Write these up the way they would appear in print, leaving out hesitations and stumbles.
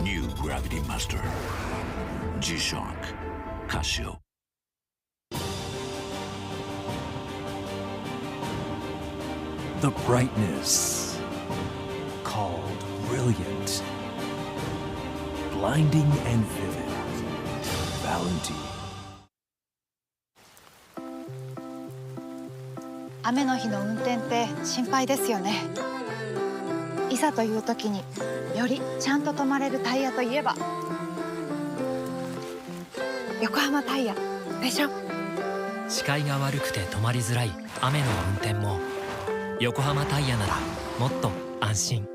New Gravity Master G-Shock Casio. The brightness called brilliant, blinding and vivid. Valentine. 雨の日の運転って心配ですよね。いざという時によりちゃんと止まれるタイヤといえば横浜タイヤでしょ。視界が悪くて止まりづらい雨の運転も横浜タイヤならもっと安心。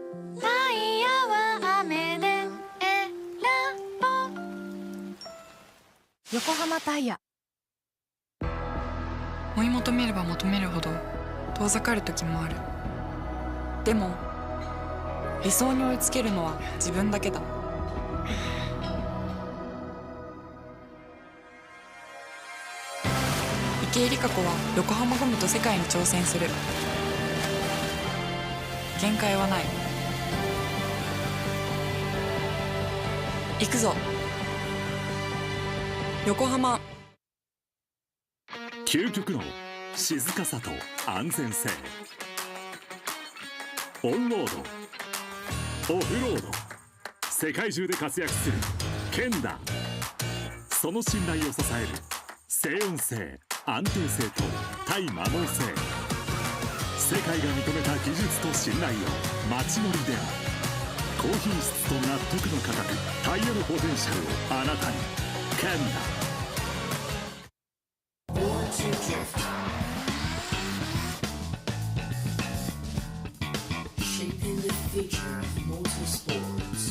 タイヤは雨で選ぼう。横浜タイヤ。追い求めれば求めるほど遠ざかる時もある。でも理想に追いつけるのは自分だけだ。池江璃花子は横浜ゴムと世界に挑戦する。限界はない。行くぞ横浜。究極の静かさと安全性。オンロード、オフロード、世界中で活躍するケンダ。その信頼を支える静音性、安定性と対摩耗性。世界が認めた技術と信頼を街乗りでも。高品質と納得の価格、タイヤのポテンシャルをあなたに。ケンダ。Shaping the future of motorsports.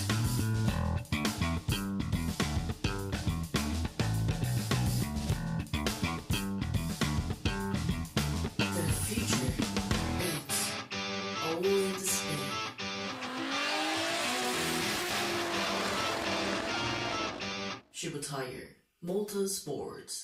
The future awaits, all in display. Shiba Tire Motorsports.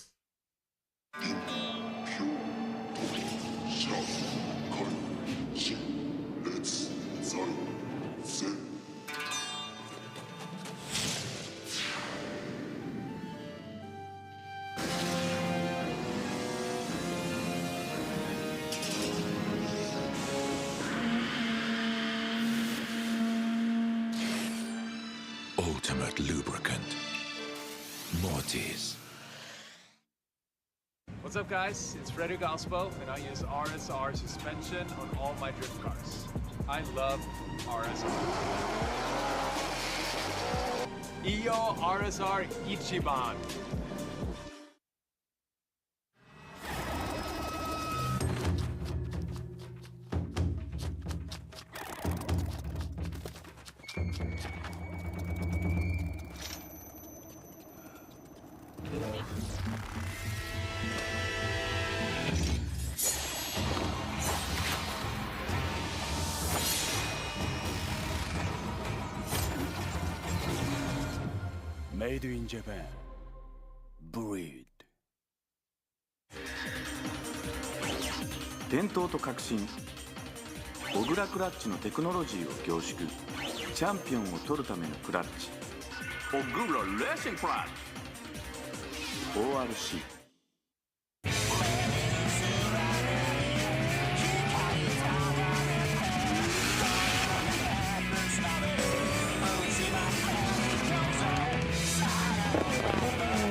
Ultimate lubricant. Mortis. What's up, guys? It's Frederick Alspo, and I use RSR suspension on all my drift cars. I love RSR. Iyo RSR Ichiban. Made in Japan. Breed. 伝統と革新、小倉クラッチのテクノロジーを凝縮。チャンピオンを取るためのクラッチ、小倉レーシングクラッチ ORC。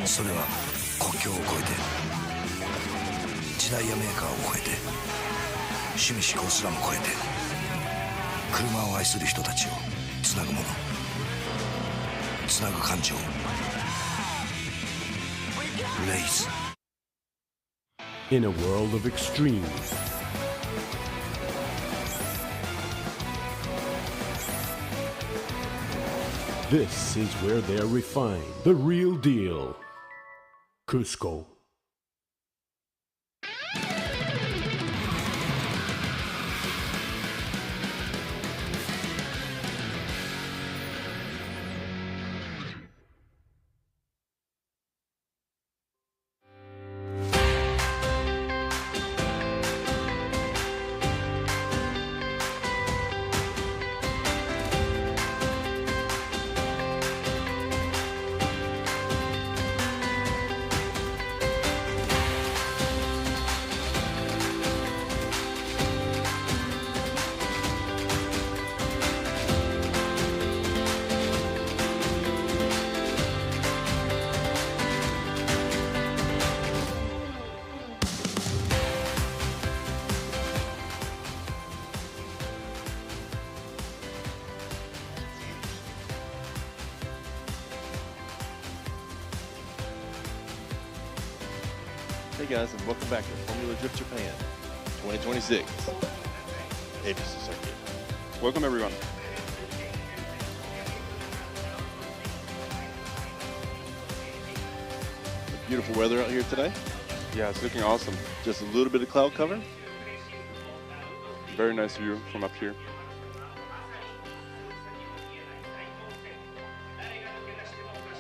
それは国境を越えて、時代やメーカーを超えて、趣味嗜好すらも超えて、車を愛する人たちをつなぐもの、つなぐ感情。レイズ。 In a world of extremes, this is where they're refined. The real deal. Cusco. Hey guys, and welcome back to Formula Drift Japan 2026 Ebisu circuit. Welcome everyone. Beautiful weather out here today. Yeah, it's looking awesome. Just a little bit of cloud cover. Very nice view from up here.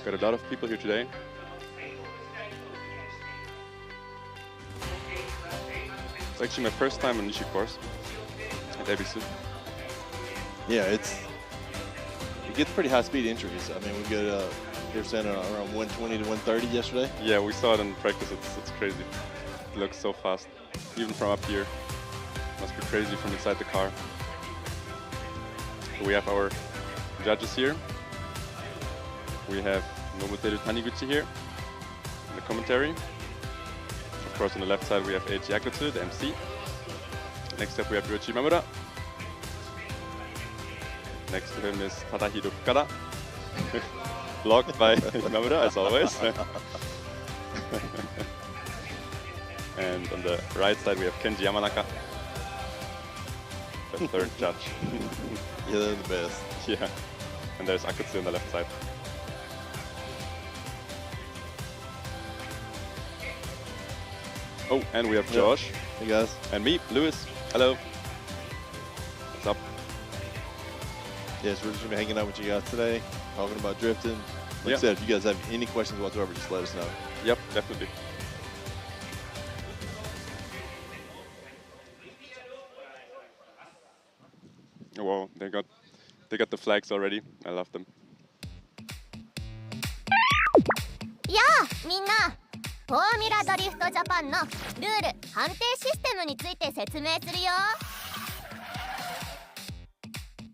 Got a lot of people here today. It's actually my first time on Nishi course at Ebisu. Yeah, it gets pretty high speed entries. I mean, we got they were saying around 120 to 130 yesterday. Yeah, we saw it in practice. It's crazy. It looks so fast, even from up here. Must be crazy from inside the car. So we have our judges here. We have Nobuteru Taniguchi here in the commentary. Of course, on the left side we have Eiji Akutsu, the MC. Next up we have Ryoichi Imamura. Next to him is Tadahiro Fukada. Blocked by Imamura, as always. And on the right side we have Kenji Yamanaka, the third judge. Yeah, they're the best. Yeah, and there's Akutsu on the left side. Oh, and we have Josh. Hey guys. And me, Lewis. Hello. What's up? Yes, we're just gonna be hanging out with you guys today, talking about drifting. Like I said, if you guys have any questions whatsoever, just let us know. Yep, definitely. Wow, they got the flags already. I love them. やあみんな、フォーミュラドリフトジャパンのルール判定システムについて説明するよ。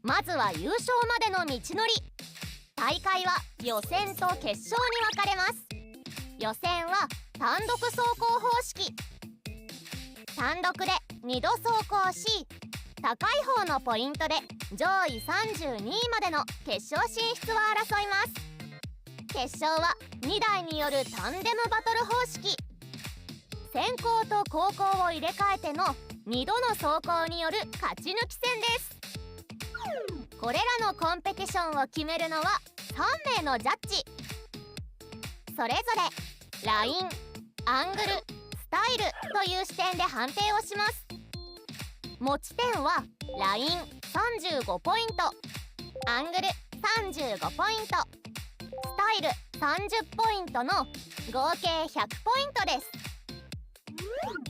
まずは優勝までの道のり。大会は予選と決勝に分かれます。予選は単独走行方式。単独で2度走行し、高い方のポイントで上位32位までの決勝進出を争います。決勝は2台によるタンデムバトル方式。先行と後攻を入れ替えての2度の走行による勝ち抜き戦です。これらのコンペティションを決めるのは3名のジャッジ。それぞれライン、アングル、スタイルという視点で判定をします。持ち点はライン35ポイント、アングル35ポイント、スタイル30ポイントの合計100ポイントです。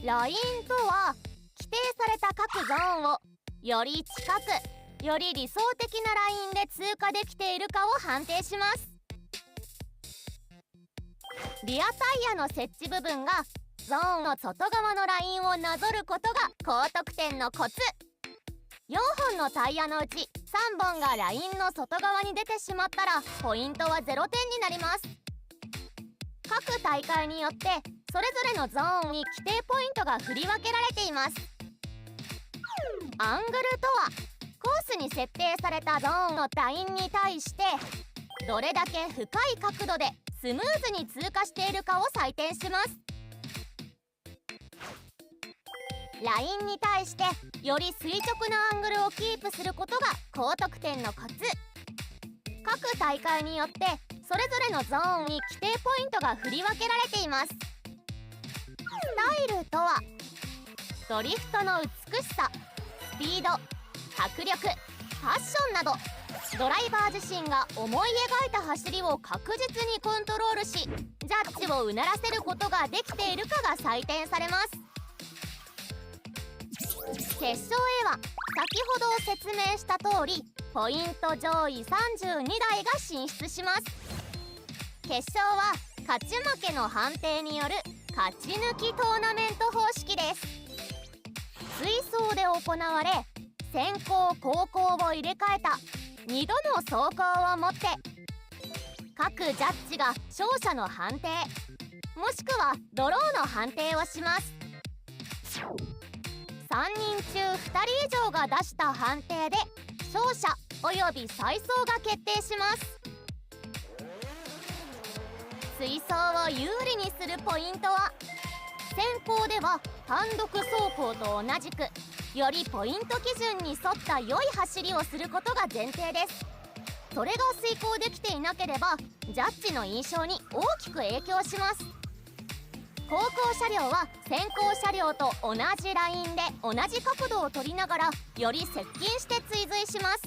ラインとは規定された各ゾーンをより近く、より理想的なラインで通過できているかを判定します。リアタイヤの設置部分がゾーンの外側のラインをなぞることが高得点のコツ。4本のタイヤのうち3本がラインの外側に出てしまったらポイントは0点になります。各大会によってそれぞれのゾーンに規定ポイントが振り分けられています。アングルとはコースに設定されたゾーンのラインに対してどれだけ深い角度でスムーズに通過しているかを採点します。ラインに対してより垂直なアングルをキープすることが高得点のコツ。各大会によってそれぞれのゾーンに規定ポイントが振り分けられています。スタイルとはドリフトの美しさ、スピード、迫力、ファッションなどドライバー自身が思い描いた走りを確実にコントロールし、ジャッジをうならせることができているかが採点されます。決勝へは先ほど説明した通りポイント上位32台が進出します。決勝は勝ち負けの判定による勝ち抜きトーナメント方式です。追走で行われ先行後攻を入れ替えた2度の走行をもって各ジャッジが勝者の判定もしくはドローの判定をします。3人中2人以上が出した判定で勝者および再走が決定します。追走を有利にするポイントは先行では単独走行と同じくよりポイント基準に沿った良い走りをすることが前提です。それが遂行できていなければジャッジの印象に大きく影響します。後方車両は先行車両と同じラインで同じ角度を取りながらより接近して追随します。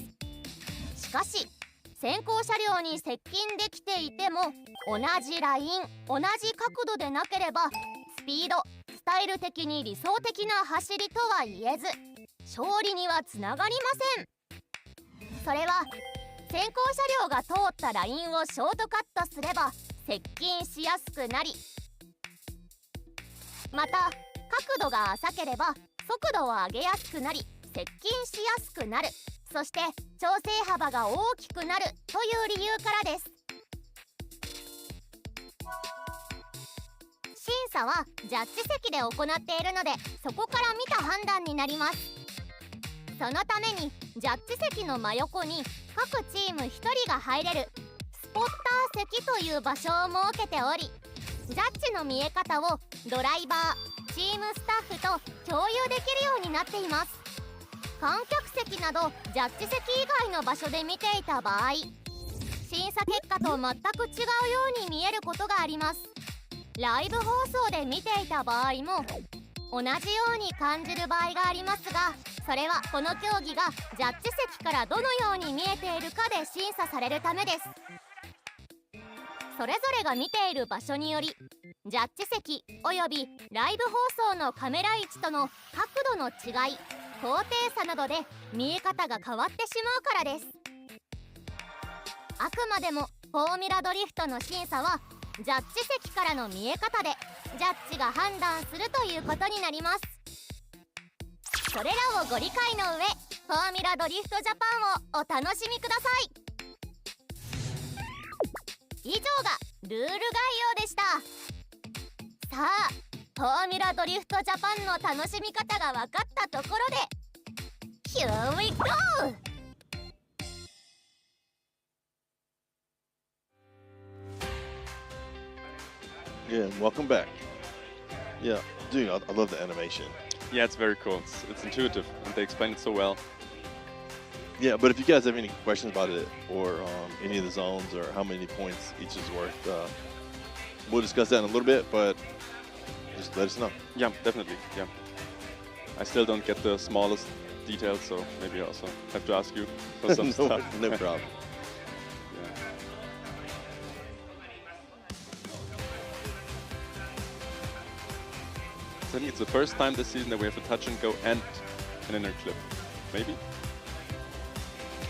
しかし先行車両に接近できていても同じライン同じ角度でなければスピードスタイル的に理想的な走りとは言えず勝利にはつながりません。それは先行車両が通ったラインをショートカットすれば接近しやすくなり、また角度が浅ければ速度を上げやすくなり接近しやすくなる、そして調整幅が大きくなるという理由からです。審査はジャッジ席で行っているのでそこから見た判断になります。そのためにジャッジ席の真横に各チーム1人が入れるスポッター席という場所を設けており、ジャッジの見え方をドライバー、チームスタッフと共有できるようになっています。観客席などジャッジ席以外の場所で見ていた場合、審査結果と全く違うように見えることがあります。ライブ放送で見ていた場合も同じように感じる場合がありますが、それはこの競技がジャッジ席からどのように見えているかで審査されるためです。それぞれが見ている場所によりジャッジ席およびライブ放送のカメラ位置との角度の違い、高低差などで見え方が変わってしまうからです。あくまでもフォーミュラドリフトの審査はジャッジ席からの見え方でジャッジが判断するということになります。それらをご理解の上、フォーミュラドリフトジャパンをお楽しみください。以上がルール概要でした。さあ、フォーミュラドリフトジャパンの楽しみ方が分かったところで Here we go! Yeah, welcome back. Yeah, dude, I love the animation. Yeah, it's very cool. It's intuitive, and they explain it so well. Yeah, but if you guys have any questions about it, or any of the zones, or how many points each is worth, we'll discuss that in a little bit, but just let us know. Yeah, definitely, yeah. I still don't get the smallest details, so maybe I also have to ask you for some stuff. No problem. I think it's the first time this season that we have a touch and go and an inner clip. Maybe?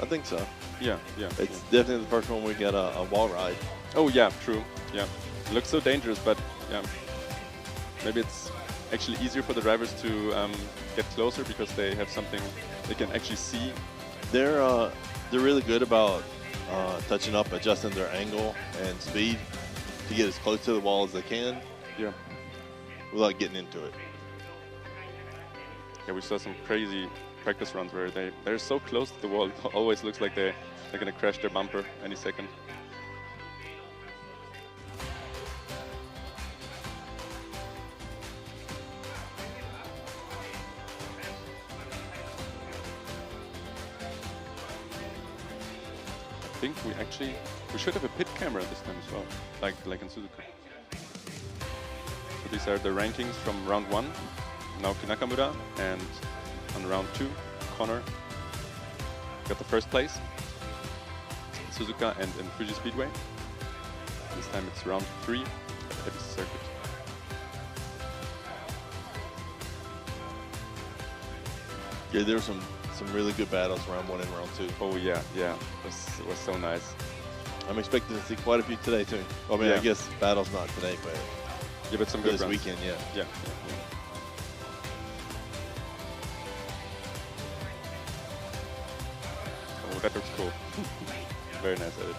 I think so. Yeah, yeah. It's definitely the first one we got a wall ride. Oh yeah, true. Yeah. It looks so dangerous, but yeah. Maybe it's actually easier for the drivers to get closer because they have something they can actually see. They're really good about touching up, adjusting their angle and speed to get as close to the wall as they can. Yeah. Without getting into it. Yeah, we saw some crazy practice runs where they're so close to the wall. It always looks like they're gonna crash their bumper any second. I think we should have a pit camera this time as well, like in Suzuka. So these are the rankings from round 1, Naoki Nakamura, and on round 2, Connor got the first place in Suzuka and in Fuji Speedway. This time it's round 3 at the Ebisu circuit. Yeah, there were some really good battles round 1 and round 2. Oh yeah, yeah, it was so nice. I'm expecting to see quite a few today too. I mean, yeah. I guess battles not today, but yeah, but some good this runs. weekend, yeah. Yeah. Oh, that looks cool. Very nice edit.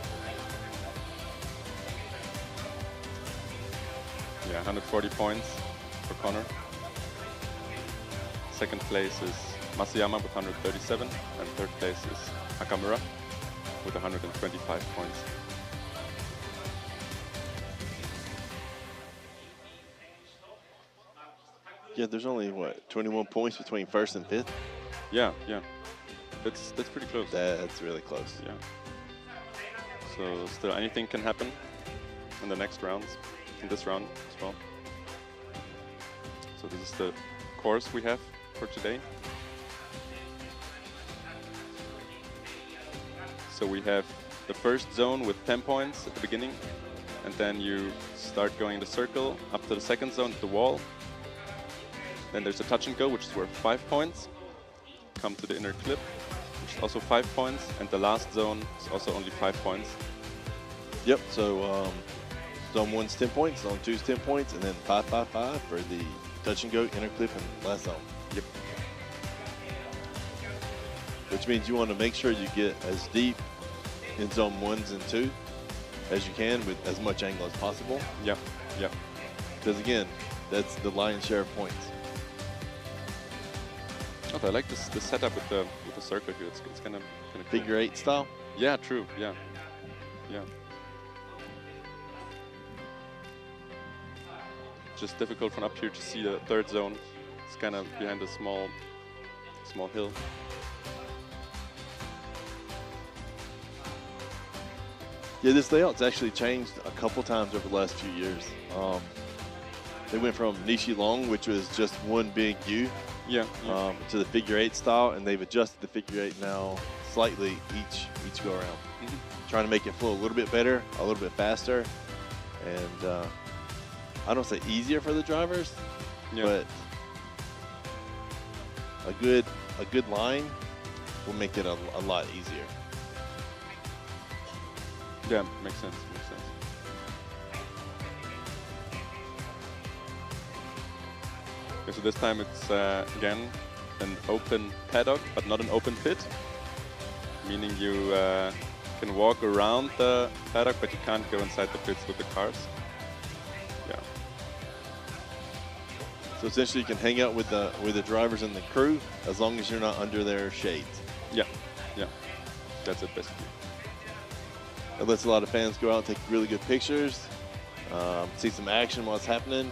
Yeah, 140 points for Connor. Second place is Masayama with 137, and third place is Nakamura with 125 points. Yeah, there's only what 21 points between first and fifth. Yeah, yeah. That's pretty close. That's really close. Yeah. So still anything can happen in the next rounds, in this round as well. So this is the course we have for today. So we have the first zone with 10 points at the beginning, and then you start going in the circle up to the second zone, the wall. Then there's a touch and go, which is worth 5 points. Come to the inner clip, which is also 5 points, and the last zone is also only 5 points. Yep, so zone 1's 10 points, zone 2's 10 points, and then 5, 5, 5 for the touch and go, inner clip, and last zone. Yep. Which means you want to make sure you get as deep in zone 1s and 2 as you can with as much angle as possible. Yep, yep. Because again, that's the lion's share of points. Oh, I like this setup with the circle here. It's kind of cool. Figure 8 style. Yeah, true. Yeah, yeah. Just difficult from up here to see the third zone. It's kind of behind a small hill. Yeah, this layout's actually changed a couple times over the last few years. They went from Nishi Long, which was just one big U, yeah. To the figure 8 style, and they've adjusted the figure 8 now slightly each go around, trying to make it flow a little bit better, a little bit faster, and I don't say easier for the drivers, but a good line will make it a lot easier. Yeah, makes sense, makes sense. Okay, so this time it's again an open paddock, but not an open pit, meaning you can walk around the paddock, but you can't go inside the pits with the cars. Yeah. So essentially, you can hang out with the drivers and the crew as long as you're not under their shades. Yeah, yeah, that's it basically. It lets a lot of fans go out and take really good pictures, see some action while it's happening,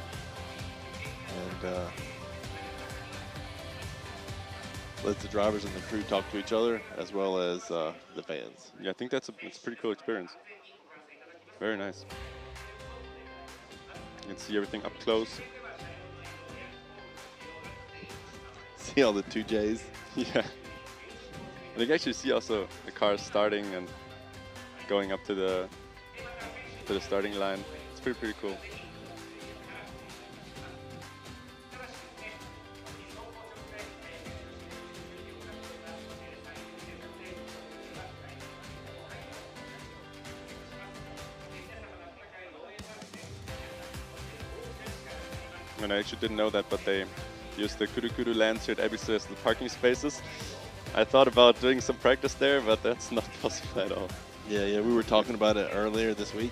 and lets the drivers and the crew talk to each other as well as the fans. Yeah, I think it's a pretty cool experience. Very nice. You can see everything up close. See all the 2Js? Yeah. And you can actually see also the cars starting and going up to the starting line. It's pretty cool. And I actually didn't know that, but they used the Kurukuru lands here at Ebisu as the parking spaces. I thought about doing some practice there, but that's not possible at all. Yeah, we were talking about it earlier this week.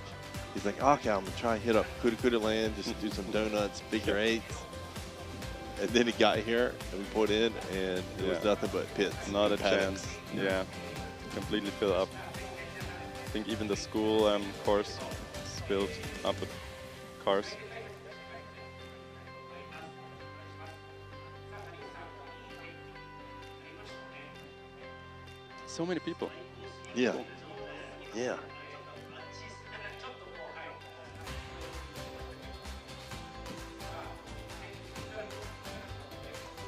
He's like, okay, I'm gonna try and hit up Kurukuru land, just do some donuts, figure 8s. And then he got here, and we put in, and it was nothing but pits. Not a chance. Yeah, completely fill up. I think even the school course is filled up with cars. So many people. Yeah. Cool. Yeah.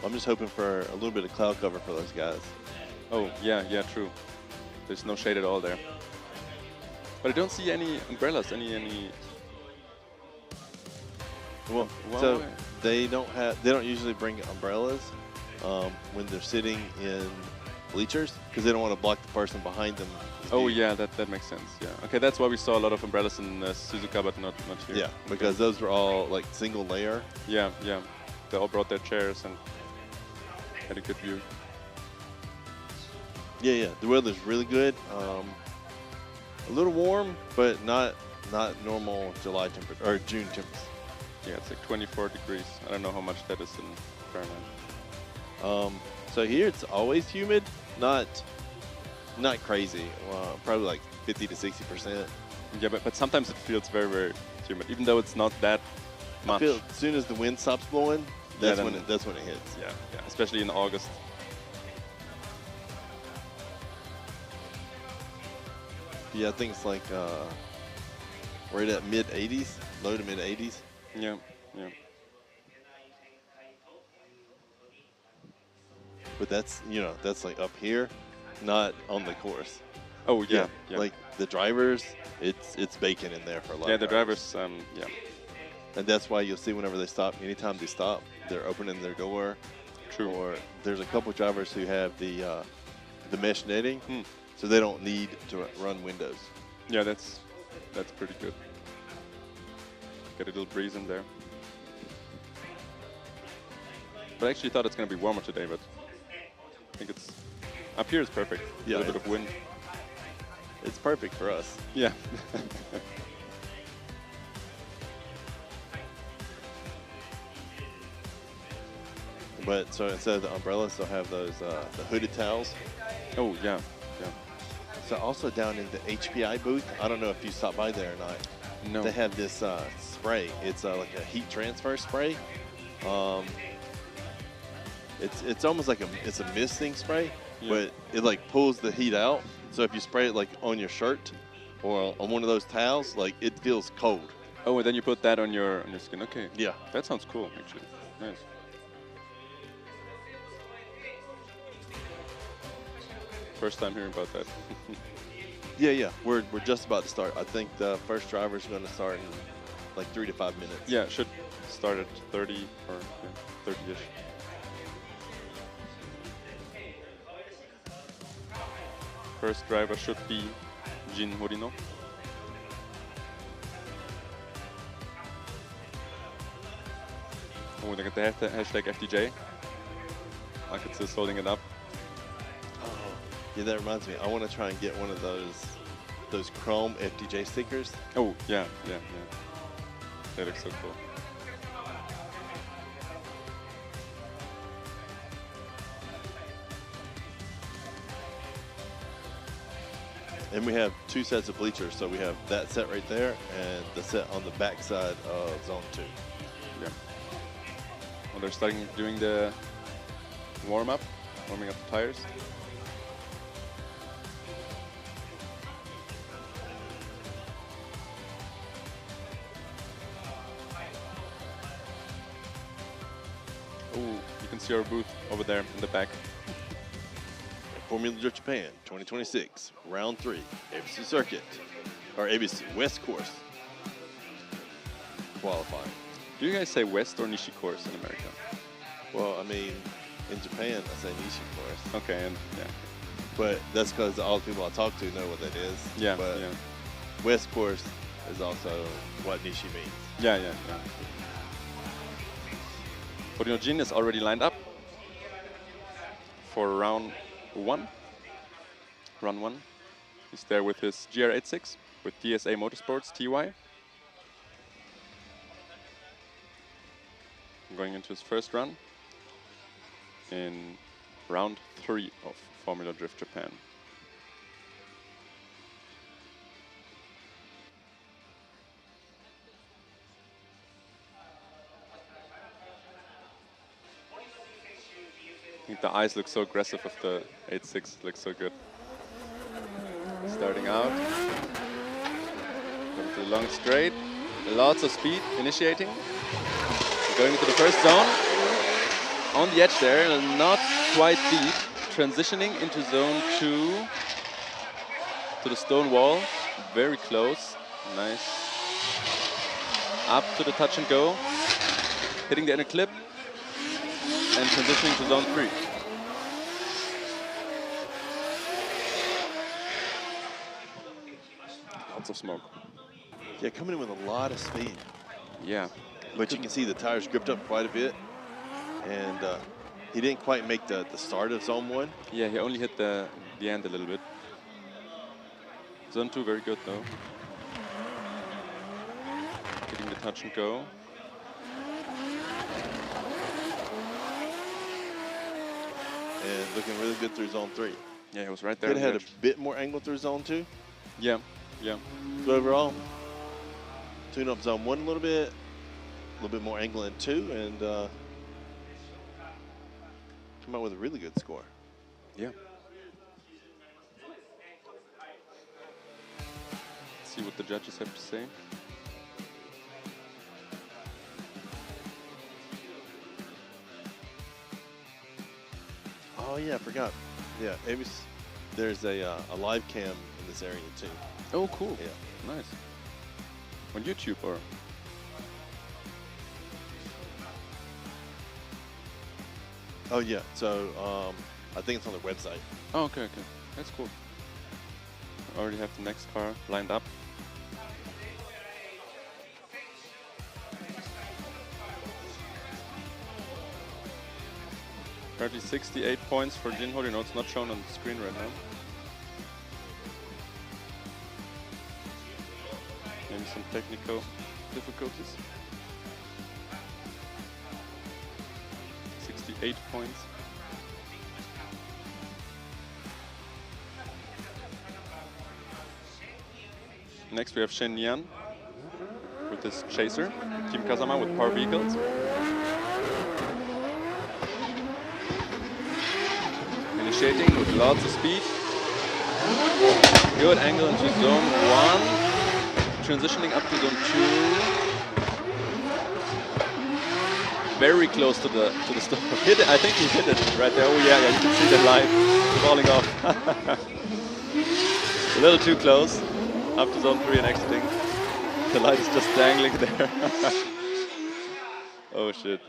I'm just hoping for a little bit of cloud cover for those guys. Oh, yeah, true. There's no shade at all there. But I don't see any umbrellas, any... Well, so they don't usually bring umbrellas when they're sitting in bleachers because they don't want to block the person behind them. Oh yeah, that makes sense. Yeah. Okay, that's why we saw a lot of umbrellas in Suzuka, but not here. Yeah, because those were all like single layer. Yeah. They all brought their chairs and had a good view. Yeah. The weather's really good. A little warm, but not normal July temperature or June temperature. Yeah, it's like 24 degrees. I don't know how much that is in Fahrenheit. So here it's always humid, not crazy. Probably like 50 to 60%. Yeah, but sometimes it feels very, very humid, even though it's not that much. I feel as soon as the wind stops blowing, That's then, when it hits. Yeah, especially in August. Yeah, I think it's like right at mid 80s, low to mid 80s. Yeah. But that's that's like up here, not on the course. Oh yeah. Like the drivers, it's baking in there for a lot. Yeah, of the drivers. Yeah. And that's why you'll see whenever they stop, anytime they stop, they're opening their door. True. Or there's a couple drivers who have the mesh netting, so they don't need to run windows. Yeah, that's pretty good. Get a little breeze in there. But I actually thought it's going to be warmer today, but I think it's up here is perfect. Yeah, a little bit of wind. It's perfect for us. Yeah. But so instead of the umbrellas, they'll have those the hooded towels. Oh yeah. So also down in the HPI booth, I don't know if you stopped by there or not. No. They have this spray. It's like a heat transfer spray. It's almost like it's a misting spray, but it like pulls the heat out. So if you spray it like on your shirt or on one of those towels, like it feels cold. Oh, and then you put that on your skin. Okay. Yeah. That sounds cool, actually. Nice. First time hearing about that. Yeah. We're just about to start. I think the first driver is going to start in like 3 to 5 minutes. Yeah, it should start at 30 or 30-ish. First driver should be Jin Horino. Oh, look at the hashtag FDJ. Akatsu is holding it up. Yeah, that reminds me. I want to try and get one of those chrome FDJ stickers. Oh, yeah. That looks so cool. And we have 2 sets of bleachers. So we have that set right there and the set on the back side of Zone 2. Yeah. Well, they're doing the warming up the tires. Oh, you can see our booth over there in the back. Formula Drift Japan 2026, Round 3, Ebisu Circuit, or Ebisu West Course qualifying. Do you guys say West or Nishi course in America? Well, I mean, in Japan, I say Nishi course. Okay, and yeah. But that's because all the people I talk to know what that is. Yeah, but West Course is also what Nishi means. Yeah. Horino Jin is already lined up for round 1. Run 1. He's there with his GR86 with DSA Motorsports TY. Going into his first run in round 3 of Formula Drift Japan. I think the eyes look so aggressive of the 8.6, looks so good. Starting out, going to the long straight, lots of speed, initiating. Going into the first zone, on the edge there, not quite deep. Transitioning into zone 2, to the stone wall, very close, nice. Up to the touch and go, hitting the inner clip, and transitioning to zone 3. Lots of smoke. Yeah, coming in with a lot of speed. Yeah. But you can see the tires gripped up quite a bit. And he didn't quite make the start of zone 1. Yeah, he only hit the end a little bit. Zone 2 very good though. Getting the touch and go. And looking really good through zone 3. Yeah, he was right there. Could have had a bit more angle through zone 2. Yeah. But overall, tune up zone 1 a little bit more angle in 2, and come out with a really good score. Yeah. Let's see what the judges have to say. Oh yeah, I forgot. Yeah, there's a live cam in this area too. Oh, cool. Yeah. Nice. On YouTube or? Oh yeah, so I think it's on their website. Oh, okay. That's cool. I already have the next car lined up. Currently 68 points for Jinho. You know, it's not shown on the screen right now. Maybe some technical difficulties. 68 points. Next we have Shen Yan with his chaser. Team Kazama with power vehicles. Initiating with lots of speed. Good angle into zone 1. Transitioning up to zone 2. Very close to the stop. Hit it. I think he hit it right there. Oh yeah, you can see the light falling off. A little too close. Up to zone 3 and exiting. The light is just dangling there. Oh shit.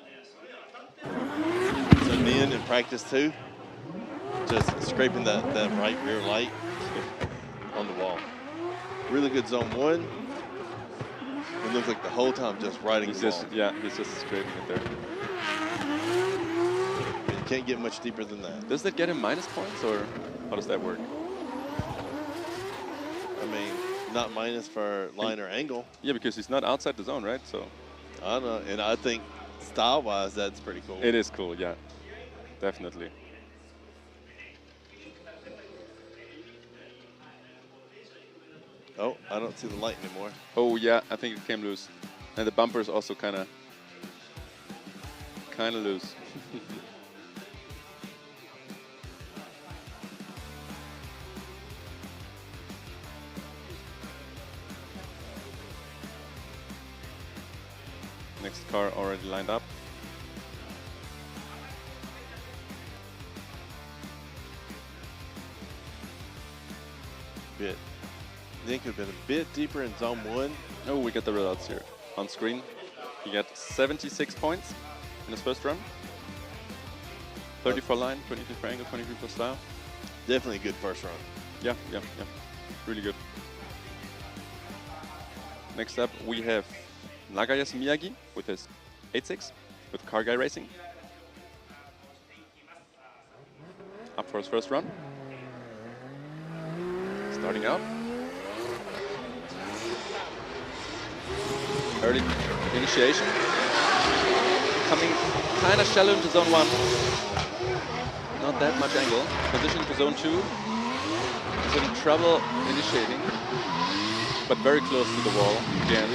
So Nian in practice too, just scraping that right rear light on the wall. Really good zone 1. It looks like the whole time just riding the wall. Yeah, he's just scraping it there. I mean, you can't get much deeper than that. Does that get him minus points or how does that work? I mean, not minus for line or angle. Yeah, because he's not outside the zone, right? So I don't know, and I think style-wise, that's pretty cool. it is cool, yeah, definitely. Oh, I don't see the light anymore. Oh yeah, I think it came loose, and the bumper is also kind of loose. Next car already lined up. Bit. I think it could have been a bit deeper in zone 1. Oh, we get the results here on screen. He got 76 points in his first run. 30 for line, 23 for angle, 23 for style. Definitely a good first run. Yeah. Really good. Next up, we have Nagayasu Miyagi with his 8.6 with Car Guy Racing. Up for his first run. Starting out. Early initiation. Coming kind of shallow into zone 1. Not that much angle. Transitioning to zone 2. He's having trouble initiating, but very close to the wall again.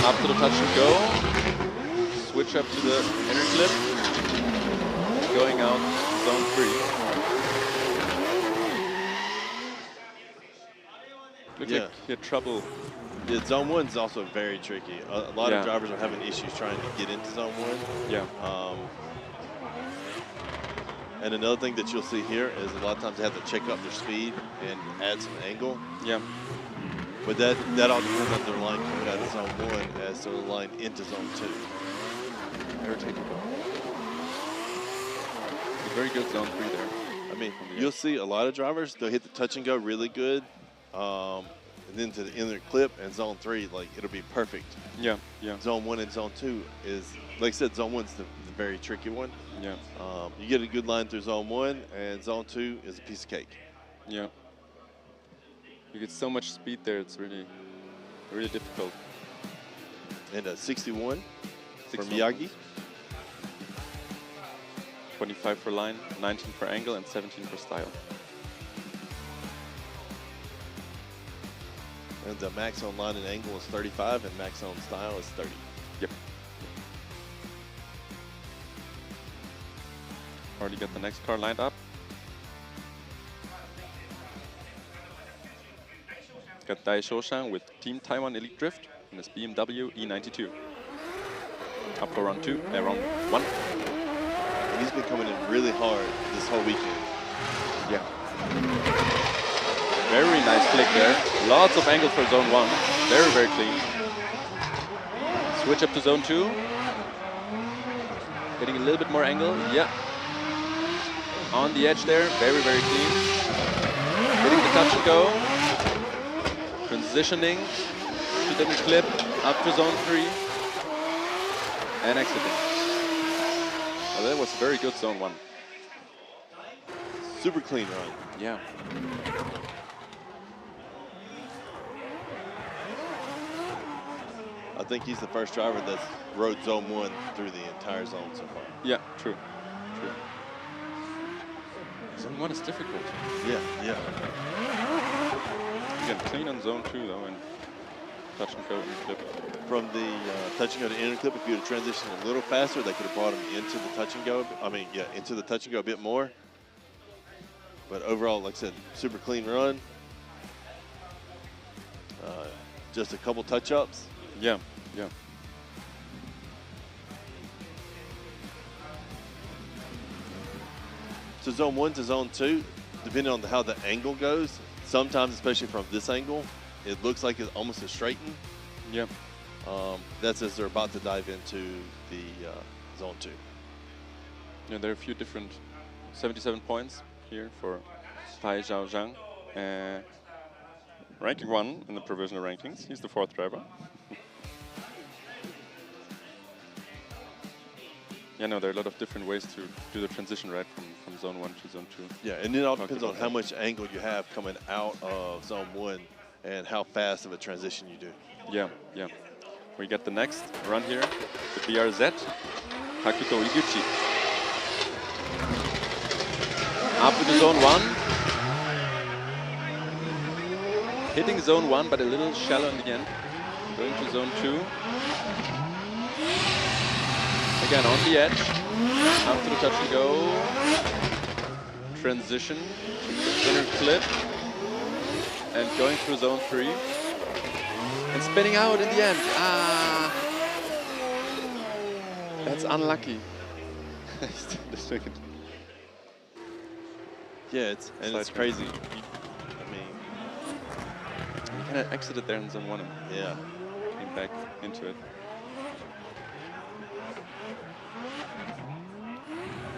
Up to the touch and go. Switch up to the inner clip. Going out zone 3. Looks like he had trouble. Yeah, zone 1 is also very tricky. A lot of drivers are having issues trying to get into zone 1. Yeah. And another thing that you'll see here is a lot of times they have to check up their speed and add some angle. Yeah. But that all depends on their line coming out of zone 1 as their line into zone 2. Very technical. A very good zone 3 there. I mean, you'll see a lot of drivers, they'll hit the touch and go really good. And then to the inner clip and zone 3, like it'll be perfect. Yeah. Zone 1 and zone 2 is, like I said, zone 1's the very tricky one. Yeah. You get a good line through zone 1, and zone 2 is a piece of cake. Yeah. You get so much speed there, it's really difficult. And 61 for 61 Miyagi. points. 25 for line, 19 for angle, and 17 for style. And the max on line and angle is 35, and max on style is 30. Yep. Already got the next car lined up. Got Dai Shoshan with Team Taiwan Elite Drift in his BMW E92. Up for round 1. He's been coming in really hard this whole weekend. Yeah. Very nice flick there. Lots of angle for zone 1. Very, very clean. Switch up to zone 2. Getting a little bit more angle. Yeah. On the edge there. Very, very clean. Getting the touch and go. Transitioning to the clip. Up to zone 3. And exiting. Well, that was very good zone 1. Super clean run. Yeah. I think he's the first driver that's rode zone 1 through the entire zone so far. Yeah, true. True. Zone 1 is difficult. Yeah, yeah. You get clean on zone 2 though, and touch and go in clip. From the touch and go to inner clip, if you would have transitioned a little faster, they could have brought him into the touch and go. Into the touch and go a bit more. But overall, like I said, super clean run. Just a couple touch-ups. Yeah, yeah. So zone 1 to zone 2, depending on how the angle goes, sometimes, especially from this angle, it looks like it's almost a straighten. Yeah. That's as they're about to dive into the zone 2. Yeah, there are a few different 77 points here for Pai Zhaozhang. Ranking 1 in the provisional rankings. He's the 4th driver. Yeah, no, there are a lot of different ways to do the transition, right, from zone 1 to zone 2. Yeah, and it all depends on how much angle you have coming out of zone 1 and how fast of a transition you do. Yeah, yeah. We get the next run here, the BRZ, Hakuto Iguchi. Up into zone 1. Hitting zone 1, but a little shallow in the end. Going to zone 2. Again, on the edge. Up to the touch and go. Transition to the inner clip. And going through zone 3. And spinning out in the end. Ah! That's unlucky. Yeah, it's crazy. He kind of exited there in zone 1 and came back into it.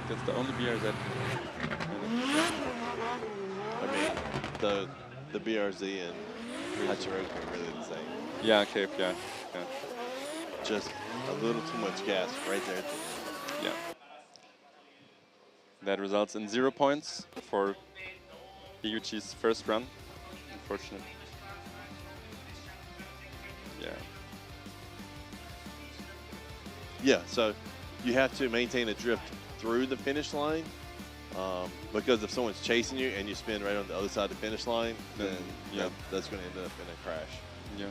That's the only BRZ. I mean, the BRZ and Hachiroku are really the same. Yeah, okay, yeah. Just a little too much gas right there at the end. Yeah. That results in 0 points for Iguchi's first run. Unfortunate. Yeah. Yeah, so you have to maintain a drift through the finish line because if someone's chasing you and you spin right on the other side of the finish line, then that's going to end up in a crash. Yeah.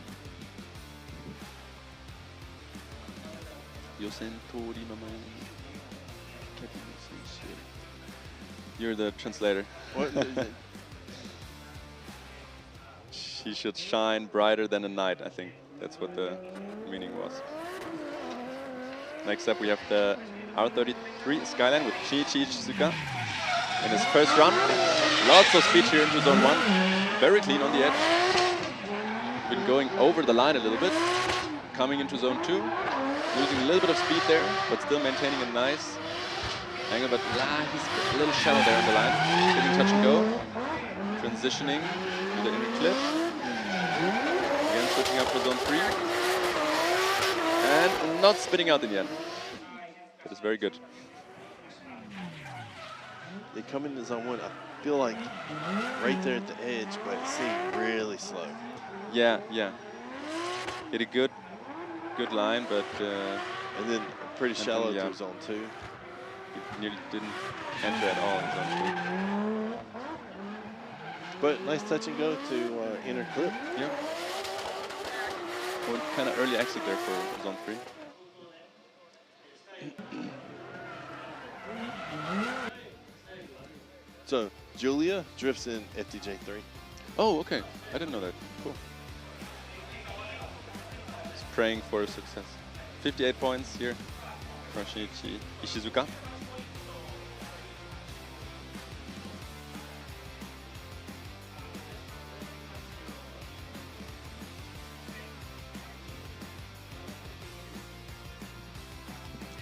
You're the translator. What? She should shine brighter than a night, I think. That's what the meaning was. Next up, we have the R33 Skyline with Shinichi Shizuka in his first run. Lots of speed here into zone 1. Very clean on the edge. Been going over the line a little bit. Coming into zone 2. Losing a little bit of speed there, but still maintaining a nice angle. But he's a little shallow there on the line. Getting touch and go. Transitioning to the inner clip. Again, switching up for zone 3. And not spinning out in the end. That is very good. They come into zone 1, I feel like right there at the edge, but it seemed really slow. Yeah, yeah. Hit a good line, but and then pretty shallow through zone 2. He nearly didn't enter at all in zone 2. But nice touch and go to inner clip. Yeah. Well, kind of early exit there for zone 3. So Julia drifts in FDJ 3. Oh, okay. I didn't know that. Cool. Just praying for success. 58 points here from Shinichi Ishizuka.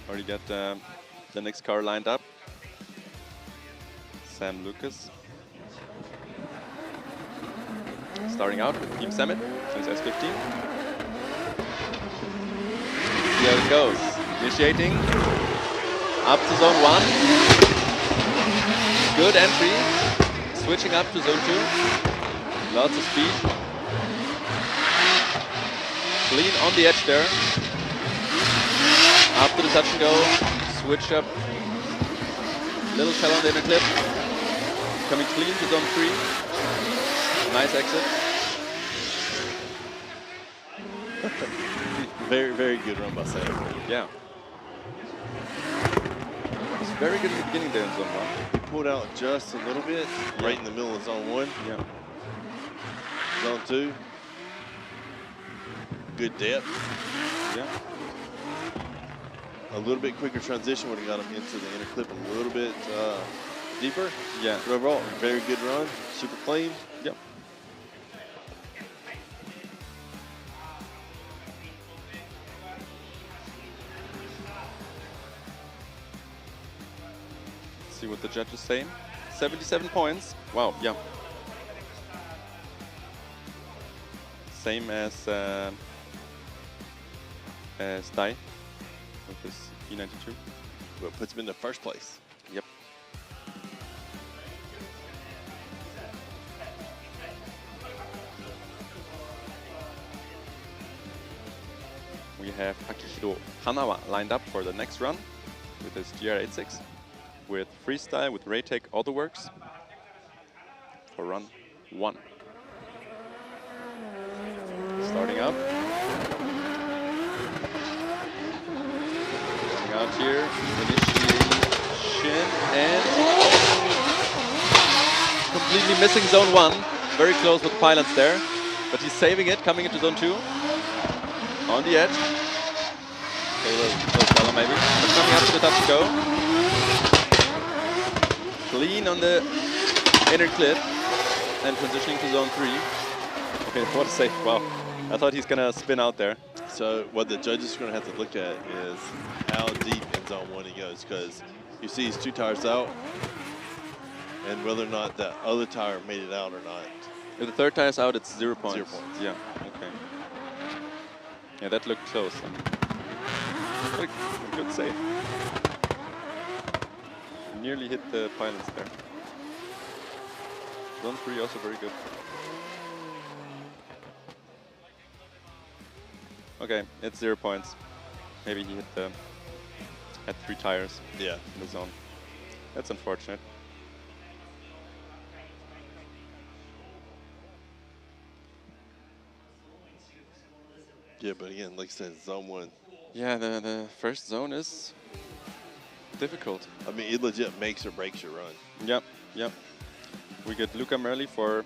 Already got the next car lined up. Sam Lucas. Starting out with Team Summit, since S15. See how it goes. Initiating up to zone 1. Good entry. Switching up to zone 2. Lots of speed. Clean on the edge there. Up to the touch and go. Switch up. Little shell on the inner clip. Coming clean to zone 3. Nice exit. Very, very good run by Sam. Yeah. It's very good in the beginning there in zone 1. He pulled out just a little bit, right in the middle of zone 1. Yeah. Zone 2. Good depth. Yeah. A little bit quicker transition would have got him into the inner clip a little bit deeper. Yeah. But overall, very good run. Super clean. Yep. See what the judges say. 77 points. Wow, yeah. Same as Dai with this E92. Well, puts him in the first place. Yep. We have Akihiro Hanawa lined up for the next run with his GR86 with freestyle with Raytech AutoWorks for run 1. Starting up. Coming out here, initiation, and completely missing zone 1. Very close with pylons there, but he's saving it, coming into zone 2. On the edge. Okay, little color maybe. But coming up to the touch and go. Clean on the inner clip and transitioning to zone 3. Okay, what a save. Wow. I thought he's gonna spin out there. So what the judges are going to have to look at is how deep in zone 1 he goes, because you see his 2 tires out and whether or not the other tire made it out or not. If the third tire's out, it's 0 points. 0 points. Yeah, okay. Yeah, that looked close. What a good save. Nearly hit the pylons there. Zone 3 also very good. Okay, it's 0 points. Maybe he had 3 tires. Yeah. In the zone. That's unfortunate. Yeah, but again, like I said, zone 1. Yeah, the first zone is difficult. I mean, it legit makes or breaks your run. Yep, yep. We get Luca Merli for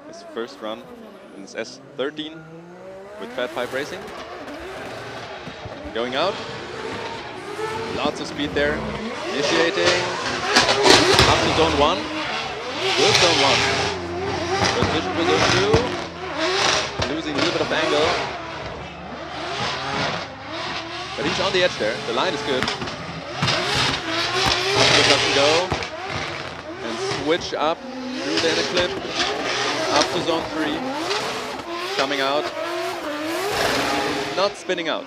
his first run in his S13 with Fat Pipe Racing. Going out. Lots of speed there. Initiating. Up to zone 1. Good zone 1. Transition to zone 2. Losing a little bit of angle. But he's on the edge there. The line is good. Up to the touch and go. And switch up through the inner clip. Up to zone 3. Coming out. Not spinning out.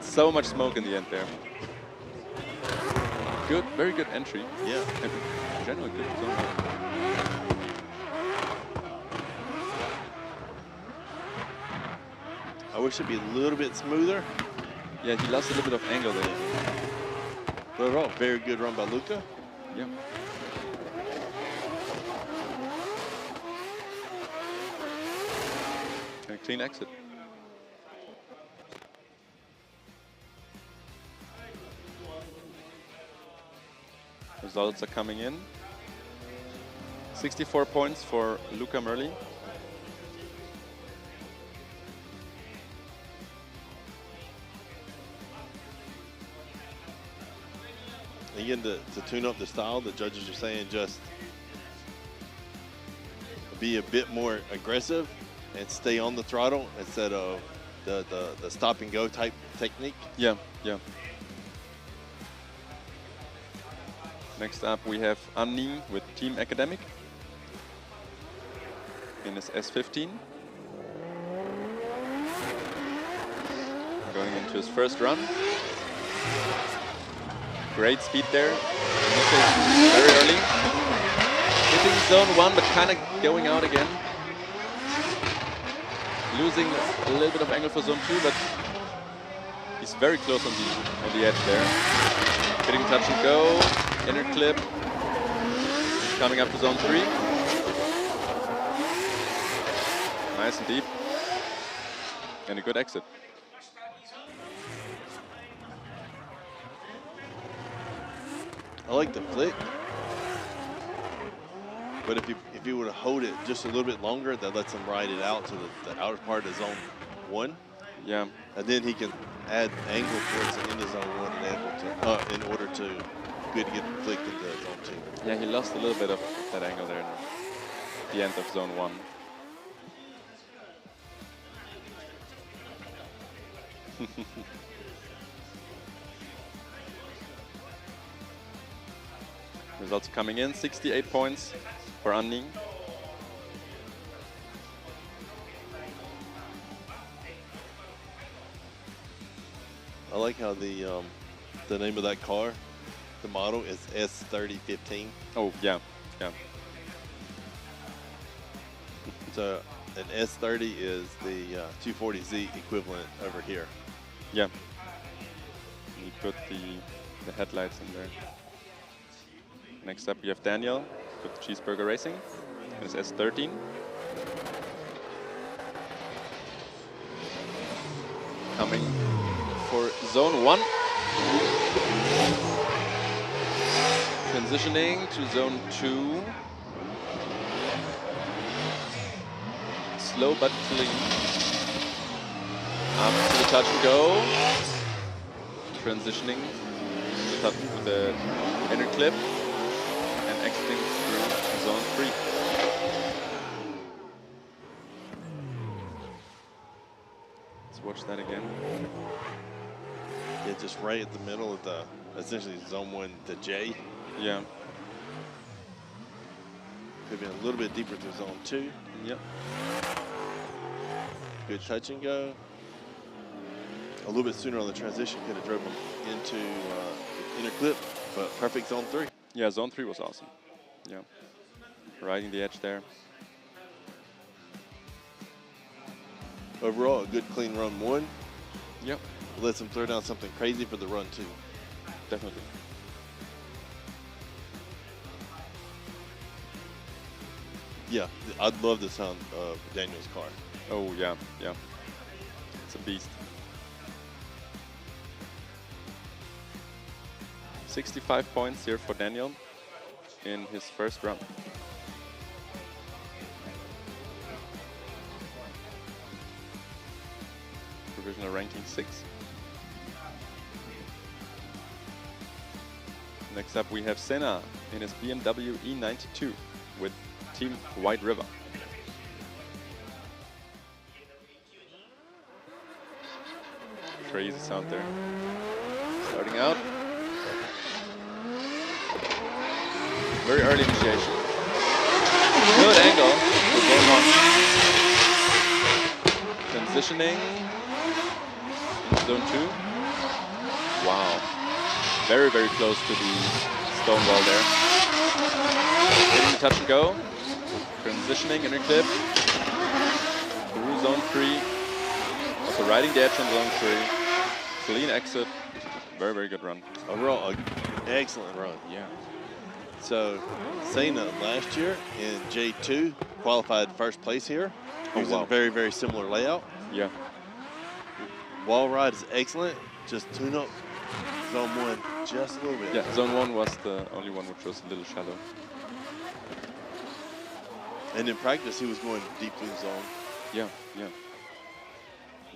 So much smoke in the end there. Good, very good entry. Yeah. And generally good zone. I wish it'd be a little bit smoother. Yeah, he lost a little bit of angle there. But overall, very good run by Luca. Yeah. And a clean exit. Results are coming in. 64 points for Luca Merli. Again, to tune up the style, the judges are saying just be a bit more aggressive and stay on the throttle instead of the stop and go type technique. Yeah. Next up, we have Anni with Team Academic in his S15. Going into his first run. Great speed there. Very early. Hitting zone 1, but kind of going out again. Losing a little bit of angle for zone 2, but he's very close on the edge there. Getting touch and go. Inner clip. Coming up to zone 3. Nice and deep. And a good exit. I like the flick, but if you were to hold it just a little bit longer, that lets him ride it out to the outer part of zone 1. Yeah. And then he can add angle towards the end of zone 1 and able to, in order to get the flick into zone 2. Yeah, he lost a little bit of that angle there at the end of zone 1. Results coming in, 68 points for Anni. I like how the name of that car, the model is S3015. Oh yeah. So an S30 is the 240Z equivalent over here. Yeah. He put the headlights in there. Next up, you have Daniel with Cheeseburger Racing. His S13. Coming for zone 1. Transitioning to zone 2. Slow but clean. Up to the touch and go. Transitioning with the inner clip. Exiting through zone 3. Let's watch that again. Yeah, just right at the middle of the, essentially zone 1 to J. Yeah. Could have been a little bit deeper through zone 2. Yep. Good touch and go. A little bit sooner on the transition could have driven into the inner clip, but perfect zone 3. Yeah, zone 3 was awesome. Yeah. Riding the edge there. Overall, a good clean run 1. Yep. Lets him throw down something crazy for the run 2. Definitely. Yeah, I'd love the sound of Daniel's car. Oh yeah. It's a beast. 65 points here for Daniel in his first run. Provisional ranking 6. Next up we have Senna in his BMW E92 with Team White River. Crazy sound there. Starting out. Very early initiation. Good angle. Going on. Transitioning. Zone 2. Wow. Very, very close to the stone wall there. Hitting the touch and go. Transitioning, inner clip. Through zone 3. Also riding the edge on zone 3. Clean exit. Very, very good run. Overall, an excellent run. Yeah. So, Senna last year in J2 qualified first place here. Using a very, very similar layout. Yeah. Wall ride is excellent. Just tune up zone 1 just a little bit. Yeah, zone 1 was the only one which was a little shallow. And in practice, he was going deep through the zone. Yeah, yeah.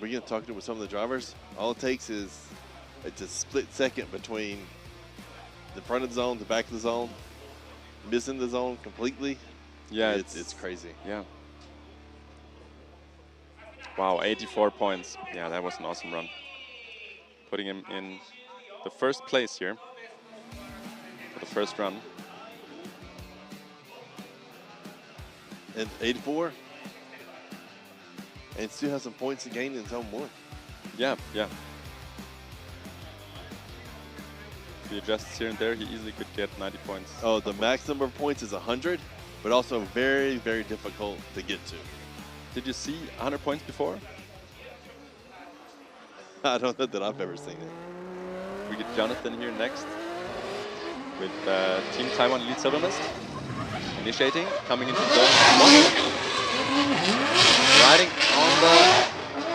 We're going to talk to with some of the drivers. All it takes is it's a split second between the front of the zone, the back of the zone, missing the zone completely. Yeah, it's crazy. Yeah. Wow, 84 points. Yeah, that was an awesome run. Putting him in the first place here for the first run. And 84. And still has some points to gain in zone 1. Yeah, yeah. If he adjusts here and there, he easily could get 90 points. Oh, the max number of points is 100, but also very, very difficult to get to. Did you see 100 points before? I don't know that I've ever seen it. We get Jonathan here next with Team Taiwan Elite Soloist. Initiating, coming into zone 1. Riding on the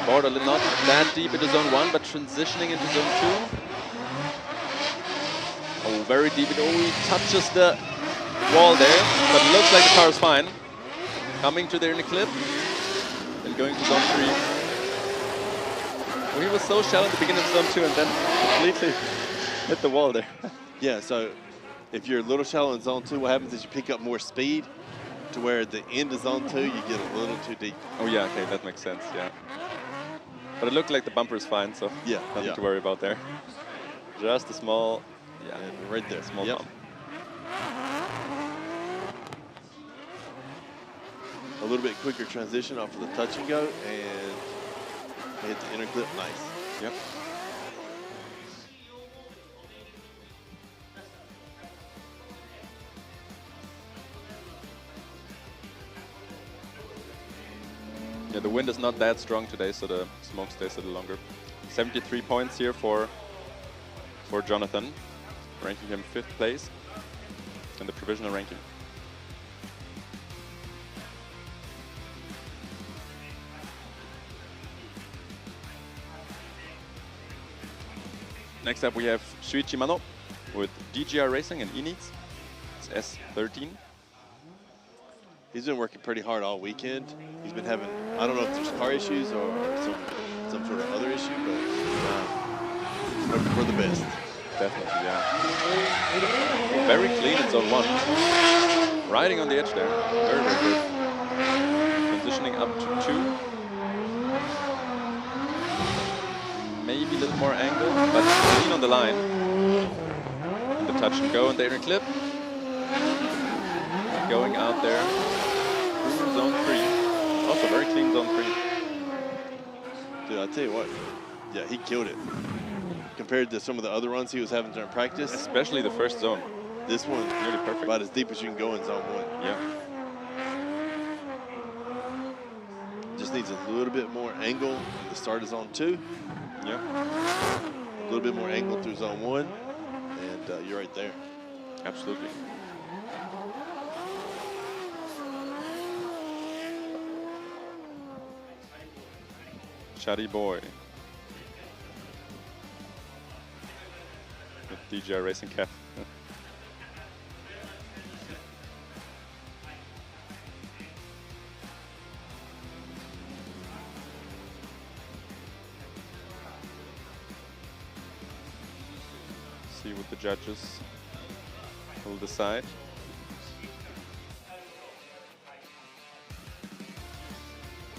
border, not that deep into zone 1, but transitioning into zone 2. Oh, very deep. He touches the wall there, but it looks like the car is fine. Coming to there in the clip, and going to zone 3. Well, he was so shallow at the beginning of zone 2 and then completely hit the wall there. Yeah, so if you're a little shallow in zone 2, what happens is you pick up more speed to where at the end of zone 2, you get a little too deep. Oh yeah, okay, that makes sense, yeah. But it looked like the bumper is fine, so yeah, nothing to worry about there. Just a small, yeah, and right there, small bump. A little bit quicker transition off of the touch and go, and hit the inner clip, nice. Yep. Yeah, the wind is not that strong today, so the smoke stays a little longer. 73 points here for Jonathan, ranking him 5th place in the provisional ranking. Next up we have Shuichi Mano with DGR Racing and E-Needs. It's S13. He's been working pretty hard all weekend. He's been having, I don't know if there's car issues or some sort of other issue, but he's working for the best. Definitely, yeah. Very clean in zone 1. Riding on the edge there. Very, very good. Transitioning up to 2. Maybe a little more angle, but clean on the line. And the touch and go and the inner clip. Going out there through zone 3. Also very clean zone 3. Dude, I tell you what, yeah, he killed it. Compared to some of the other runs he was having during practice. Especially the first zone. This one's nearly perfect. About as deep as you can go in zone 1. Yeah. Just needs a little bit more angle at the start of zone 2. Yeah. A little bit more angle through zone 1, and you're right there. Absolutely. Chatty boy. With DJI Racing cap. See what the judges will decide.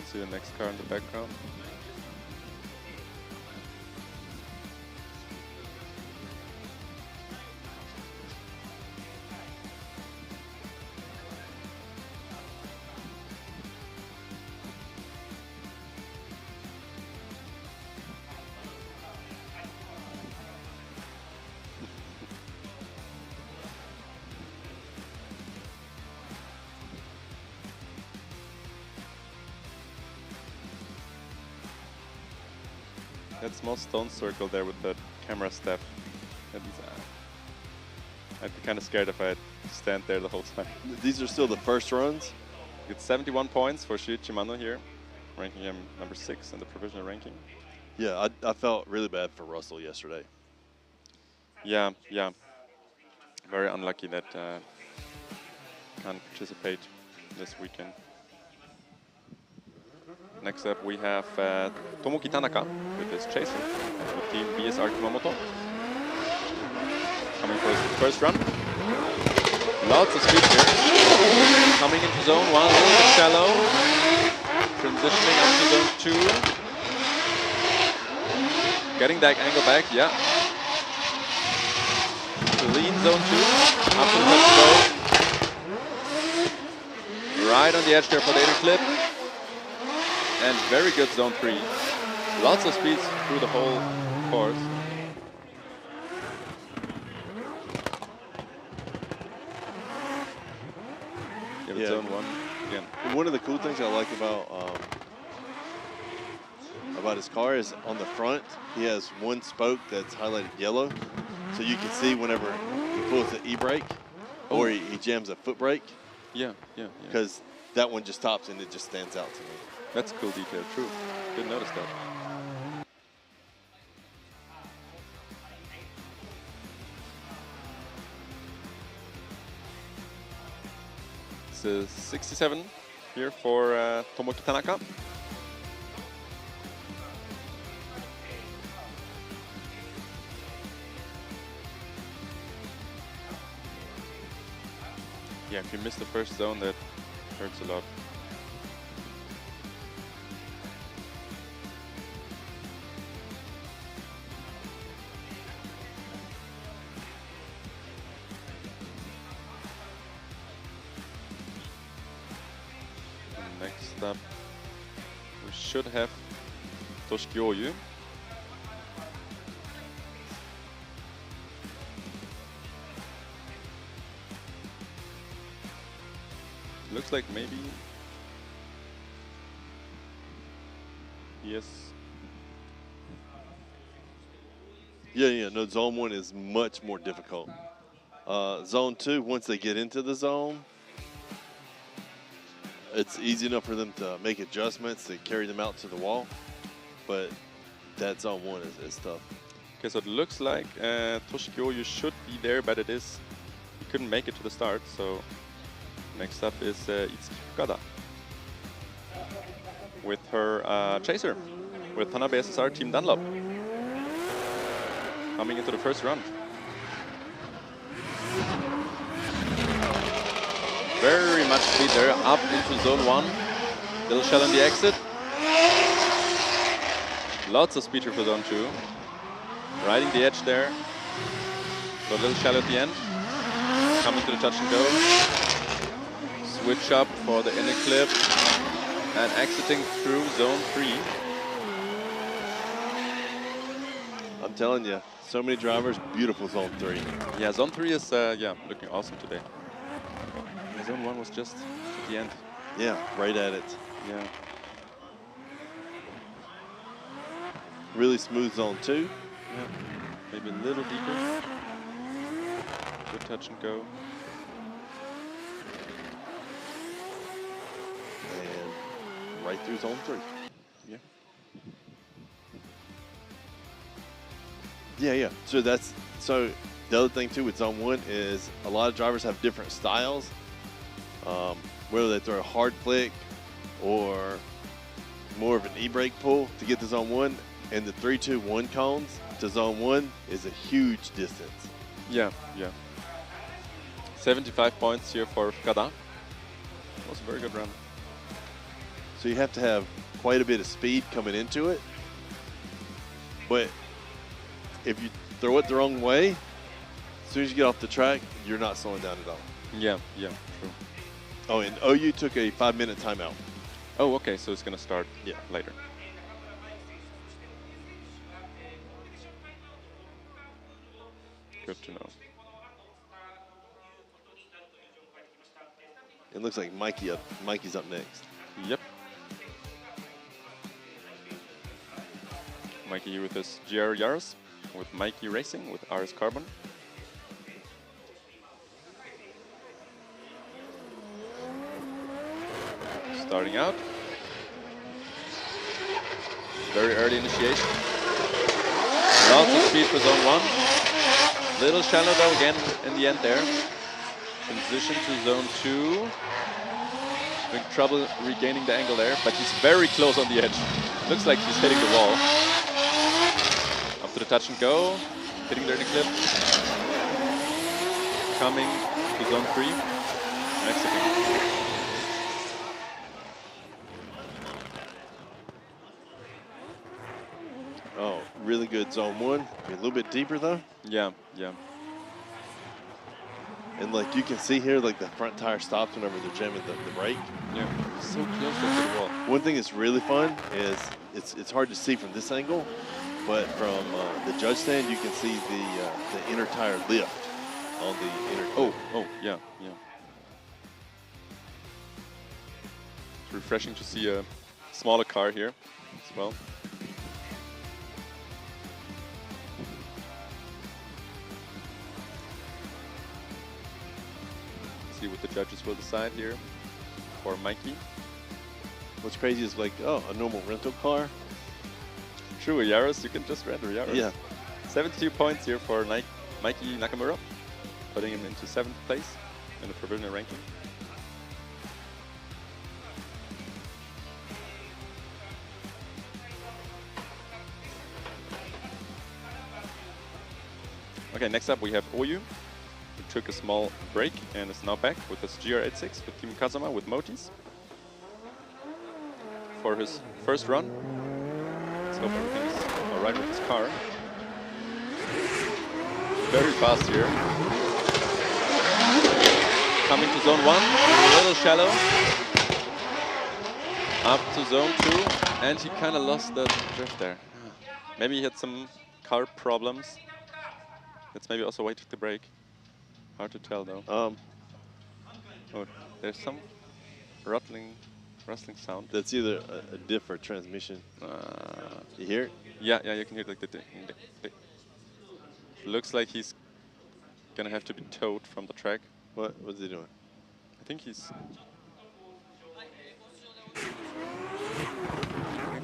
See the next car in the background. That small stone circle there with the camera step. I'd be kind of scared if I stand there the whole time. These are still the first runs. It's 71 points for Shuichi Mano here, ranking him number 6 in the provisional ranking. Yeah, I felt really bad for Russell yesterday. Yeah, yeah. Very unlucky that can't participate this weekend. Next up, we have Tomoki Tanaka with his chaser with Team BSR Kumamoto. Coming for his first run. Lots of speed here. Coming into zone 1, a little bit shallow. Transitioning up to zone 2. Getting that angle back, yeah. Clean zone 2. Up to the touch and go. Right on the edge there for the inner clip. And very good zone 3. Lots of speeds through the whole course. Give it zone 1 again. One of the cool things I like about his car is on the front, he has one spoke that's highlighted yellow. So you can see whenever he pulls the e-brake or he jams a foot brake. Yeah. Because that one just stops and it just stands out to me. That's a cool detail, true. Didn't notice that. It's a 67 here for Tomoki Tanaka. Yeah, if you miss the first zone, that hurts a lot. Next up, we should have Toshiki Oyu. Looks like maybe yes. Yeah. No, zone 1 is much more difficult. Zone 2, once they get into the zone, it's easy enough for them to make adjustments to carry them out to the wall, but that zone 1 is tough. Okay, so it looks like Toshiki Oyu should be there, but he couldn't make it to the start. So next up is Itsuki Fukada with her chaser with Tanabe SSR Team Dunlop coming into the first run. Very much speed there, up into zone 1. Little shell on the exit. Lots of speed here for zone 2. Riding the edge there. Got a little shell at the end. Coming to the touch and go. Switch up for the inner clip. And exiting through zone 3. I'm telling you, so many drivers, beautiful zone 3. Yeah, zone 3 is looking awesome today. Zone 1 was just at the end. Yeah, right at it. Yeah. Really smooth zone 2. Yeah, maybe a little deeper. Good touch and go. And right through zone 3. Yeah. Yeah. So the other thing too with zone 1 is a lot of drivers have different styles. Whether they throw a hard flick or more of an e-brake pull to get to zone 1, and the 3-2-1 cones to zone 1 is a huge distance. Yeah. 75 points here for Fukada. That was a very good run. So you have to have quite a bit of speed coming into it. But if you throw it the wrong way, as soon as you get off the track, you're not slowing down at all. Yeah, true. Oh, and OU took a 5-minute timeout. Oh, okay, so it's going to start later. Good to know. It looks like Mikey's up next. Yep. Mikey with his GR Yaris, with Mikey Racing, with RS Carbon. Starting out. Very early initiation. Lots of speed for zone 1. Little shallow though again in the end there. Transition to zone 2. Having trouble regaining the angle there, but he's very close on the edge. Looks like he's hitting the wall. Up to the touch and go. Hitting there the clip. Coming to zone 3. Mexican. Oh, really good zone 1. A little bit deeper though. Yeah, yeah. And like you can see here, like the front tire stops whenever they're jamming the brake. Yeah, so close to the wall. One thing that's really fun is it's hard to see from this angle, but from the judge stand you can see the inner tire lift on the inner. Oh, yeah, yeah. It's refreshing to see a smaller car here as well. See what the judges will decide here for Mikey. What's crazy is like, oh, a normal rental car. True, a Yaris, you can just rent a Yaris. Yeah. 72 points here for Mikey Nakamura, putting him into 7th place in the provisional ranking. Okay, next up we have Oyu, who took a small break and is now back with his GR86 with Team Kazama with Motis for his first run. Let's hope everything is alright with his car. Very fast here. Coming to zone 1, a little shallow. Up to zone 2, and he kind of lost the drift there. Maybe he had some car problems. That's maybe also why he took the brake. Hard to tell though. Oh, there's some rustling sound. That's either a diff or transmission. You hear it? Yeah, you can hear like the. Looks like he's gonna have to be towed from the track. What's he doing? I think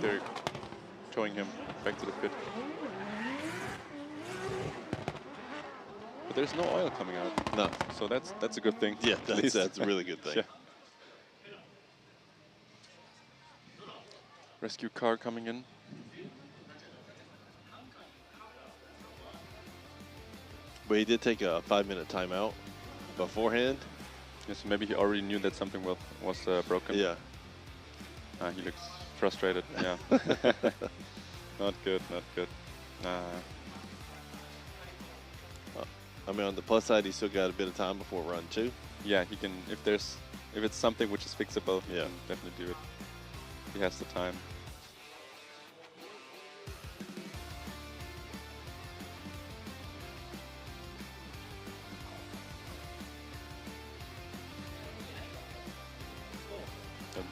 they're towing him back to the pit. But there's no oil coming out. No. So that's a good thing. Yeah, that's a really good thing. Yeah. Rescue car coming in. But he did take a 5-minute timeout beforehand. Yeah, so maybe he already knew that something was broken. Yeah. He looks frustrated. Yeah. Not good. Not good. I mean, on the plus side, he still got a bit of time before run 2. Yeah, he can. If it's something which is fixable, he can definitely do it. He has the time. I'm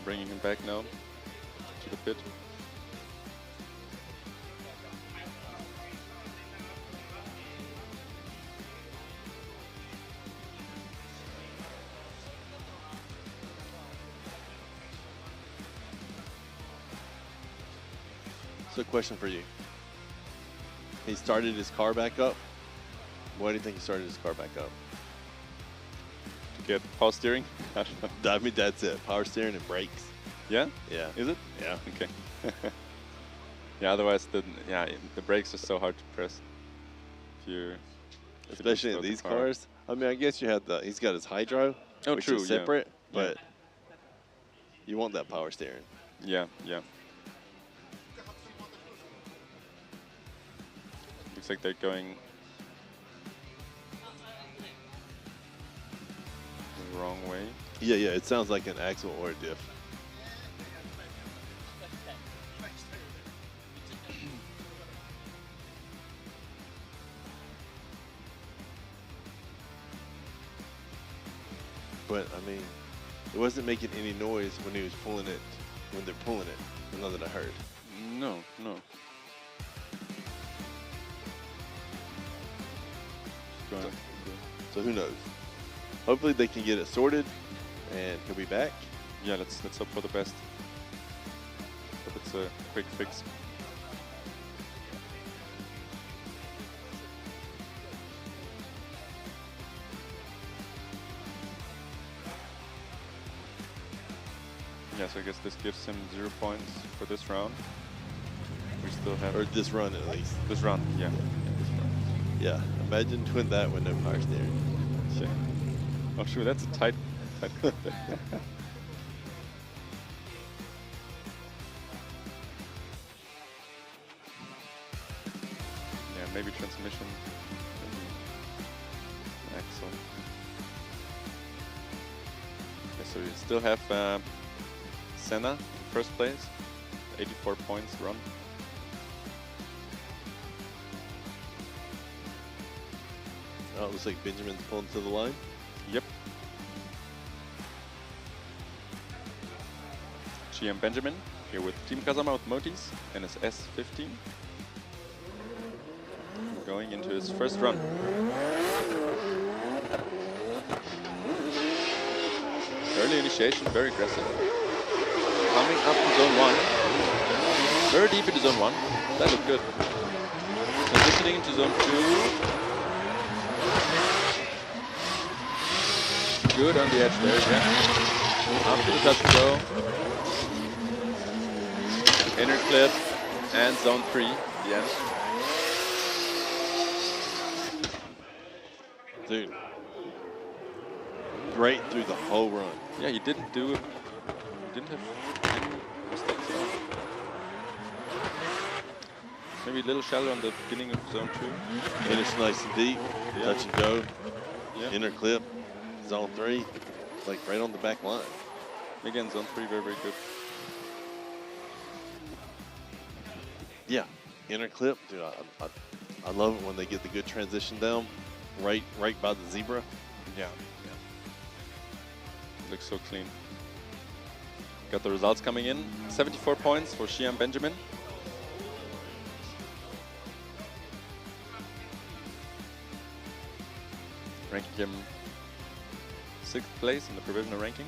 bringing him back now to the pit. So, question for you. He started his car back up. Why do you think he started his car back up? To get power steering? I don't know. I mean, that's it. Power steering and brakes. Yeah? Yeah. Is it? Yeah. Okay. Yeah, otherwise the brakes are so hard to press. Especially in these cars. I mean, I guess you have he's got his hydro, which is separate, but you want that power steering. Yeah. Looks like they're going the wrong way. Yeah, it sounds like an axle or a diff. But I mean, it wasn't making any noise when he was pulling it, when they're pulling it. None that I heard. No. So who knows? Hopefully they can get it sorted and he'll be back. Yeah, let's hope for the best. Hope it's a quick fix. Yeah, so I guess this gives him 0 points for this round. We still have... Or this run, at least. This run, yeah. This run. Yeah, imagine doing that with no power steering. Yeah. Oh, sure, that's a tight... yeah, maybe transmission, maybe axle. Okay, so we still have Senna in first place, 84 points run. Oh, it looks like Benjamin's pulling to the line. Yep. GM Benjamin here with Team Kazama with Motis and his S15. Going into his first run. Early initiation, very aggressive. Coming up to zone 1. Very deep into zone 1. That looked good. Transitioning into zone 2. Good on the edge there, yeah. After the touch and go. Inner clip and zone 3, the end. Dude. Right through the whole run. Yeah, he didn't do it. He didn't have any mistakes at all. Maybe a little shallow on the beginning of zone 2. Finish nice and deep. Yeah. Touch and go. Yeah. Inner clip. Zone 3. Like right on the back line. Again, zone 3, very, very good. Yeah. Inner clip. Dude, I love it when they get the good transition down. Right by the zebra. Yeah. Looks so clean. Got the results coming in. 74 points for Xian Benjamin. Ranking him 6th place in the provisional ranking.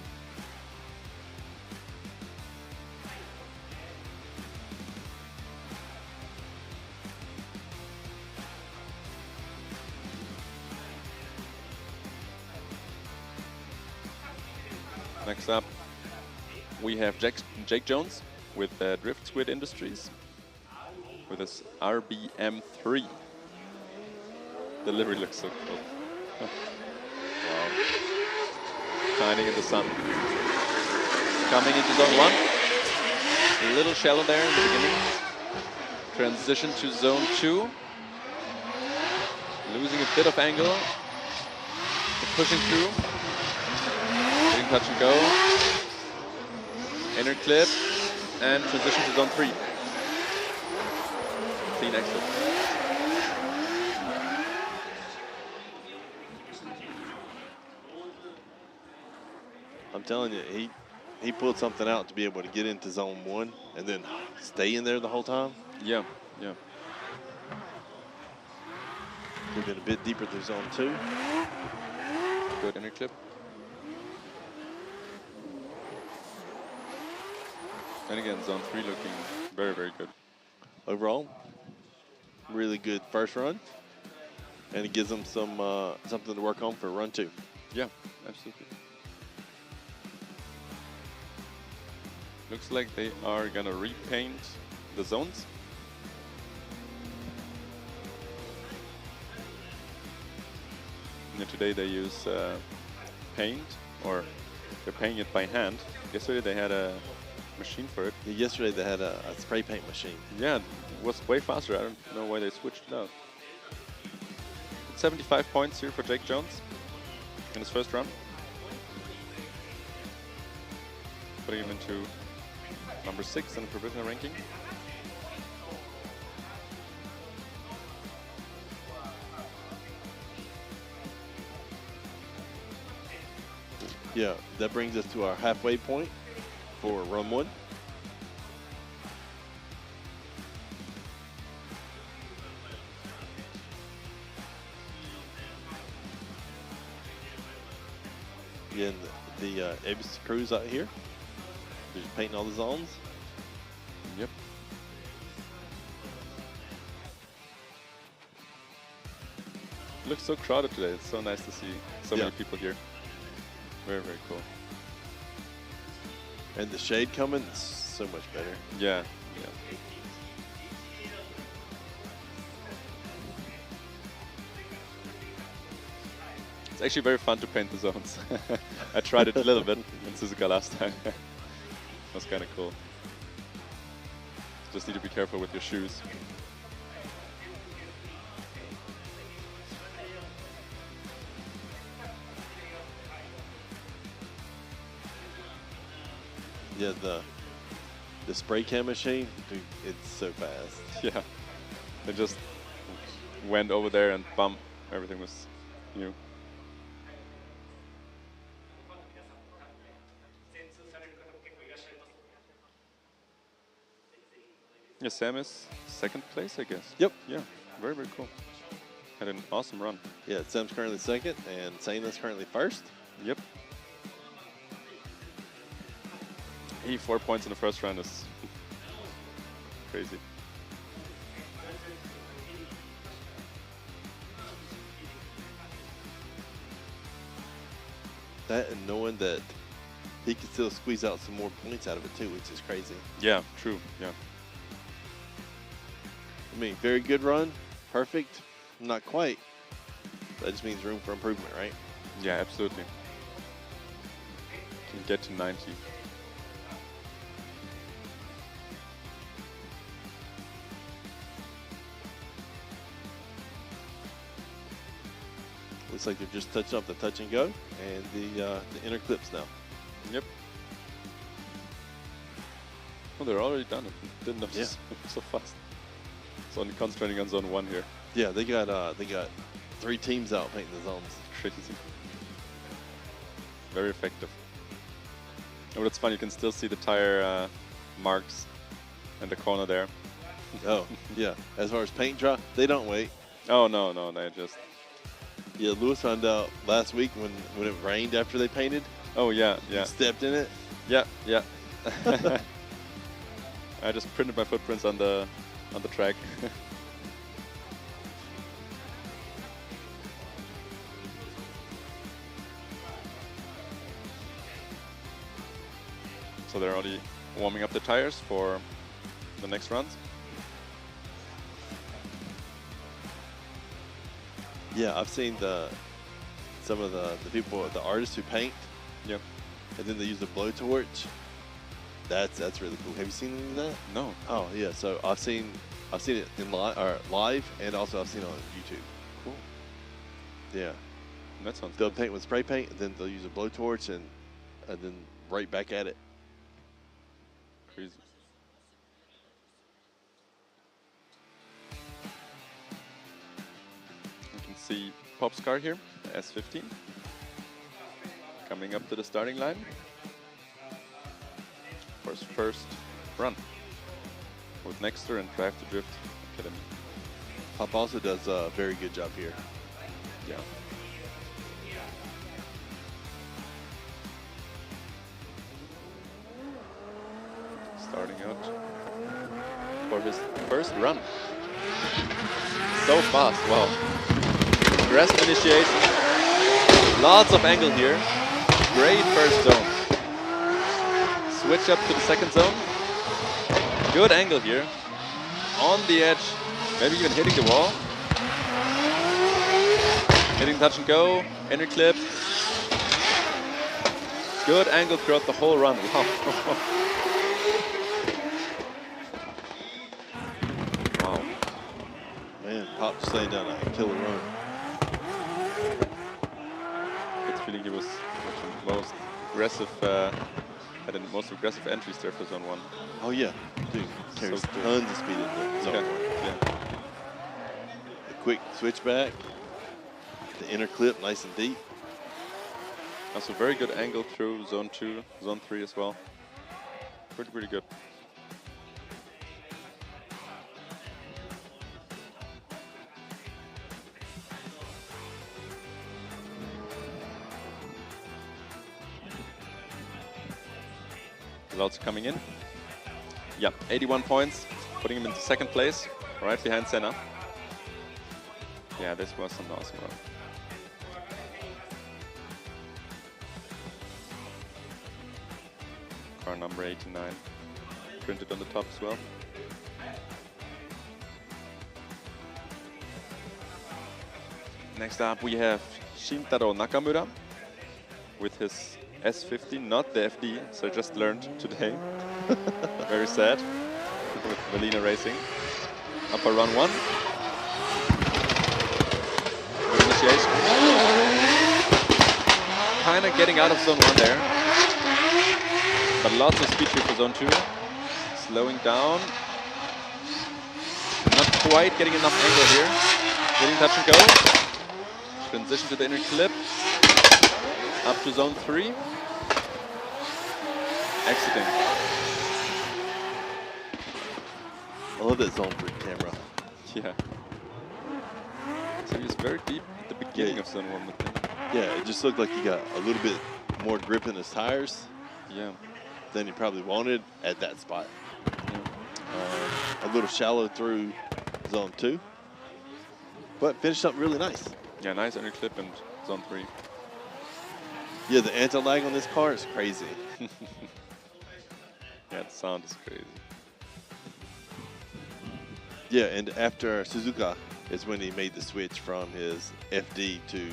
Next up, we have Jake Jones with Drift Squid Industries with his RBM3. Delivery looks so cool. Wow. Shining in the sun. Coming into zone 1. A little shallow there in the beginning. Transition to zone 2. Losing a bit of angle. Pushing through. Touch and go. Inner clip and transition to zone 3. Clean exit. I'm telling you, he pulled something out to be able to get into zone 1 and then stay in there the whole time. Yeah, yeah. We've been a bit deeper through zone 2. Good inner clip. And again, zone 3 looking very, very good. Overall, really good first run. And it gives them some something to work on for run 2. Yeah, absolutely. Looks like they are gonna repaint the zones. Yeah, today they use paint, or they're painting it by hand. Yesterday they had a machine for it. Yeah, yesterday they had a spray paint machine. Yeah, it was way faster. I don't know why they switched it out. 75 points here for Jake Jones in his first run. Putting him into number 6 in the provisional ranking. Yeah, that brings us to our halfway point for run 1. Again, the Ebisu crews out here. They're just painting all the zones. Yep. Looks so crowded today. It's so nice to see so many people here. Very, very cool. And the shade coming is so much better. Yeah, yeah. It's actually very fun to paint the zones. I tried it a little bit in Suzuka last time. It was kind of cool. Just need to be careful with your shoes. Yeah, the spray can machine, dude, it's so fast. Yeah, it just went over there and bum, everything was new. Yeah, Sam is second place, I guess. Yep. Yeah, very, very cool. Had an awesome run. Yeah, Sam's currently second, and Seina's currently first. Yep. 84 points in the first round is crazy. That and knowing that he can still squeeze out some more points out of it too, which is crazy. Yeah, true. Yeah. I mean, very good run, perfect, not quite. That just means room for improvement, right? Yeah, absolutely. Can get to 90. Looks like they're just touching up the touch and go and the inner clips now. Yep. Well, they're already done it. Didn't notice so fast. So only concentrating on zone 1 here. Yeah, they got 3 teams out painting the zones. Crazy. Very effective. Oh, but it's fun. You can still see the tire marks in the corner there. Oh, yeah. As far as paint dry, they don't wait. Oh no, they just. Yeah, Lewis found out last week when it rained after they painted. Oh yeah. He stepped in it. Yeah. I just printed my footprints on the track. So they're already warming up the tires for the next runs. Yeah, I've seen some of the people, the artists who paint. Yep. And then they use the blowtorch. That's really cool. Have you seen any of that? No. Oh yeah. So I've seen it in live, and also I've seen it on YouTube. Cool. Yeah. That sounds. They'll paint with spray paint, and then they'll use a blowtorch, and then right back at it. Crazy. You can see Pop's car here, S15, coming up to the starting line for his first run with Nexter and Drive to Drift Academy. Pop also does a very good job here. Yeah. Starting out for his first run. So fast, wow. Rest initiation. Lots of angle here. Great first zone. Switch up to the second zone. Good angle here. On the edge. Maybe even hitting the wall. Hitting touch and go. Inner clip. Good angle throughout the whole run. Wow. Wow. Man, Pop just laying down a killer run. Good feeling he was the most aggressive, had the most aggressive entries there for zone 1. Oh yeah, dude, carries So good. tons of speed in the zone 1. Yeah. The quick switchback, the inner clip, nice and deep. Also very good angle through zone 2, zone 3 as well. Pretty good. Results coming in. Yeah, 81 points, putting him into second place, right behind Senna. Yeah, this was an awesome run. car number 89 printed on the top as well. Next up we have Shintaro Nakamura with his S50, not the FD, so I just learned today. Very sad. With Valina Racing. Upper run 1. Good initiation. Kind of getting out of zone 1 there. But lots of speed here for zone 2. Slowing down. Not quite getting enough angle here. Getting touch and go. Transition to the inner clip. Up to zone 3. Exiting. I love that zone 3 camera. Yeah. So he's very deep at the beginning of zone 1 with him. Yeah, it just looked like he got a little bit more grip in his tires. Yeah. Than he probably wanted at that spot. Yeah. A little shallow through zone 2. But finished up really nice. Yeah, nice inner clip and zone 3. Yeah, the anti-lag on this car is crazy. Yeah, the sound is crazy. Yeah, and after Suzuka is when he made the switch from his FD to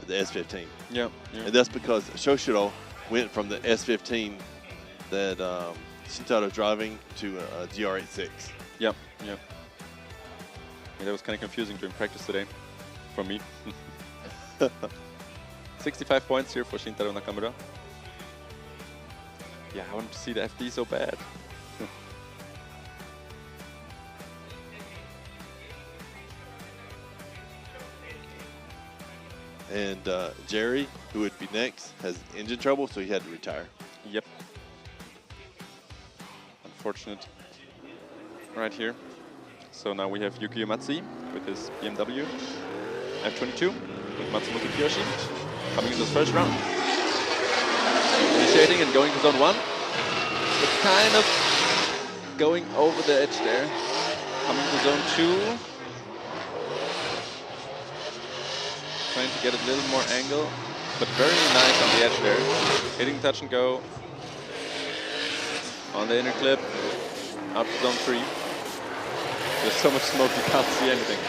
the S15. Yeah, yeah. And that's because Shoshiro went from the S15 that Shintaro driving to a GR86. Yep, yep. Yeah, that was kind of confusing during practice today for me. 65 points here for Shintaro Nakamura. Yeah, I wanted to see the FD so bad. And Jerry, who would be next, has engine trouble, so he had to retire. Yep. Unfortunate. Right here. So now we have Yukio Matsi with his BMW F22 with Matsumoto Kiyoshi coming in this first round. Initiating and going to zone 1. But kind of going over the edge there. Coming to zone 2. Trying to get a little more angle, but very nice on the edge there. Hitting touch and go. On the inner clip. Up to zone 3. There's so much smoke you can't see anything.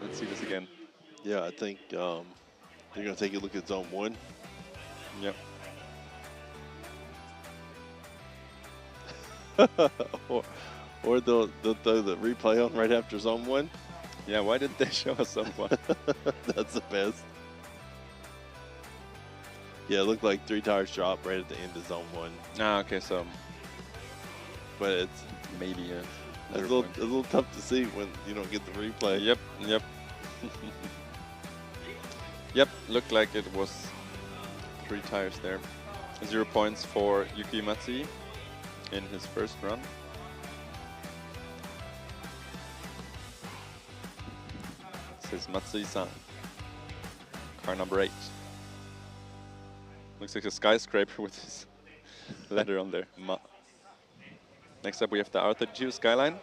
Let's see this again. Yeah, I think they're going to take a look at zone 1. Yep. or they'll throw the replay on right after zone 1. Yeah, why didn't they show us zone 1? That's the best. Yeah, it looked like 3 tires dropped right at the end of zone 1. Ah, okay, so. But it's maybe a little tough to see when you don't get the replay. Yep, yep. Yep, looked like it was 3 tires there. 0 points for Yuki Matsi in his first run. This is Matsui-san. Car number 8. Looks like a skyscraper with his letter on there. Next up we have the R32 Skyline.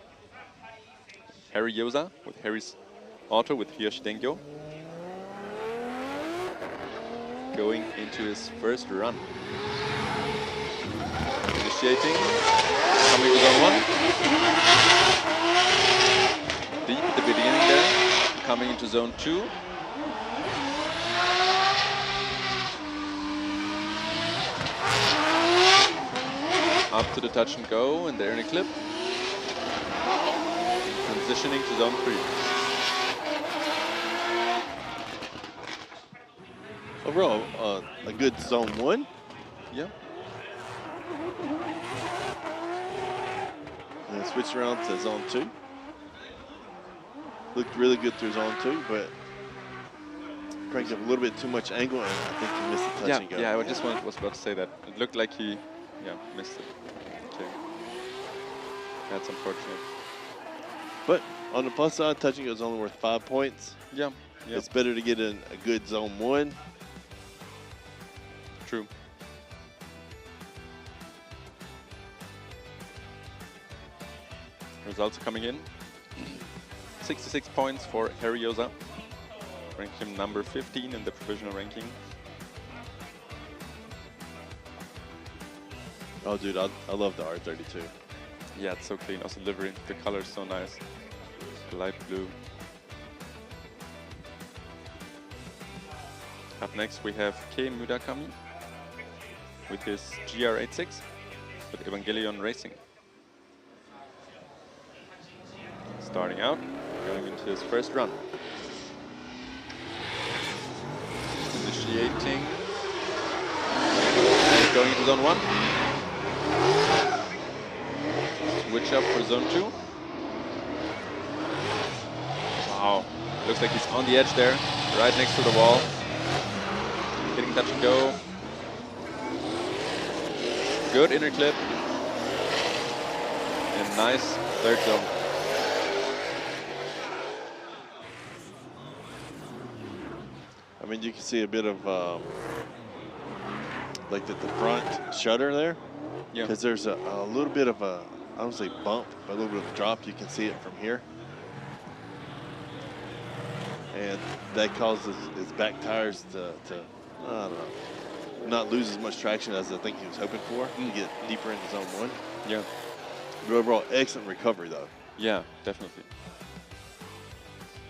Harry Yosa with Harry's Auto with Hiyoshi Dengyo. Going into his first run. Initiating. Coming to zone 1. Deep at the beginning there. Coming into zone 2. Up to the touch and go and there in a clip. Transitioning to zone 3. Overall, a good zone 1. Yeah. And switch around to zone 2. Looked really good through zone 2, but cranked up a little bit too much angle, and I think he missed the touch and go. Yeah, I just was about to say that. It looked like he, missed it. Okay. That's unfortunate. But on the plus side, touching it was only worth 5 points. Yeah, yeah. It's better to get in a good zone 1. True. Results are coming in. 66 points for Harry Yosa. Ranked him number 15 in the provisional ranking. Oh, dude, I love the R32. Yeah, it's so clean. Also, livery, the color is so nice. Light blue. Up next, we have Kei Murakami with his GR86 with Evangelion Racing. Starting out, going into his first run. Initiating. And going into zone 1. Switch up for zone 2. Wow, looks like he's on the edge there, right next to the wall. Getting touch and go. Good inner clip. And nice third zone. I mean, you can see a bit of like the front shutter there. Yeah. Because there's a little bit of a, I don't say bump, but a little bit of a drop. You can see it from here. And that causes his back tires to I don't know, not lose as much traction as I think he was hoping for to get deeper into zone 1. Yeah. But overall, excellent recovery though. Yeah, definitely.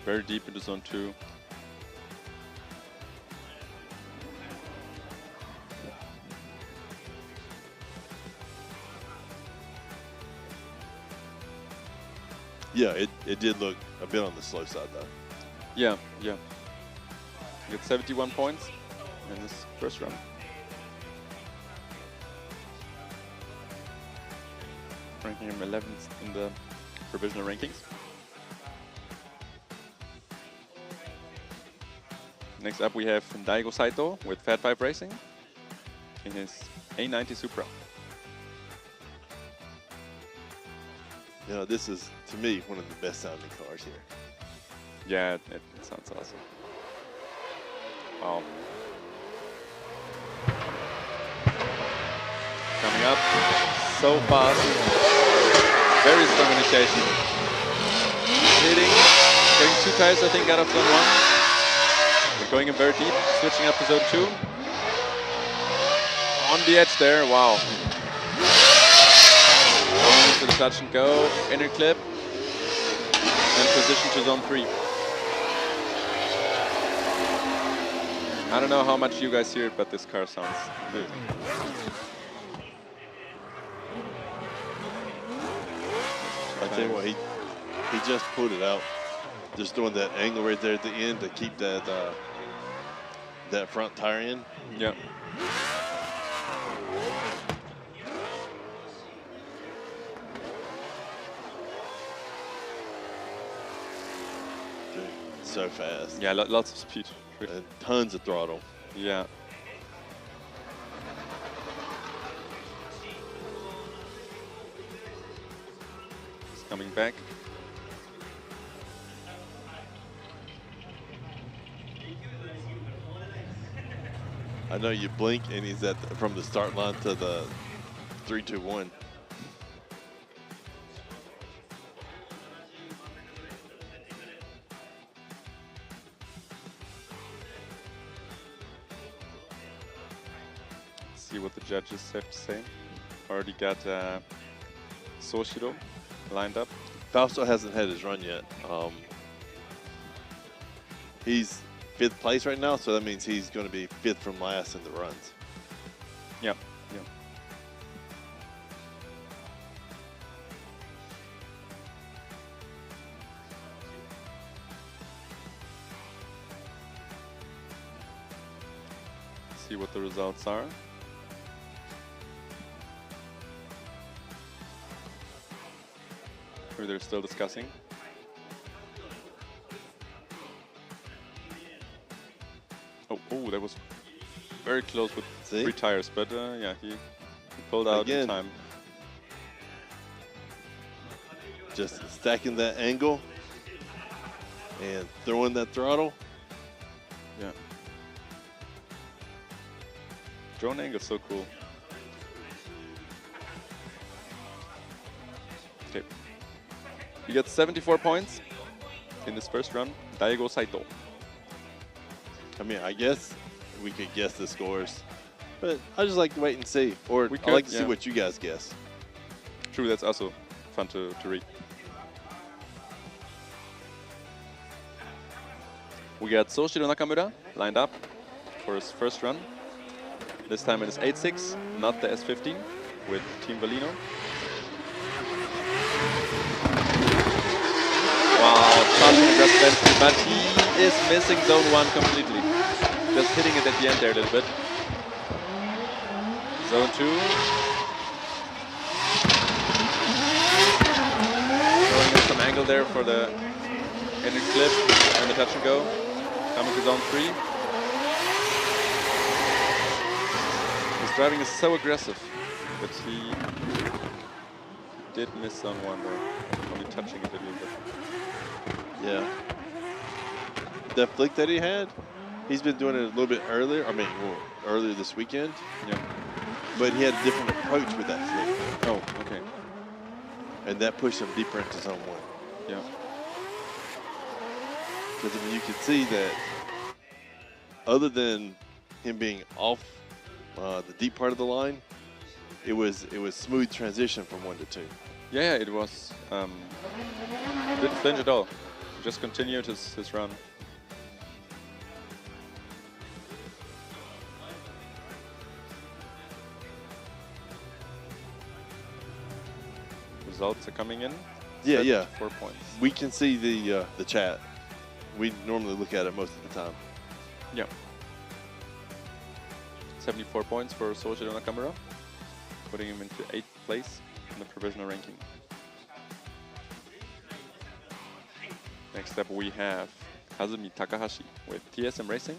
Very deep into zone 2. Yeah, it did look a bit on the slow side though. Yeah, yeah. He got 71 points in this first run. Ranking him 11th in the provisional rankings. Next up we have Daigo Saito with Fat 5 Racing in his A90 Supra. You know, this is, to me, one of the best sounding cars here. Yeah, it sounds awesome. Wow. Coming up so fast. Very strong initiation. Hitting, getting 2 tires, I think, out of zone 1. We're going in very deep, switching up to zone 2. On the edge there, wow. Going into the touch and go, inner clip, and position to zone 3. I don't know how much you guys hear it, but this car sounds amazing. I tell you what, he just pulled it out. Just doing that angle right there at the end to keep that that front tire in. Yeah. Dude, so fast. Yeah, lots of speed. And tons of throttle. Yeah. He's coming back. I know you blink and he's at from the start line to the 3-2-1. See what the judges have to say. Already got Soshiro lined up. Fausto hasn't had his run yet. He's 5th place right now, so that means he's going to be 5th from last in the runs. Yeah, yeah. See what the results are. Or they're still discussing. Oh, that was very close with 3 tires, but yeah, he pulled out in time. Just stacking that angle and throwing that throttle. Yeah. Drone angle is so cool. Okay. You got 74 points in this first run. Daigo Saito. I mean, I guess we could guess the scores But I just like to wait and see. Or I like to see what you guys guess. True, that's also fun to read. We got Soshiro Nakamura lined up for his first run. This time it is 8.6, not the S15 with Team Valino. Wow, touching aggressive entry, but he is missing zone 1 completely. Just hitting it at the end there a little bit. Zone 2. Throwing in some angle there for the inner clip and the touch and go. Coming to zone 3. His driving is so aggressive, but he did miss zone 1 there. Only touching it a little bit. Yeah. The flick that he had, he's been doing it a little bit earlier. I mean, earlier this weekend. Yeah. But he had a different approach with that flick. Oh, okay. And that pushed him deeper into zone 1. Yeah. Because I mean, you can see that other than him being off the deep part of the line, it was smooth transition from 1 to 2. Yeah, it was. Didn't flinch at all. Just continued his run. Results are coming in. Yeah, yeah. 4 points. We can see the chat. We normally look at it most of the time. Yeah. 74 points for Soshiro Nakamura, putting him into 8th place in the provisional ranking. Next up we have Kazumi Takahashi with TSM Racing.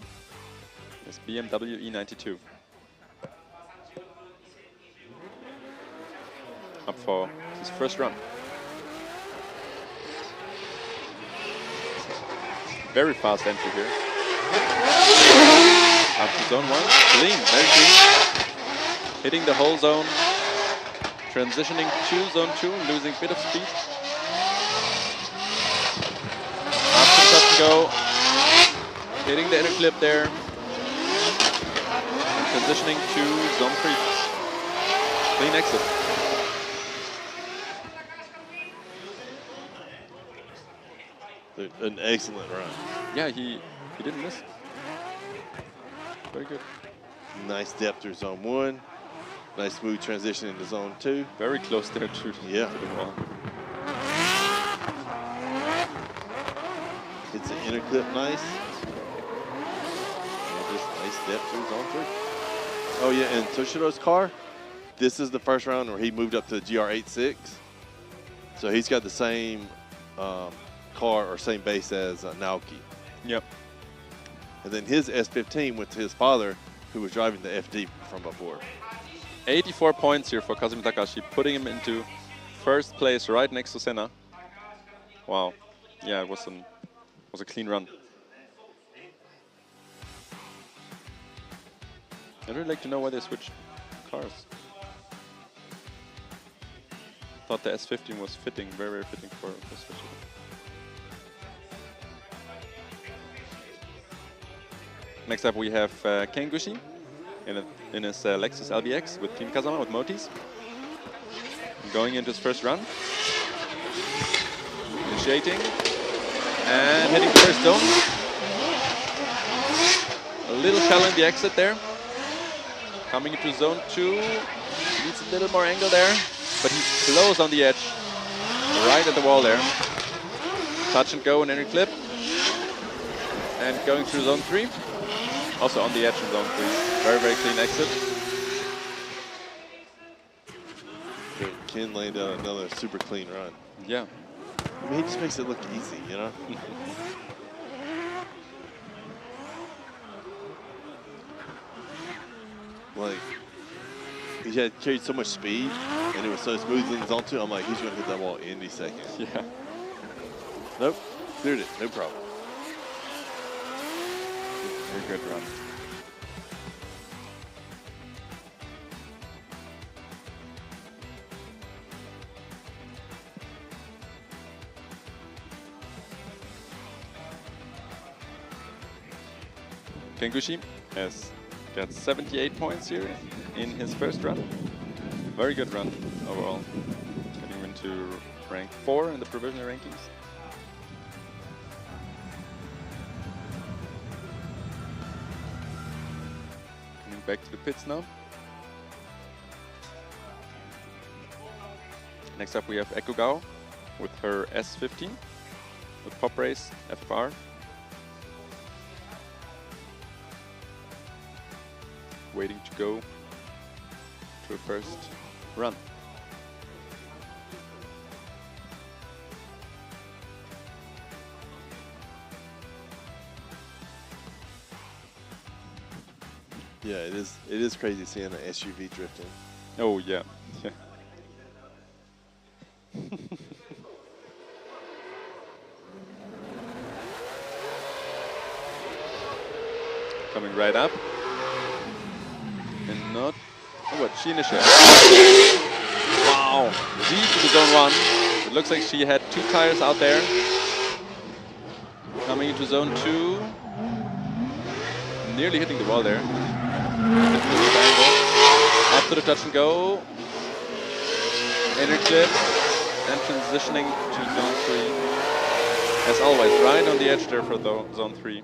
His BMW E92. Up for his first run. Very fast entry here. Up to zone 1. Clean, very clean. Hitting the whole zone. Transitioning to zone 2, losing a bit of speed. Up to touch and go. Hitting the inner clip there. And transitioning to zone 3. Clean exit. An excellent run. Yeah, he didn't miss. Very good. Nice depth through zone 1. Nice smooth transition into zone 2. Very close there to the wall. Hits the inner clip nice. And just nice depth through zone 3. Oh yeah, and Toshiro's car, this is the first round where he moved up to the GR86. So he's got the same car or same base as Naoki. Yep. And then his S15 went to his father, who was driving the FD from before. 84 points here for Kazumi Takahashi, putting him into first place right next to Senna. Wow. Yeah, it was a clean run. I'd really like to know why they switched cars. Thought the S15 was fitting, very, very fitting for switching. Next up we have Ken Gushi in his Lexus LBX with Team Kazama with Motis. Going into his first run. Initiating. And hitting the first zone. A little shallow in the exit there. Coming into zone 2. Needs a little more angle there. But he's close on the edge. Right at the wall there. Touch and go and inner clip. And going through zone 3. Also on the edge in zone 3. Very, very clean exit. Ken laid out another super clean run. Yeah. I mean, he just makes it look easy, you know? Like, he had carried so much speed, and it was so smooth in zone 2. I'm like, he's going to hit that wall any second. Yeah. Nope. Cleared it. No problem. Very good run. Kengushi, as Got 78 points here in his first run. Very good run overall. Getting him into rank 4 in the provisional rankings. Coming back to the pits now. Next up we have Ekugao with her S15 with Pop Race FFR. Waiting to go to her first run. Yeah, it is crazy seeing an SUV drifting. Oh yeah. Yeah. Coming right up. And not. Oh, what? She initiated. Wow. Deep to the zone 1. It looks like she had 2 tires out there. Coming into zone 2. Nearly hitting the wall there. Up to the touch and go. Inner clip. And transitioning to zone 3. As always, right on the edge there for zone 3.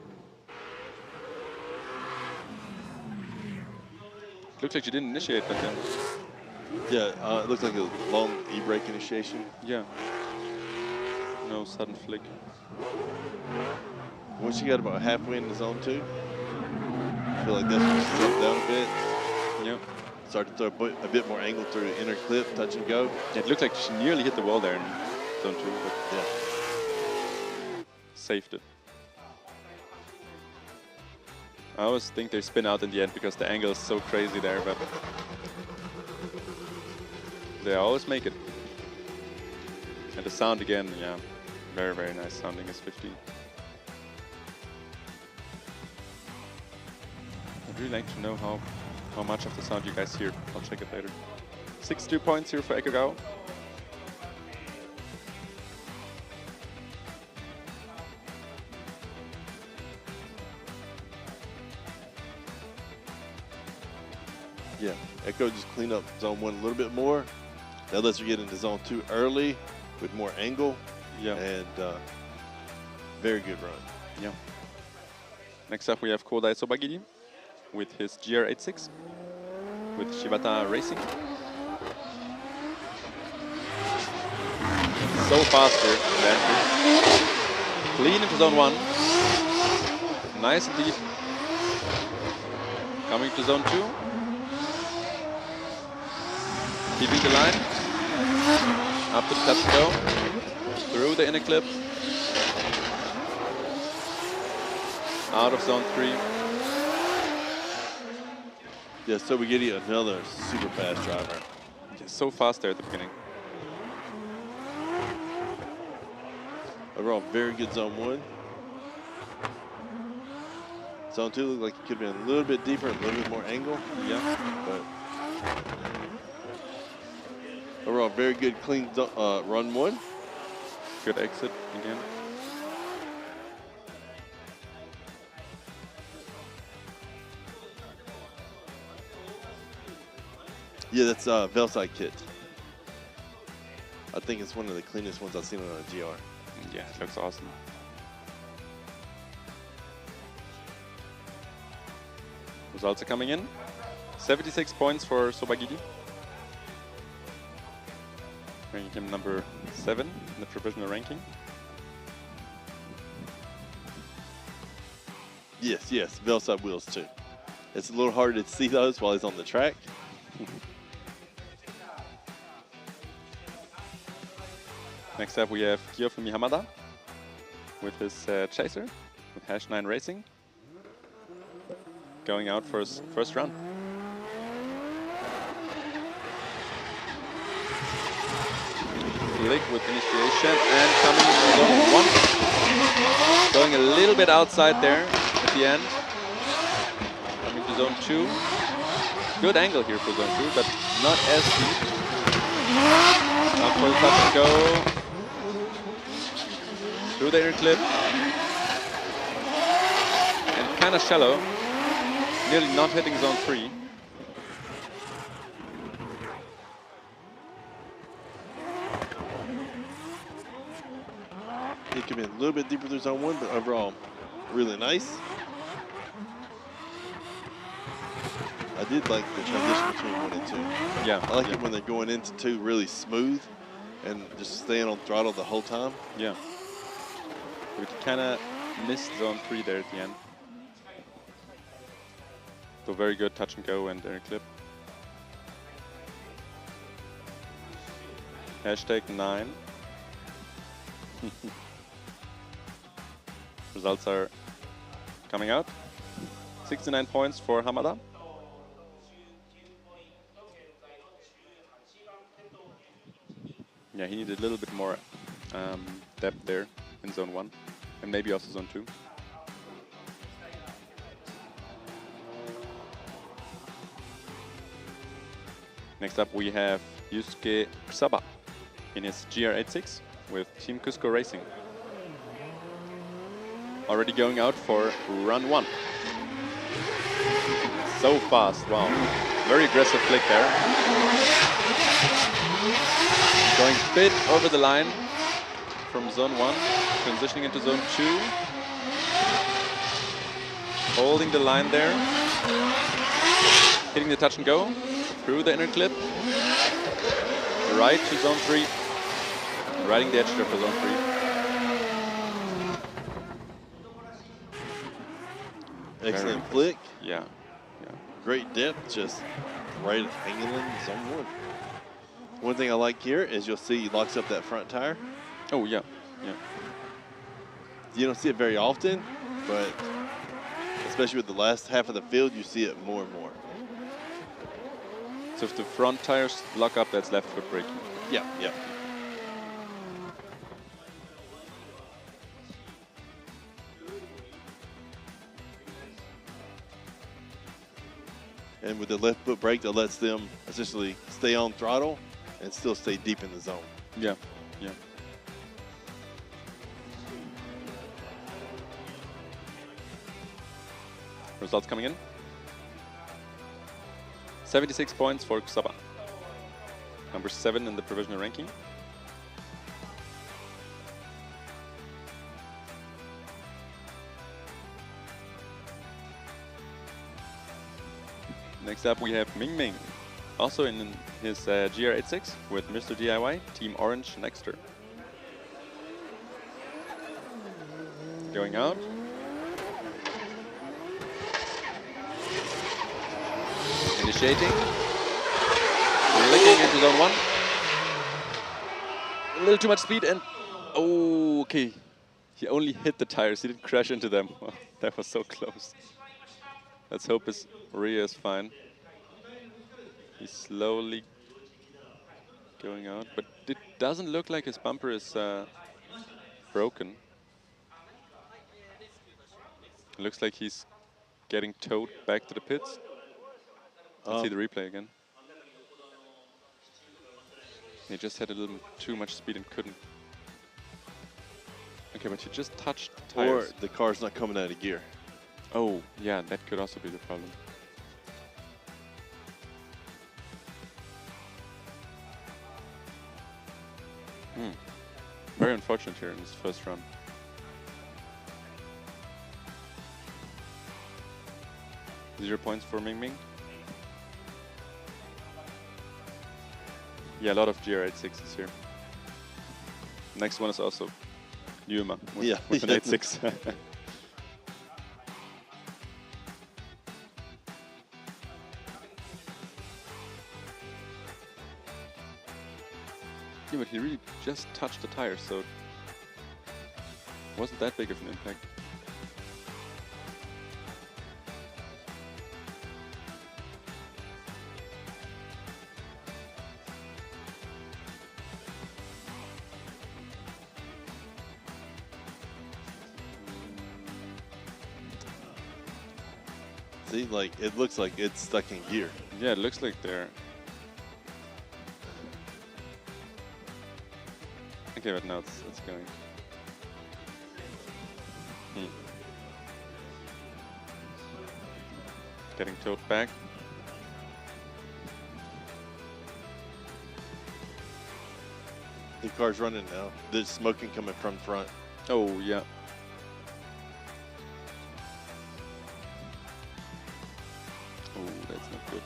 Looks like she didn't initiate, but then. Yeah, it looks like a long e-brake initiation. Yeah. No sudden flick. Once she got about halfway into zone 2, I feel like that's when she slowed down a bit. Yep. Started to throw a bit more angle through inner clip, touch and go. Yeah, it looked like she nearly hit the wall there in zone 2, but yeah. Saved it. I always think they spin out in the end because the angle is so crazy there, but they always make it. And the sound again, yeah, very, very nice sounding as 15. I'd really like to know how much of the sound you guys hear. I'll check it later. 62 points here for Ekugao. Yeah, Echo just cleaned up zone 1 a little bit more. That lets her get into zone 2 early with more angle. Yeah. And very good run. Yeah. Next up we have Kodai Sobagiri with his GR86 with Shibata Racing. So fast here. Clean into zone 1. Nice and deep. Coming to zone 2. Keeping the line. Up to the touch and go. Through the inner clip. Out of zone 3. Yeah, so we get another super fast driver. Just so fast there at the beginning. Overall, very good zone 1. Zone 2 looked like it could have been a little bit deeper, a little bit more angle. Yeah. But overall, very good, clean run 1. Good exit again. Yeah, that's Velside kit. I think it's one of the cleanest ones I've seen on a GR. Yeah, it looks awesome. Results are coming in. 76 points for Sobagiri. Ranking him number 7 in the provisional ranking. Yes, yes, Velside wheels too. It's a little harder to see those while he's on the track. Next up we have Kiyofumi Hamada with his chaser with #9 Racing. Going out for his first run. Flick with initiation and coming into zone 1. Going a little bit outside there at the end. Coming to zone 2. Good angle here for zone 2, but not as deep. Up for the touch and go. Through the inner clip. And kind of shallow. clearly not hitting zone 3. It could be a little bit deeper through zone 1, but overall, really nice. I did like the transition between 1 and 2. Yeah. I like it when they're going into 2 really smooth and just staying on throttle the whole time. Yeah. But he kind of missed zone 3 there at the end. So very good touch and go and air clip. Hashtag 9. Results are coming out. 69 points for Hamada. Yeah, he needed a little bit more depth there in zone 1 and maybe also zone 2. Next up we have Yusuke Kusaba in his GR86 with Team Cusco Racing. Already going out for run 1. So fast, wow. Very aggressive flick there. Going a bit over the line from zone 1, transitioning into zone 2. Holding the line there. Hitting the touch and go through the inner clip. Right to zone 3. Riding the edge there for zone 3. Excellent flick. Yeah. Great depth, just right hanging in zone 1. One thing I like here is you'll see he locks up that front tire. Oh, yeah. You don't see it very often, but especially with the last half of the field, you see it more and more. So if the front tires lock up, that's left foot braking. Yeah. And with the left foot brake, that lets them essentially stay on throttle and still stay deep in the zone. Yeah. Results coming in. 76 points for Kusaba. Number 7 in the provisional ranking. Next up we have Ming Ming, also in his GR86 with Mr. DIY, Team Orange Nexter. Going out. Initiating. Licking into zone 1. A little too much speed and... Oh, okay. He only hit the tires, he didn't crash into them. Oh, that was so close. Let's hope his rear is fine. He's slowly going out, but it doesn't look like his bumper is broken. It looks like he's getting towed back to the pits. Let's see the replay again. He just had a little too much speed and couldn't. Okay, but he just touched tires. Or the car's not coming out of gear. Oh, yeah, that could also be the problem. Very unfortunate here in this first run. Zero points for Ming Ming. Yeah, a lot of GR86s here. Next one is also Yuma with an 86. Yeah, but he really just touched the tire, so it wasn't that big of an impact. See, like, it looks like it's stuck in gear. Yeah, it looks like they're... Okay, but now it's going. Getting towed back. The car's running now. There's smoking coming from front. Oh, yeah. Oh, that's not good.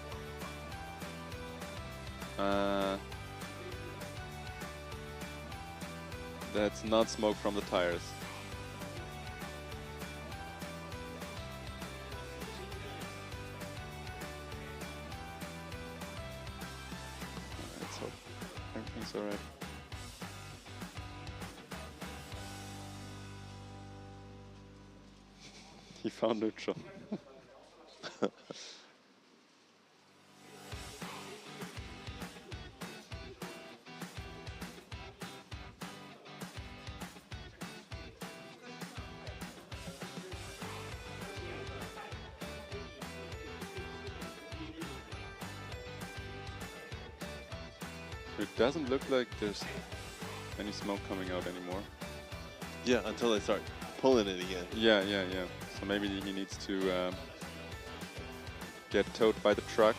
That's not smoke from the tires. Let's hope everything's alright. He found neutral. It doesn't look like there's any smoke coming out anymore. Yeah, until they start pulling it again. Yeah. So maybe he needs to get towed by the truck.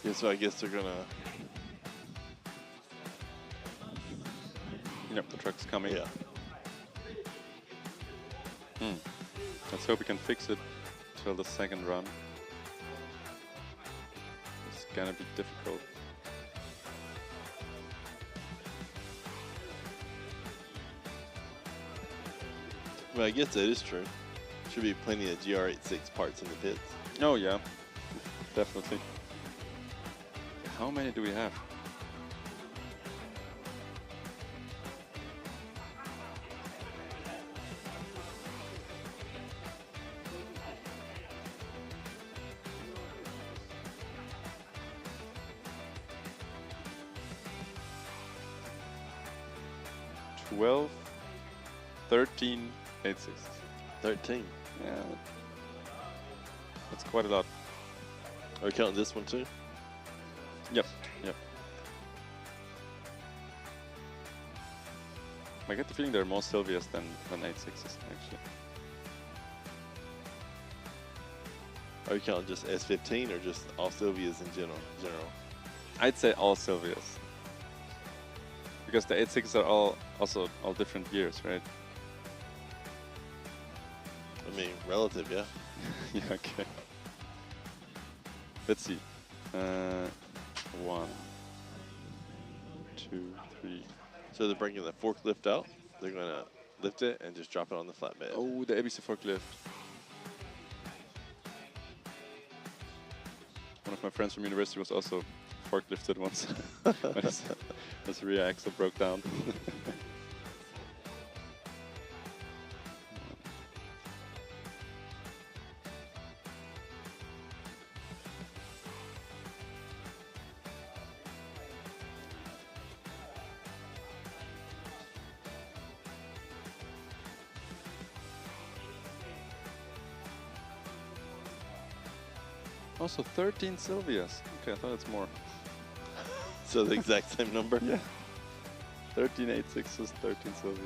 Yeah, so I guess they're gonna. Yep, the truck's coming. Yeah. Let's hope we can fix it till the second run. It's gonna be difficult. Well, I guess that is true. Should be plenty of GR86 parts in the pits. Oh yeah, definitely. How many do we have? Twelve, 13, 8-6. 13. Yeah, that's quite a lot. Are we counting this one too? Yep. I get the feeling there are more Sylvias than 8-6s actually. Are you counting just S15 or just all Sylvias in general? I'd say all Sylvias. Because the 8.6s are all different years, right? I mean, relative, yeah. Yeah, okay. Let's see. 1, 2, 3. So they're bringing the forklift out. They're going to lift it and just drop it on the flatbed. Oh, the Ebisu forklift. One of my friends from university was also forklifted once. His rear axle broke down. Also 13 Sylvias. Okay, I thought it's more. So the exact same number? Yeah. 13 8.6s, 13 Sylvias.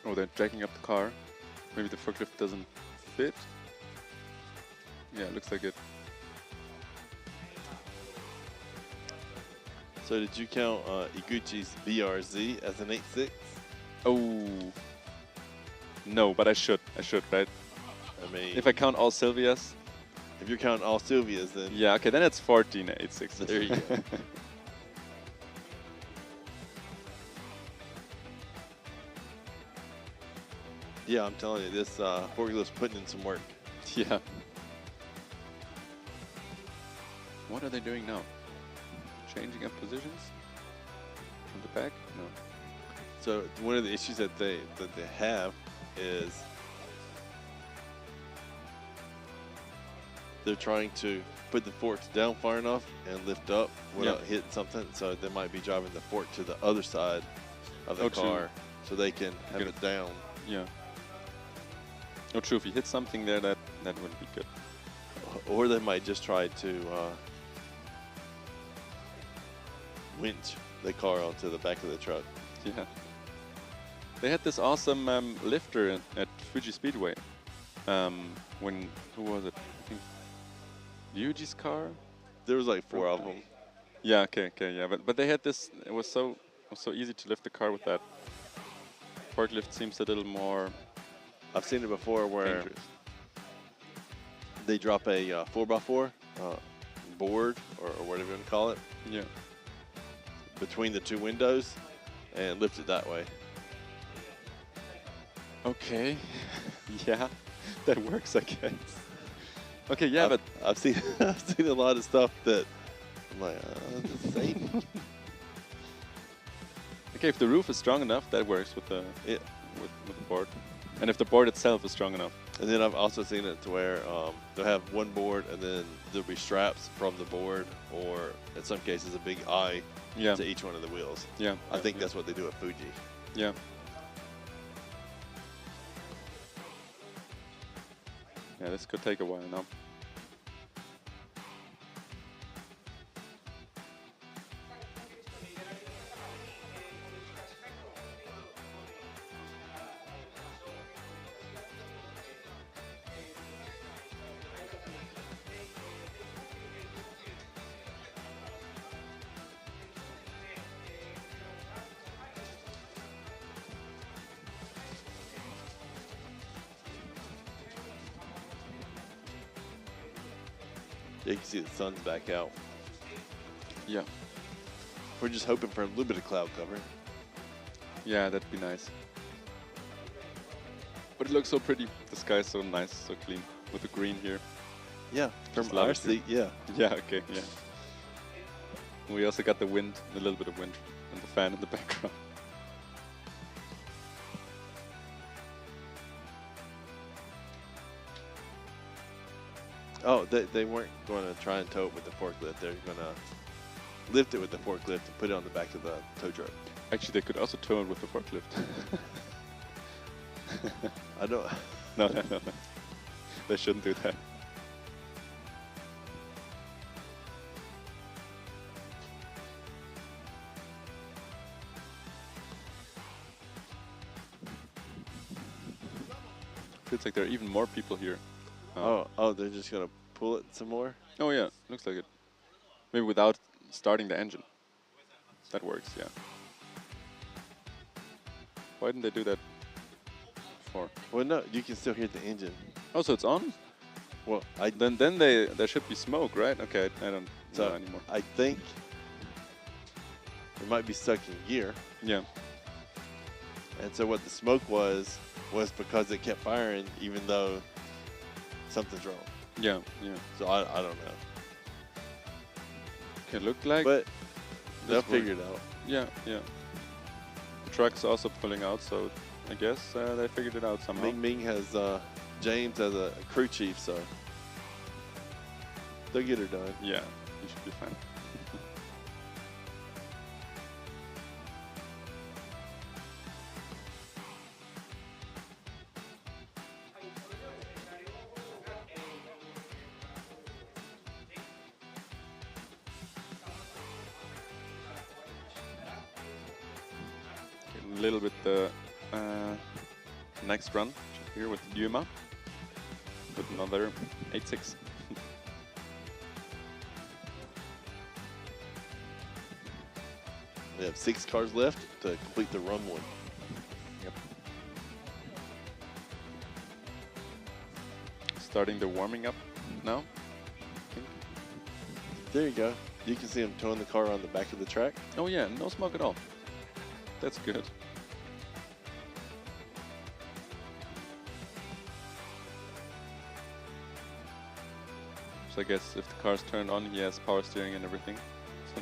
Oh, they're jacking up the car. Maybe the forklift doesn't fit. Yeah, looks like it. So did you count Iguchi's BRZ as an 8.6? Oh. No, but I should, right? I mean, if I count all Sylvias. If you're counting all Sylvias, then. Yeah, okay, then it's 14 8.6. There you go. Yeah, I'm telling you, this forklift's putting in some work. Yeah. What are they doing now? Changing up positions? From the back? No. So one of the issues that they have is they're trying to put the forks down far enough and lift up without hitting something. So they might be driving the fork to the other side of the car so they can have it down. Yeah. Oh, true. If you hit something there, that wouldn't be good. Or they might just try to winch the car onto the back of the truck. Yeah. They had this awesome lifter at Fuji Speedway. Who was it? I think Yuji's car. There was like 4 of them. Yeah. Okay. Yeah. But they had this. It was so easy to lift the car with that. Forklift seems a little more. I've seen it before where dangerous. They drop a 4x4 board or whatever you want to call it. Yeah. Between the 2 windows and lift it that way. Okay. Yeah, that works, I guess. Okay, yeah, but I've seen a lot of stuff that I'm like, this is safe. Okay, if the roof is strong enough, that works with the with the board, and if the board itself is strong enough. And then I've also seen it to where they'll have one board and then there'll be straps from the board, or in some cases a big eye to each one of the wheels. Yeah, I think that's what they do at Fuji. Yeah. Yeah, this could take a while now. You can see the sun's back out. Yeah. We're just hoping for a little bit of cloud cover. Yeah, that'd be nice. But it looks so pretty. The sky's so nice, so clean, with the green here. Yeah, Just from love our it here. seat, yeah. Yeah, okay, yeah. We also got the wind, a little bit of wind, and the fan in the background. Oh, they weren't going to try and tow it with the forklift. They're going to lift it with the forklift and put it on the back of the tow truck. Actually, they could also tow it with the forklift. I don't. No. They shouldn't do that. Feels like there are even more people here. Oh, they're just going to pull it some more? Oh yeah, looks like it. Maybe without starting the engine. That works, yeah. Why didn't they do that before? Well, no, you can still hear the engine. Oh, so it's on? Well, then there should be smoke, right? Okay, I don't know anymore. I think it might be stuck in gear. Yeah. And so what the smoke was because it kept firing even though something's wrong. Yeah. So I don't know. It looked like. But they'll this figure it worked. out. Yeah. The truck's also pulling out, so I guess they figured it out somehow. Ming has James as a crew chief, so they'll get her done. Yeah, he should be fine. A little bit the next run here with Yuma with another 8.6. We have 6 cars left to complete the run 1. Yep. Starting the warming up now. There you go. You can see them towing the car on the back of the track. Oh yeah, no smoke at all. That's good. So I guess if the car's turned on, he has power steering and everything.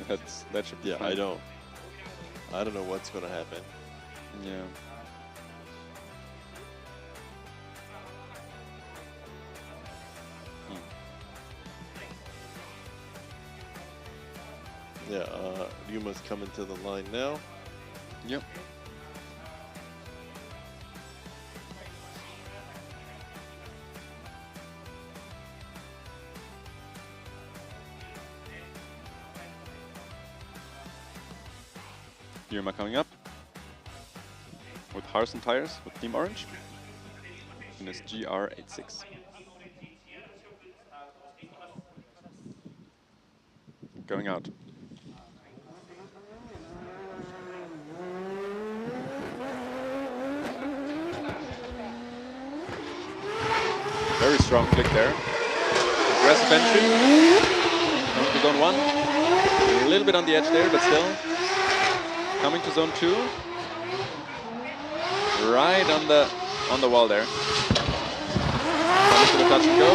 So that should be fine. I don't know what's going to happen. Yeah. Yeah, Yuma's coming to the line now. Yep. Yuma coming up with Harrison tires with Team Orange in his GR86. Going out. Very strong flick there. Aggressive entry. Coming to zone 1. A little bit on the edge there, but still. Coming to zone 2. Right on the wall there. Coming to the touch and go.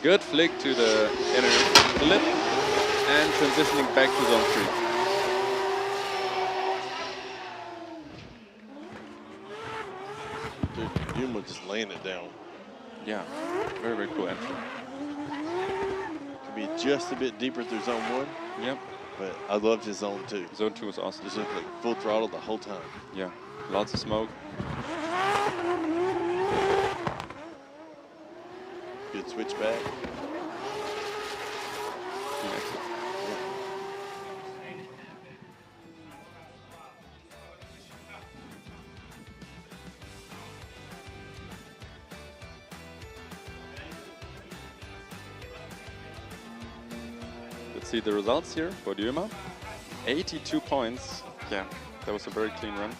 Good flick to the inner lip and transitioning back to zone 3. Dude, Yuma just laying it down. Yeah, very, very cool entry. Could be just a bit deeper through zone 1. Yep. But I loved his zone 2. Zone 2 was awesome. Just looked like full throttle the whole time. Yeah, lots of smoke. Good switch back. Let's see the results here for Yuma. 82 points. Yeah, that was a very clean run.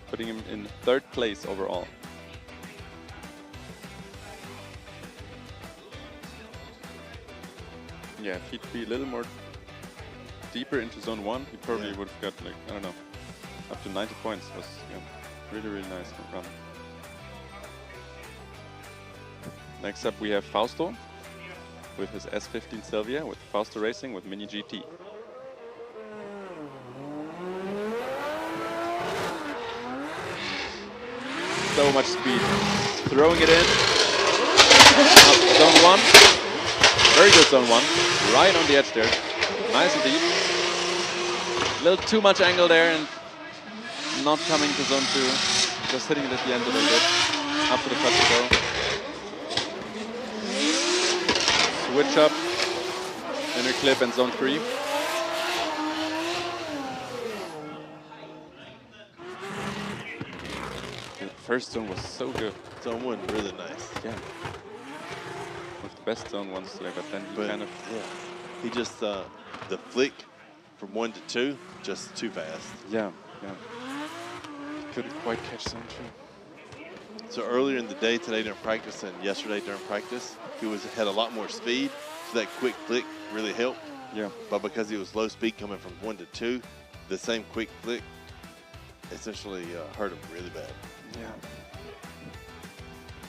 Putting him in 3rd place overall. Yeah, if he'd be a little more deeper into zone 1, he probably would have got, like, I don't know, up to 90 points. It was really, really nice run. Next up we have Fausto with his S15 Silvia with Fausto Racing with Mini GT. So much speed. Throwing it in. Up zone 1. Very good zone 1. Right on the edge there. Nice and deep. A little too much angle there and not coming to zone 2. Just hitting it at the end a little bit. Up to the touch and go. Switch up. Inner clip and zone 3. The first zone was so good. Zone 1 really nice. Yeah. With the best zone ones today, but then he kind of... Yeah. He just, the flick from 1 to 2, just too fast. Yeah, yeah. Couldn't quite catch zone 2. So earlier in the day today during practice and yesterday during practice, he had a lot more speed, so that quick flick really helped. Yeah. But because he was low speed coming from 1 to 2, the same quick flick essentially hurt him really bad. Yeah.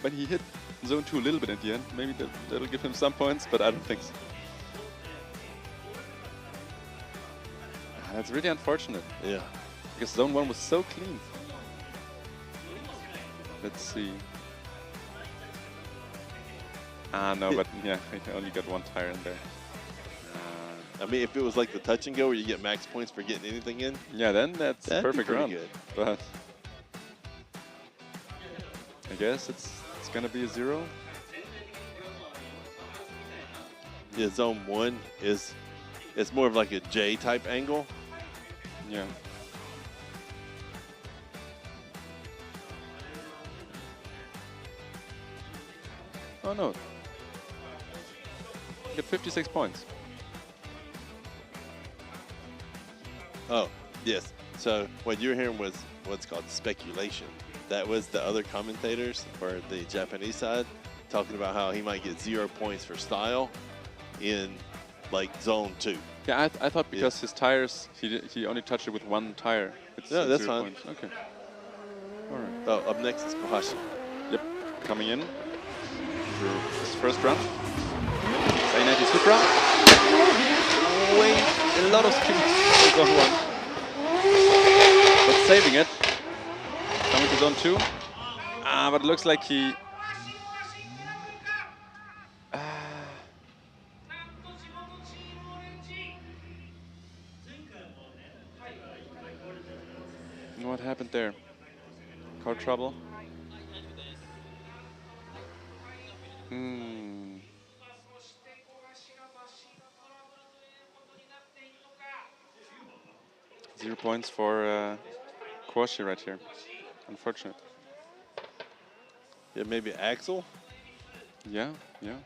But he hit zone 2 a little bit at the end. Maybe that'll give him some points, but I don't think so. That's really unfortunate. Yeah. Because zone 1 was so clean. Let's see. No, but yeah, he only got 1 tire in there. I mean, if it was like the touch and go where you get max points for getting anything in. Yeah, then that's perfect run. Good. But I guess it's gonna be a 0. Yeah, zone 1 it's more of like a J type angle. Yeah. Oh no. Get 56 points. Oh, yes. So what you were hearing was what's called speculation. That was the other commentators for the Japanese side talking about how he might get 0 points for style in like zone 2. Yeah, I thought because his tires, he only touched it with 1 tire. It's no, that's 0 fine. points. Okay. All right. Oh, up next is Fukushima. Yep, coming in through his first run. 990 Supra. Way a lot of speed in zone 1, but saving it. Coming to zone 2. But it looks like he. there? Car trouble? Hmm. 0 points for Quashi right here. Unfortunate. Yeah, maybe Axel? Yeah, yeah.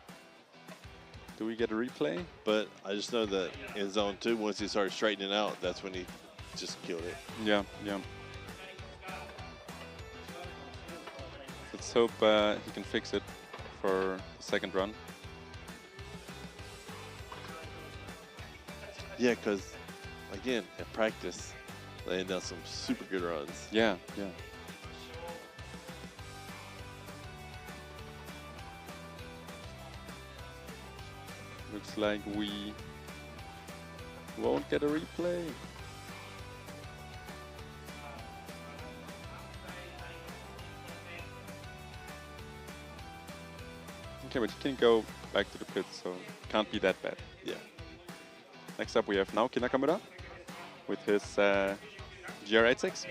Do we get a replay? But I just know that in zone 2, once he started straightening out, that's when he just killed it. Yeah, yeah. Let's hope he can fix it for the second run. Yeah, because, again, at practice, they had done some super good runs. Yeah, yeah. Looks like we won't get a replay. Okay, but you can go back to the pits, so can't be that bad. Yeah. Next up we have Naoki Nakamura with his GR86.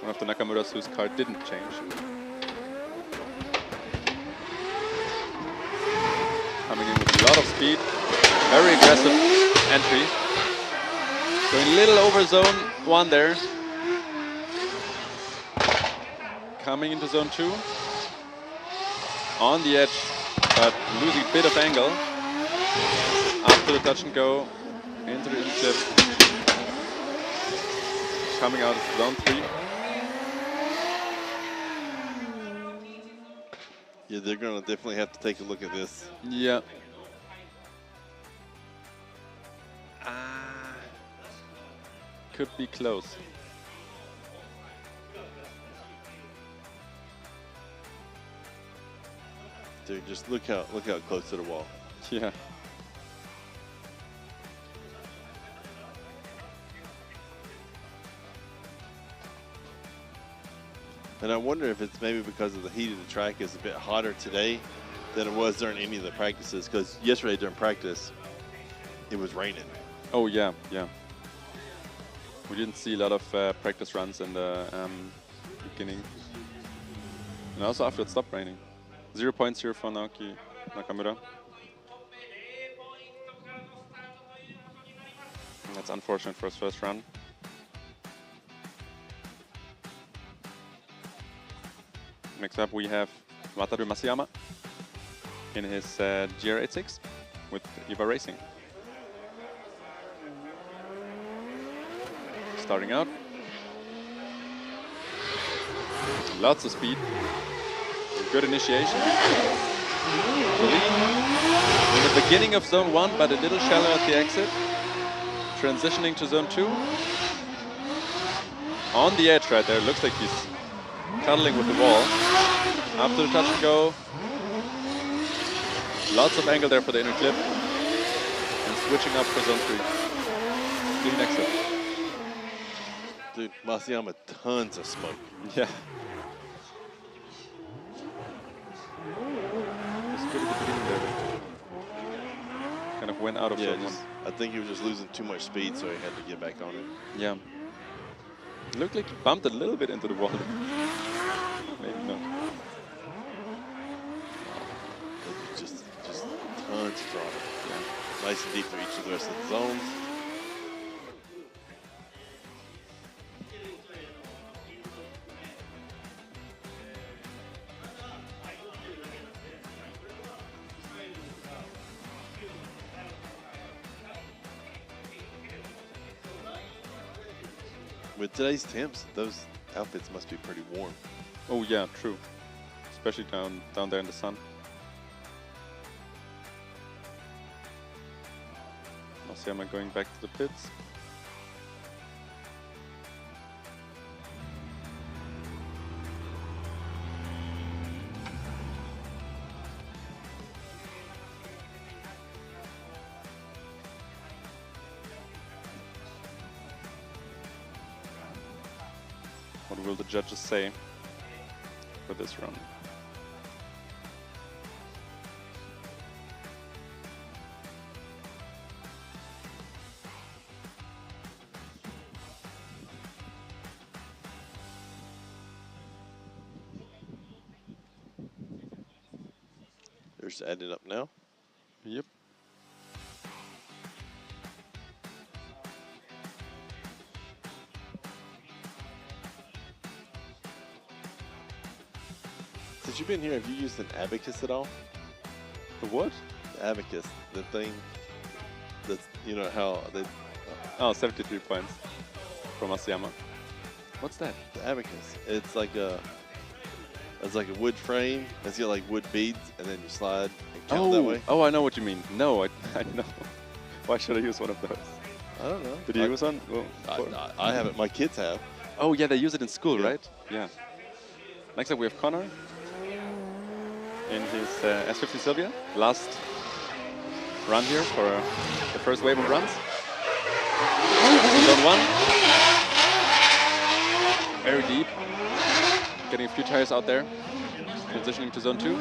One of the Nakamuras whose car didn't change. Coming in with a lot of speed, very aggressive entry. Going a little over zone 1 there. Coming into zone 2. On the edge, but losing a bit of angle. After the touch and go, into the clip. Coming out of zone 3. Yeah, they're going to definitely have to take a look at this. Yeah. Could be close. Dude, just look how close to the wall. Yeah. And I wonder if it's maybe because of the heat of the track is a bit hotter today than it was during any of the practices. Because yesterday during practice, it was raining. Oh yeah, yeah. We didn't see a lot of practice runs in the beginning. And also after it stopped raining. 0 points here for Naoki Nakamura. And that's unfortunate for his first run. Next up we have Wataru Masayama in his GR86 with Eva Racing. Starting out. Lots of speed. Good initiation. In the beginning of zone 1, but a little shallow at the exit. Transitioning to zone 2. On the edge right there, looks like he's cuddling with the wall. After the touch and go. Lots of angle there for the inner clip. And switching up for zone 3. Clean exit. Dude, Masayama, tons of smoke. Yeah. Just good at the beginning there. Kind of went out of zone 1. I think he was just losing too much speed, so he had to get back on it. Yeah. It looked like he bumped a little bit into the wall. Maybe not. Just tons of throttle. Yeah. Nice and deep for each of the rest of the zones. With today's temps, those outfits must be pretty warm. Oh yeah, true. Especially down there in the sun. Masayama going back to the pits. What will the judges say for this run? just adding up now. Yep. Since you've been here, have you used an abacus at all? The what? The abacus, the thing that's, you know, how they... Oh, 73 points from Asayama. What's that? The abacus. It's like a wood frame. It's got like wood beads, and then you slide and count that way. Oh, I know what you mean. No, I know. Why should I use one of those? I don't know. Did you use one? Well, I haven't. My kids have. Oh, yeah, they use it in school, Yeah. right? Yeah. Next up, we have Connor in his S50 Sylvia. Last run here for the first wave of runs. Zone 1. Very deep. Getting a few tires out there. Transitioning to zone 2.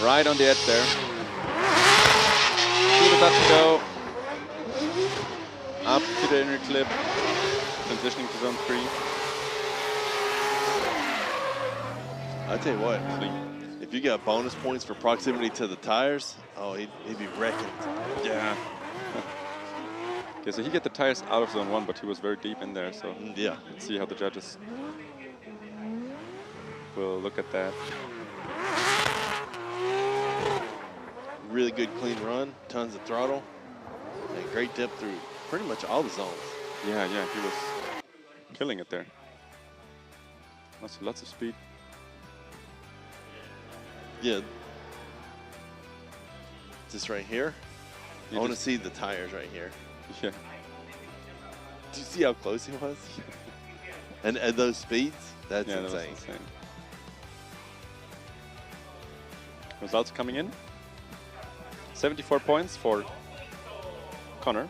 Right on the edge there. Two about to go. Up to the inner clip. Transitioning to zone 3. I tell you what, if you got bonus points for proximity to the tires, oh, he'd be wrecking. Yeah. Okay, so he get the tires out of zone 1, but he was very deep in there, so yeah. Let's see how the judges will look at that. Really good clean run, tons of throttle, and great depth through pretty much all the zones. Yeah, he was killing it there. Lots of speed. Yeah. This right here. I want to see the tires right here. Yeah. Do you see how close he was? and at those speeds, that's insane. That was insane. Results coming in. 74 points for Connor.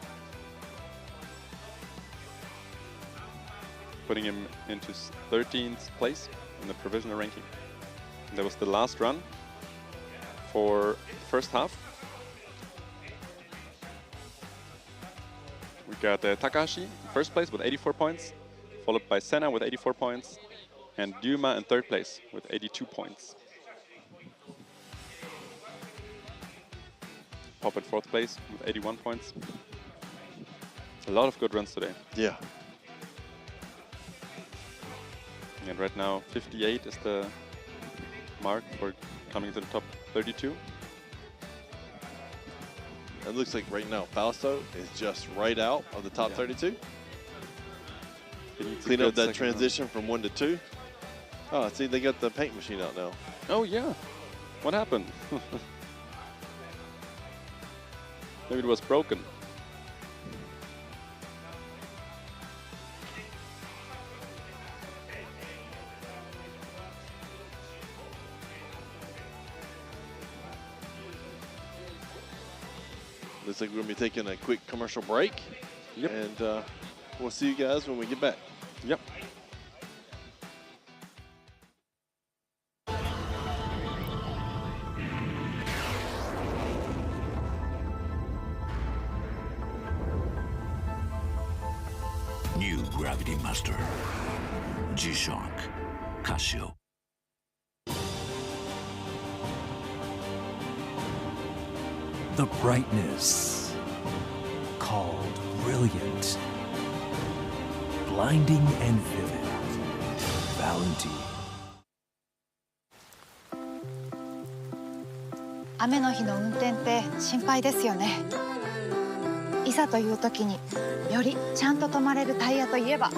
Putting him into 13th place in the provisional ranking. And that was the last run for the first half. We got Takahashi in first place with 84 points, followed by Senna with 84 points, and Dyuma in third place with 82 points. Pop in fourth place with 81 points. A lot of good runs today. Yeah. And right now, 58 is the mark for coming to the top 32. It looks like right now Fausto is just right out of the top 32. Clean up that transition from 1 to 2. Oh, see, they got the paint machine out now. Oh, yeah. What happened? Maybe it was broken. Looks like we're going to be taking a quick commercial break. Yep. And we'll see you guys when we get back. Yep. New Gravity Master. G-Shock. Casio. The brightness called brilliant, blinding and vivid. Valentine. 雨の日の運転って心配ですよね。いざという時によりちゃんと止まれるタイヤといえば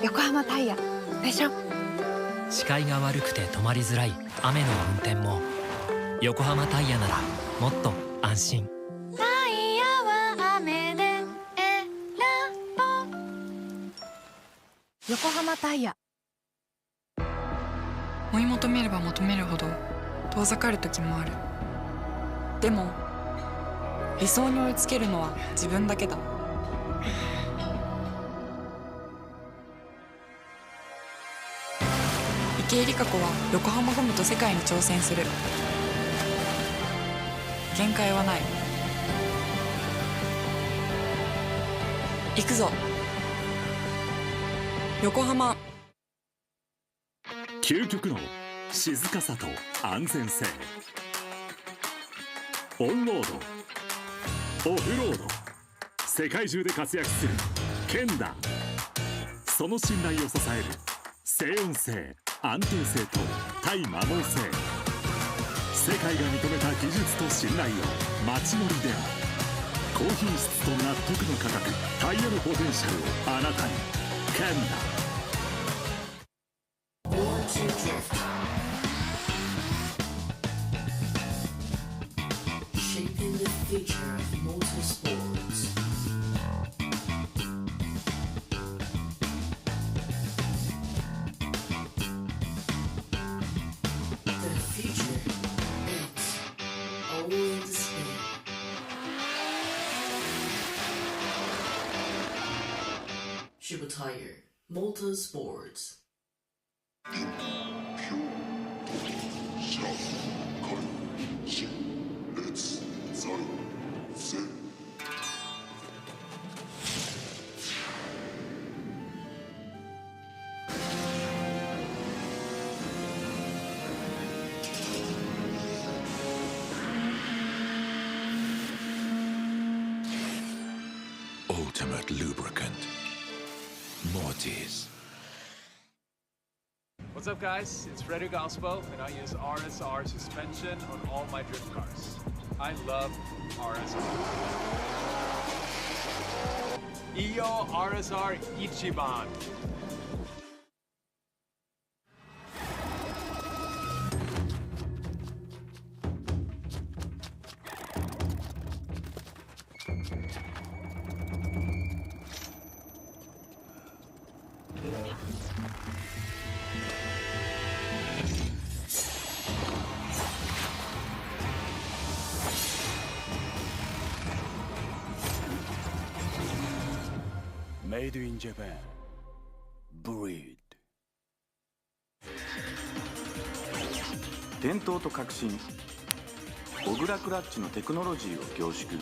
横浜タイヤでしょ。視界が悪くて止まりづらい雨の運転も横浜タイヤならもっと安心。タイヤは雨で選ぼう。横浜タイヤ。追い求めれば求めるほど遠ざかる時もある。でも理想に追いつけるのは自分だけだ。池江璃花子は横浜ゴムと世界に挑戦する。限界はない。行くぞ横浜。究極の静かさと安全性、オンロード、オフロード、世界中で活躍する剣だ。その信頼を支える静音性、安定性と対摩耗性、世界が認めた技術と信頼を街乗りで高品質と納得の価格、タイヤのポテンシャルをあなたに。剣だ。Shaping the future of motorsports. The future, it's all in display. Shiba Tire, Motorsports. Ultimate lubricant. Mortis. What's up, guys? It's Frederick Ospo, and I use RSR suspension on all my drift cars. I love RSR. Iyo RSR Ichiban. Made in Japan. Breed. 伝統と革新、小倉クラッチのテクノロジーを凝縮、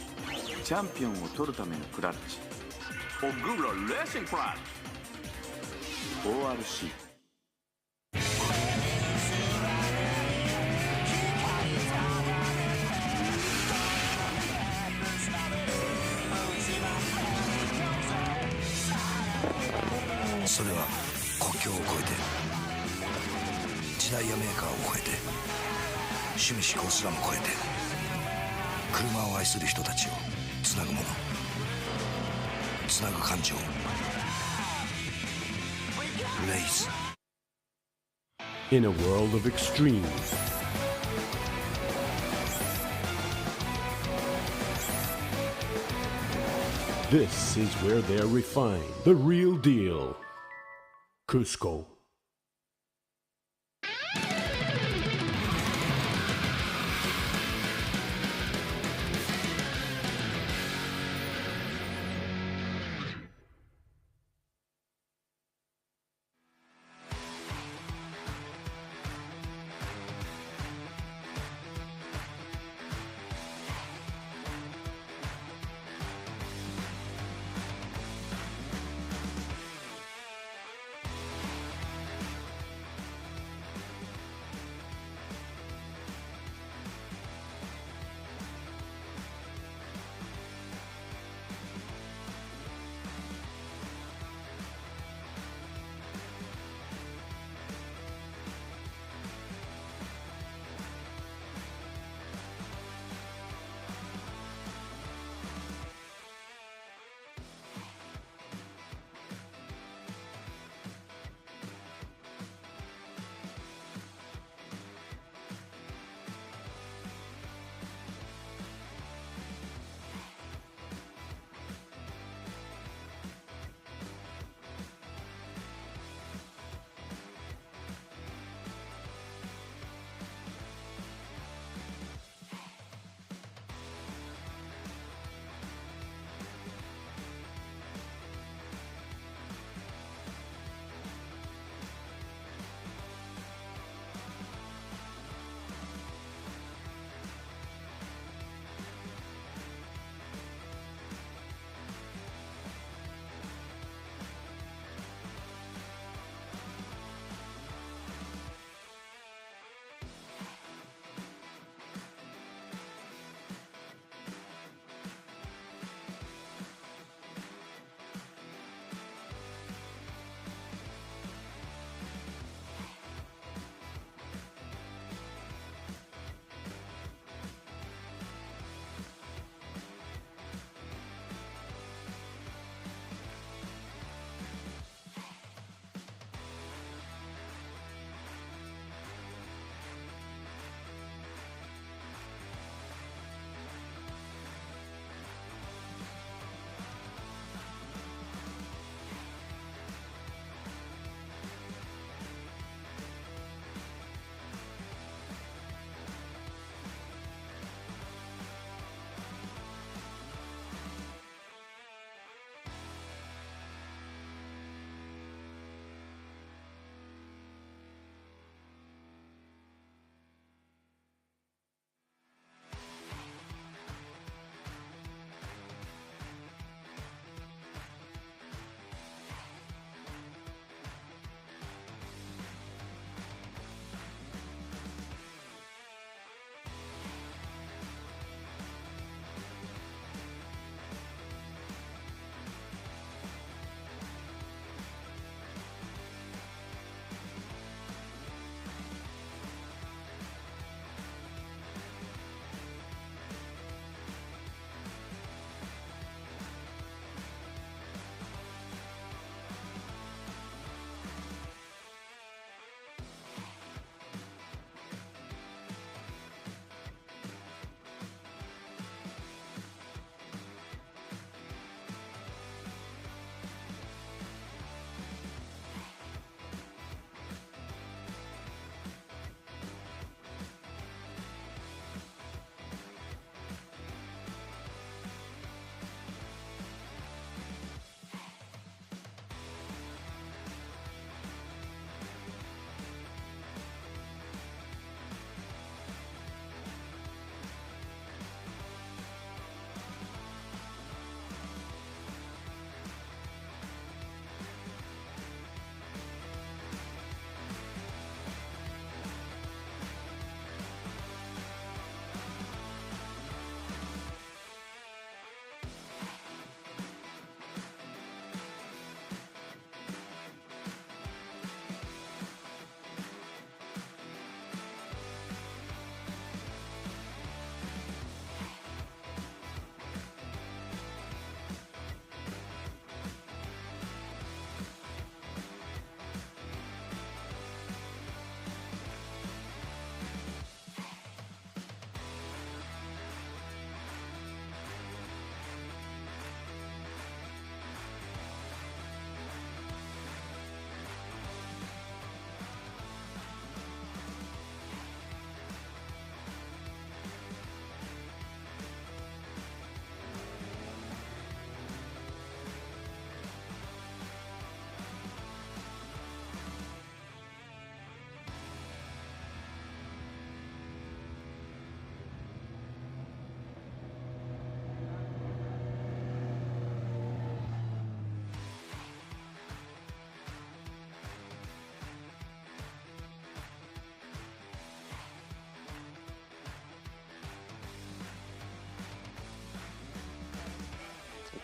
チャンピオンを取るためのクラッチ、小倉レーシングクラッチ ORC。 それは国境を越えて、時代やメーカーを越えて、趣味思考すらも越えて、車を愛する人たちをつなぐもの、つなぐ感情、レイス。 In a world of extremes, this is where they're refined. The real deal. Cusco.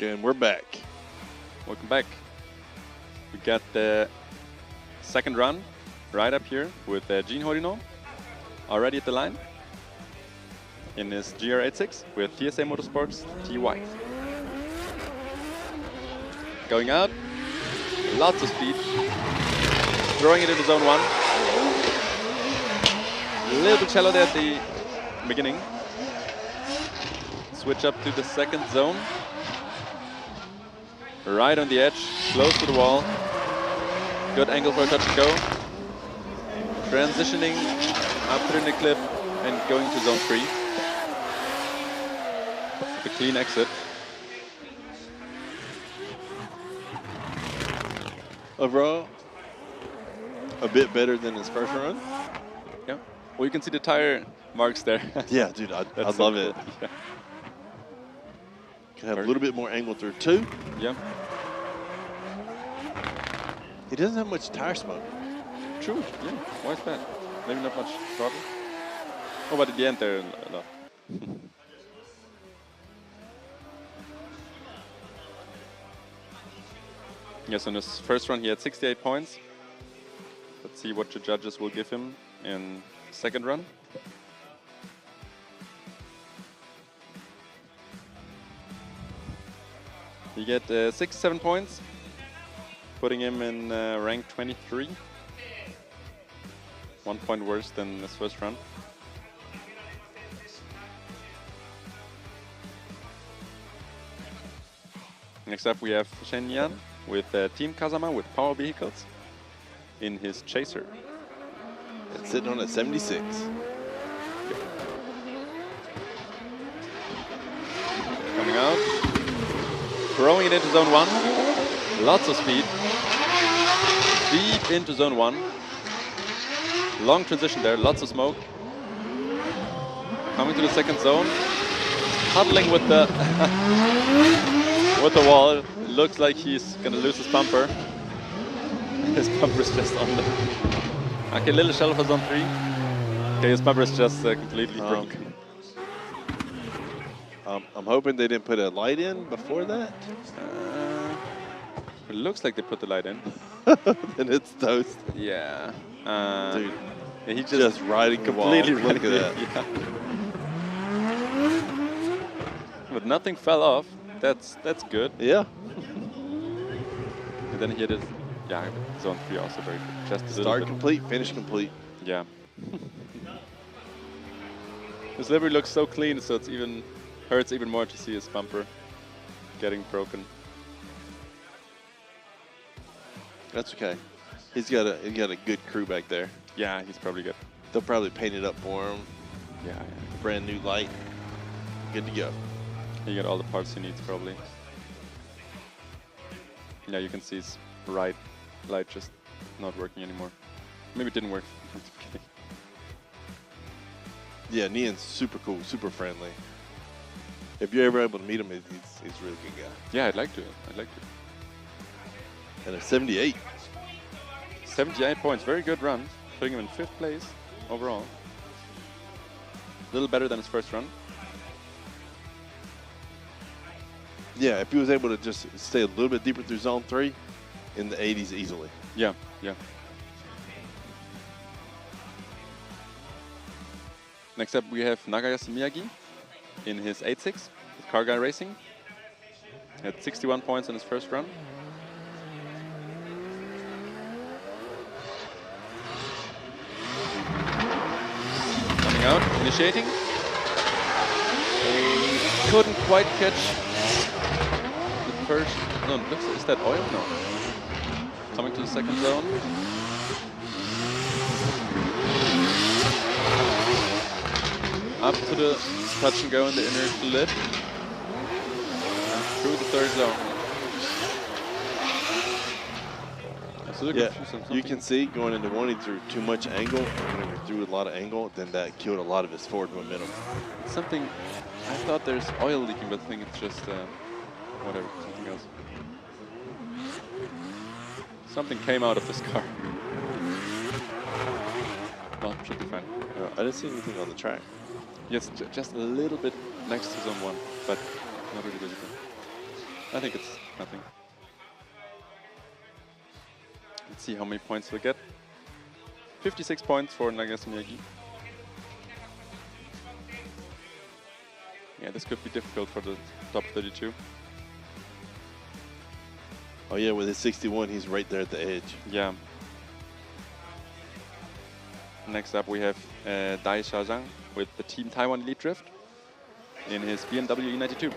And we're back. Welcome back. We got the second run right up here with Gene Horino already at the line in his GR86 with TSA Motorsports TY. Going out, lots of speed, throwing it into zone 1. A little bit shallow there at the beginning. Switch up to the second zone. Right on the edge, close to the wall. Good angle for a touch and go. Transitioning after the clip and going to zone 3. The clean exit. Overall, a bit better than his first run. Yeah. Well, you can see the tire marks there. Yeah, dude, I so love cool. it. Yeah. Can have a little bit more angle through too. Yeah. He doesn't have much tire smoke. True. Yeah. Why is that? Maybe not much throttle. Oh, but at the end there, a lot. Yes, in his first run he had 68 points. Let's see what the judges will give him in second run. He get 67 points, putting him in rank 23. 1 point worse than his first run. Next up we have Shen Yan with Team Kazama with Power Vehicles in his Chaser. It's sitting on at 76. Coming out, throwing it into zone 1. Lots of speed. Deep into zone 1. Long transition there, lots of smoke. Coming to the second zone. Huddling with the with the wall. Looks like he's gonna lose his bumper. His bumper is just on the... Okay, little shallow for zone 3. Okay, his bumper is just completely broken. I'm hoping they didn't put a light in before that. It looks like they put the light in. Then it's toast. Yeah. Dude, yeah, he just riding the wall. completely Look at that. Yeah. But nothing fell off. That's good. Yeah. And then he had it. Yeah, zone 3 also very good. Just a little Start bit. complete, finish complete. Yeah. His livery looks so clean, so it's even hurts even more to see his bumper getting broken. That's okay. He got a good crew back there. Yeah, he's probably good. They'll probably paint it up for him. Yeah. Brand new light. Good to go. He got all the parts he needs probably. Yeah, you can see his right light just not working anymore. Maybe it didn't work from the beginning. Yeah, Nian's super cool, super friendly. If you're ever able to meet him, he's a really good guy. Yeah, I'd like to. And a 78. 78 points, very good run. Putting him in 5th place overall. A little better than his first run. Yeah, if he was able to just stay a little bit deeper through zone 3, in the 80s easily. Yeah, yeah. Next up we have Nagayasu Miyagi in his 8.6 with Car Guy Racing. Had 61 points in his first run. Coming out, initiating. Couldn't quite catch the first. No, looks, is that oil? No. Coming to the second zone. Up to the touch and go in the inner lip. And through the third zone. So Yeah, you can see going into 1, he threw too much angle. And when he threw a lot of angle, then that killed a lot of his forward momentum. It's something, I thought there's oil leaking, but I think it's just whatever, something else. Something came out of this car. Well, should be fine. I didn't see anything on the track. Yes, just a little bit next to zone 1, but not really visible. I think it's nothing. Let's see how many points we'll get. 56 points for Nagase Miyagi. Yeah, this could be difficult for the top 32. Oh yeah, with his 61, he's right there at the edge. Yeah. Next up we have Dai Xiaozhang with the Team Taiwan Elite Drift in his BMW E92.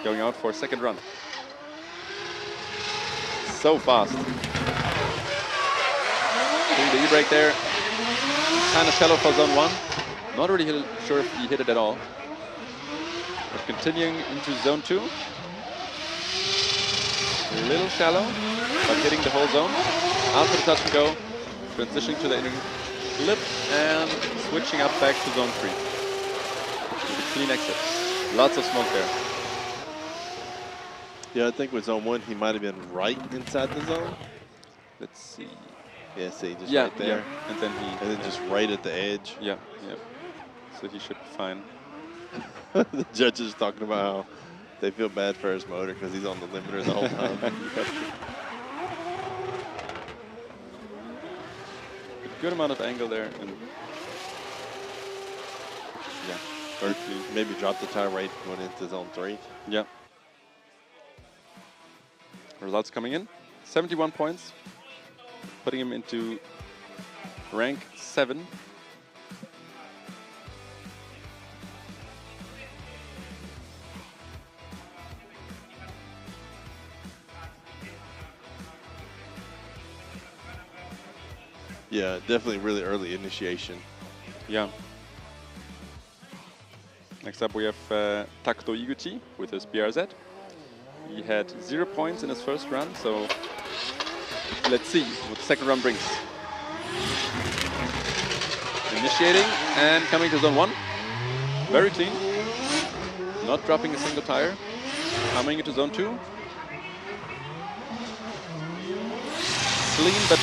Going out for a second run. So fast. Doing the e-brake there. Kind of shallow for zone 1. Not really sure if he hit it at all. But continuing into zone 2. A little shallow, but hitting the whole zone. Out for the touch and go. Transitioning to the inner lip and switching up back to zone 3. With a clean exit. Lots of smoke there. Yeah, I think with zone 1, he might have been right inside the zone. Let's see. Yeah, see, just yeah, right there. Yeah. And then just right at the edge. Yeah, yeah. So he should be fine. The judge is talking about how they feel bad for his motor because he's on the limiter the whole time. A good amount of angle there, and yeah, or maybe drop the tire right going into zone 3. Yeah. Results coming in: 71 points, putting him into rank 7. Yeah, definitely really early initiation. Yeah. Next up we have Takuto Iguchi with his BRZ. He had 0 points in his first run, so let's see what the second run brings. Initiating and coming to zone 1. Very clean. Not dropping a single tire. Coming into zone 2. Clean, but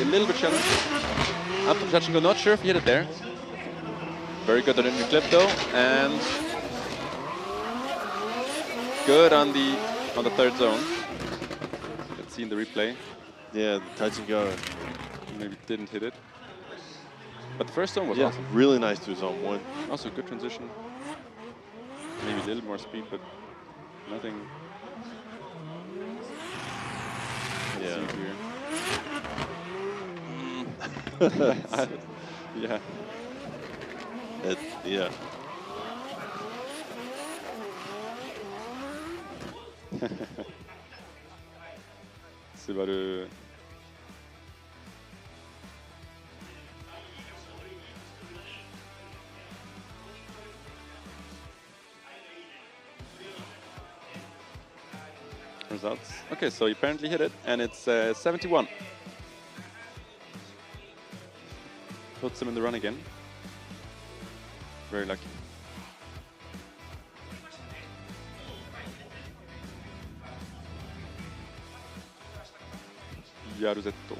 a little bit shallow. Up to the touch and go. Not sure if he hit it there. Very good on the clip though, and good on the third zone. Let's see in the replay. Yeah, the touch and go. Maybe didn't hit it. But the first zone was awesome. Really nice to zone 1. Also good transition. Maybe a little more speed, but nothing. Let's see here. Yeah. Yeah. Subaru. Results. Okay, so he apparently hit it, and it's 71. Puts him in the run again. Very lucky. Yaruzetto.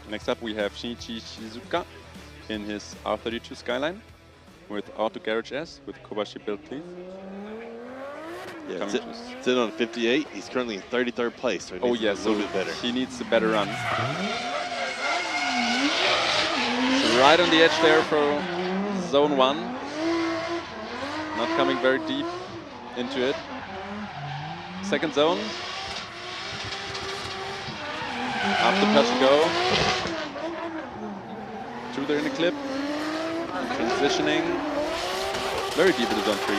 Next up we have Shinichi Shizuka in his R32 Skyline with Auto Garage S with Kobashi built cleave. Yeah, sitting on 58. He's currently in 33rd place, so he needs a little bit better. He needs a better run. So right on the edge there for zone 1. Not coming very deep into it. Second zone. Up the touch and go. Through there in the clip. Transitioning. Very deep into zone 3.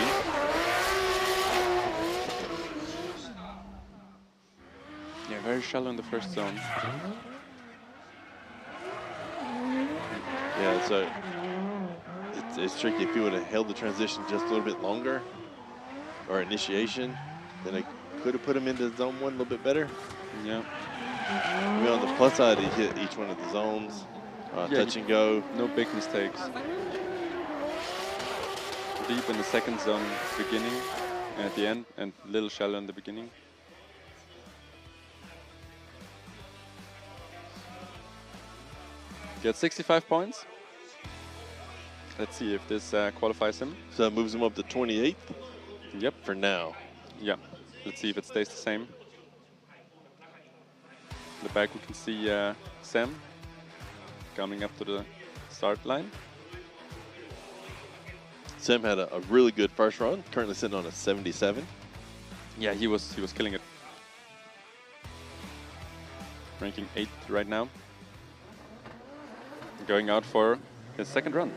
Yeah, very shallow in the first zone. Yeah, so it's tricky. If he would have held the transition just a little bit longer, or initiation, then I could have put him into zone 1 a little bit better. Yeah. I mean, on the plus side, he hit each one of the zones. Touch and go. No big mistakes. Deep in the second zone beginning and at the end, and little shallow in the beginning. Get 65 points. Let's see if this qualifies him. So that moves him up to 28th? Yep. For now. Yeah. Let's see if it stays the same. In the back we can see Sam coming up to the start line. Sam had a really good first run, currently sitting on a 77. Yeah, he was killing it. Ranking 8th right now. Going out for his second run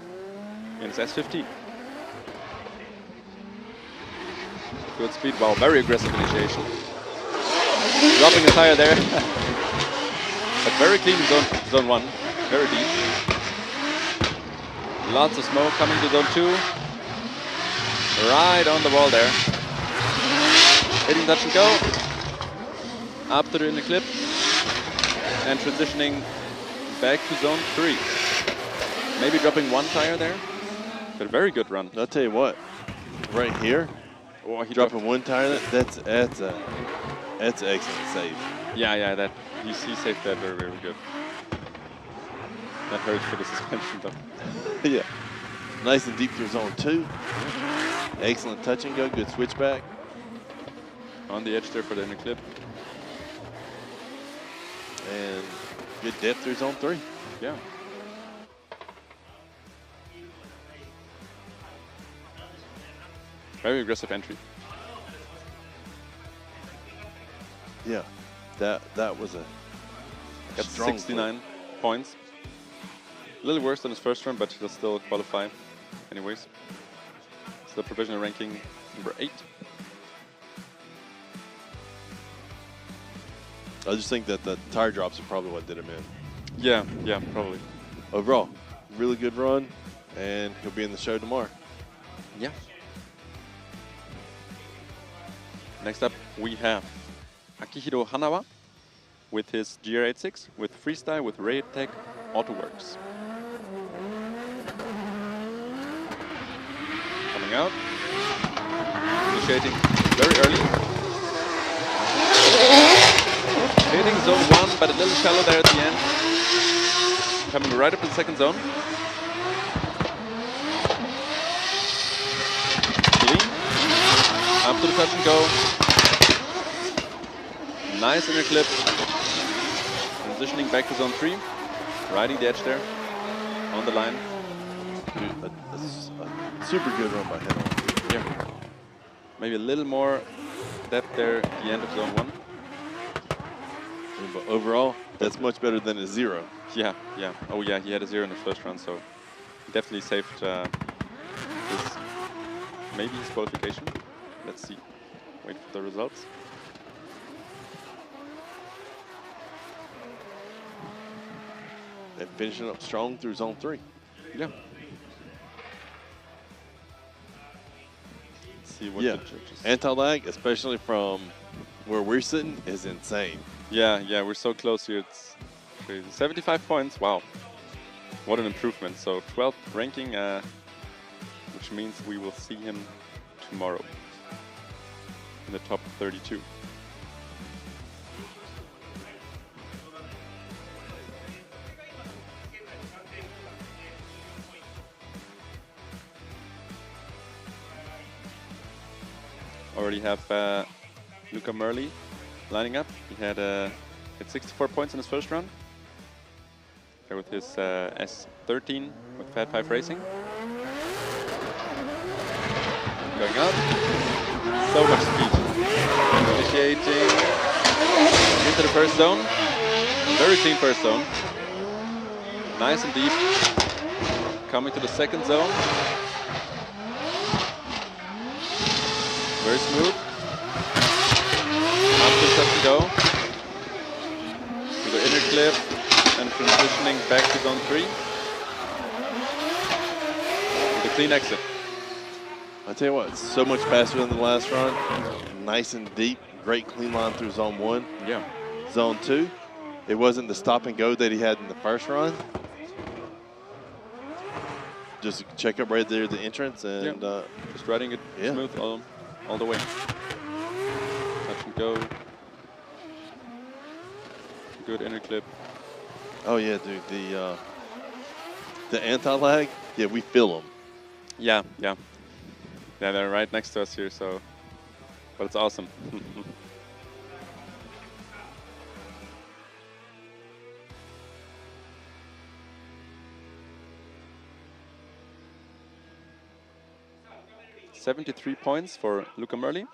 in his S15. Good speed, wow, very aggressive initiation. Dropping a tire there. But very clean zone 1, very deep. Lots of smoke coming to zone 2. Right on the wall there. Hitting touch and go. Up to the inner clip. And transitioning back to zone 3. Maybe dropping one tire there. But a very good run. I'll tell you what, right here, oh, he dropping one tire, that's an excellent save. Yeah, that he saved that very, very good. That hurts for the suspension though. Yeah. Nice and deep through zone 2. Excellent touch and go, good switchback. On the edge there for the inner clip. And good depth through zone 3. Yeah. Very aggressive entry. Yeah, that was a Got strong 69 points. A little worse than his first run, but he'll still qualify anyways. So provisional ranking number 8. I just think that the tire drops are probably what did him in. Yeah, probably. Overall, really good run, and he'll be in the show tomorrow. Yeah. Next up, we have Akihiro Hanawa with his GR86, with Freestyle, with Raytech AutoWorks. Coming out. Initiating very early. Hitting zone 1, but a little shallow there at the end. Coming right up in the second zone. Clean. Up to the touch and go. Nice inner clip. Transitioning back to zone 3. Riding the edge there. On the line. Dude, a super good run by him. Yeah. Maybe a little more depth there at the end of zone 1. But overall, that's much better than a 0. Yeah. Oh yeah, he had a 0 in the first run, so he definitely saved maybe his qualification. Let's see. Wait for the results. And finishing up strong through zone 3. Yeah. Let's see what the judges. Anti-lag, especially from where we're sitting, is insane. Yeah, we're so close here. It's crazy. 75 points. Wow. What an improvement. So 12th ranking, which means we will see him tomorrow in the top 32. Already have Luca Merli lining up. He had 64 points in his first run. There with his S13 with Fat 5 Racing. Going up. So much speed. Initiating into the first zone. Very clean first zone. Nice and deep. Coming to the second zone. Very smooth. Up to touch and go. To the inner clip and transitioning back to zone 3. With a clean exit. I tell you what, it's so much faster than the last run. Nice and deep, great clean line through zone 1. Yeah. Zone 2, it wasn't the stop and go that he had in the first run. Just check up right there at the entrance and just riding it smooth all the way. Touch and go. Good inner clip. Oh yeah, dude, the anti-lag, Yeah, we feel them. Yeah, yeah. Yeah, they're right next to us here, so... But it's awesome. $73 points for Luca Merli.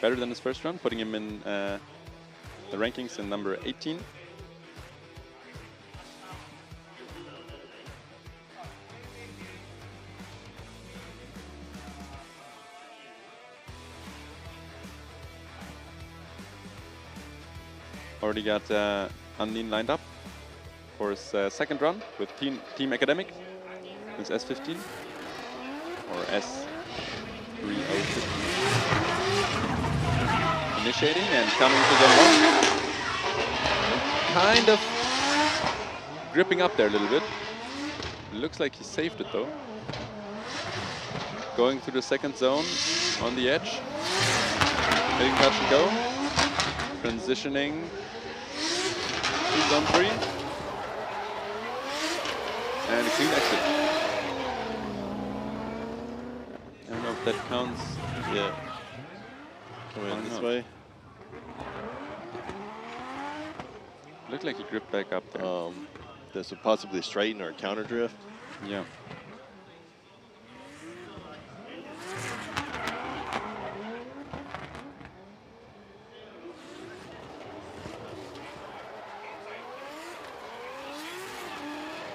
Better than his first run, putting him in the rankings in number 18. Already got Andin lined up for his second run with Team Academic. His S15 or S3015. Initiating and coming to zone 1. Kind of gripping up there a little bit. Looks like he saved it though. Going through the second zone on the edge. Hitting touch and go. Transitioning to zone 3. And a clean exit. I don't know if that counts. Yeah. Come in this way. Looked like he gripped back up there. This would possibly straighten or counter drift. Yeah.